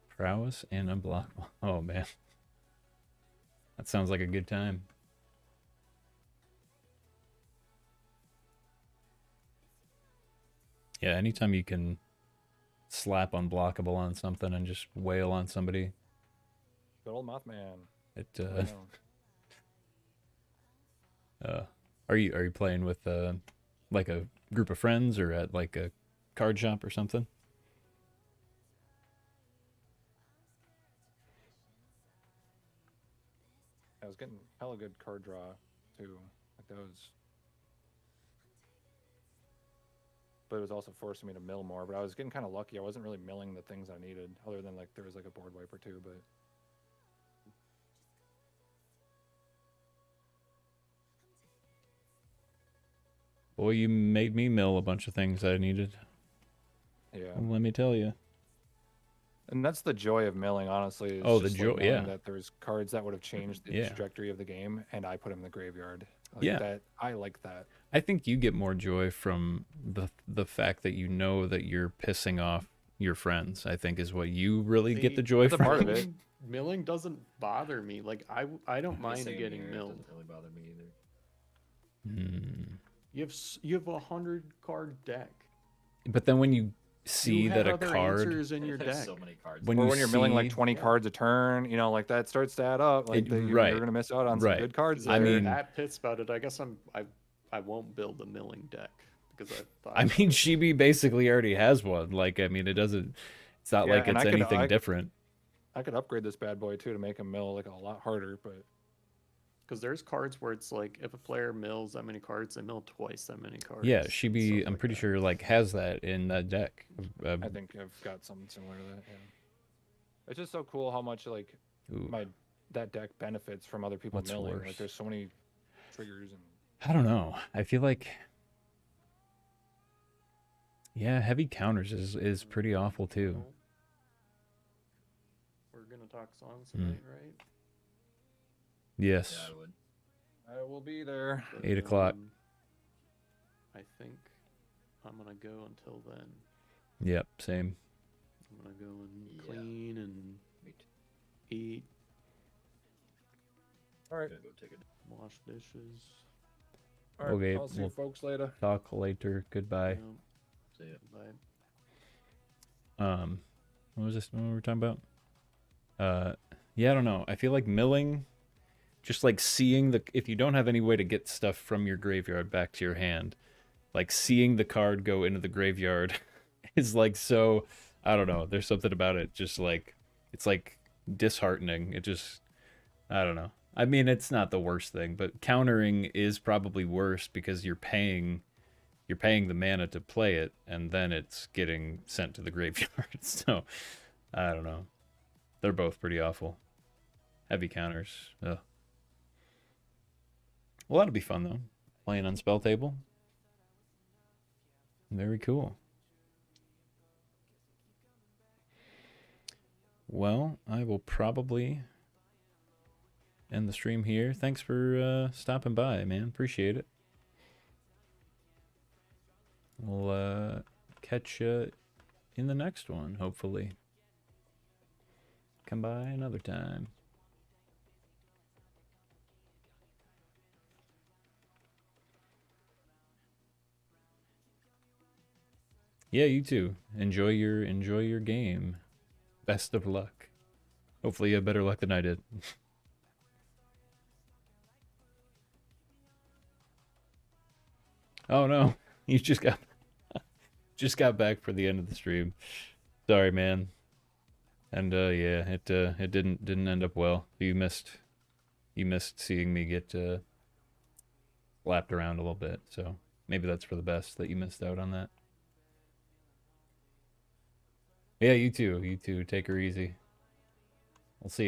Prowess and unblockable. Oh man. That sounds like a good time. Yeah, anytime you can slap unblockable on something and just wail on somebody, Good old Mothman. it I know. are you playing with like a group of friends or at like a card shop or something? I was getting hella good card draw too. Like that was. But it was also forcing me to mill more. But I was getting kind of lucky. I wasn't really milling the things I needed, other than like there was like a board wipe or two. But Boy, you made me mill a bunch of things I needed. yeah. Let me tell you. And that's the joy of milling, honestly. Is Oh, the just, like, joy- knowing yeah. That there's cards that would have changed the Yeah. trajectory of the game, and I put them in the graveyard. Like Yeah. That I like that. I think you get more joy from the fact that you know that you're pissing off your friends. I think is what you really get See, the joy that's a from. part of it. Milling doesn't bother me. Like I don't mind Same getting here, it milled. doesn't really bother me either. You have a 100 deck. But then when you see you that have a other card, answers in your There's deck. so many cards. When Or you when you're milling like see- 20 cards a turn, like that starts to add up. Like you're right, going to miss out on right. some good cards. I there. mean- That pits about it. I guess I won't build a milling deck because I thought. I mean, Shibi basically already has one. Like, I mean, it's not Yeah, like and it's I could- anything I- different. I could upgrade this bad boy too to make him mill like a lot harder, but Because there's cards where it's like if a player mills that many cards, they mill twice that many cards. Yeah, Shibi, stuff I'm like pretty that. sure like has that in that deck. I think I've got something similar to that. Yeah. It's just so cool how much like Ooh, that deck benefits from other people What's milling. worse? Like there's so many triggers and I don't know. I feel like, yeah, heavy counters is pretty awful too. Well, we're gonna talk songs Mm. tonight, right? Yes. Yeah, I would. I will be there. 8 o'clock. I think I'm gonna go until then. Yep, same. I'm gonna go and Yeah. clean and Me too. eat, All right. Gonna go take a. wash dishes. All right. Okay, I'll see you well- folks later. Talk later. Goodbye. Yeah, See ya. bye. What was this? What were we talking about? Yeah, I don't know. I feel like milling, just like seeing if you don't have any way to get stuff from your graveyard back to your hand, like seeing the card go into the graveyard is like so, I don't know. There's something about it. Just like, it's like disheartening. It just, I don't know. I mean, it's not the worst thing, but countering is probably worse because you're paying the mana to play it, and then it's getting sent to the graveyard. So, I don't know. They're both pretty awful. Heavy counters. Ugh. Well, that'll be fun, though. Playing on Spell Table. Very cool. Well, I will probably end the stream here. Thanks for stopping by, man. Appreciate it. We'll catch you in the next one, hopefully. Come by another time. Yeah, you too. Enjoy your game. Best of luck. Hopefully you have better luck than I did. Oh no. You just got back for the end of the stream. Sorry, man. And yeah, it didn't end up well. You missed seeing me get slapped around a little bit. So maybe that's for the best that you missed out on that. Yeah, you too. You too. Take her easy.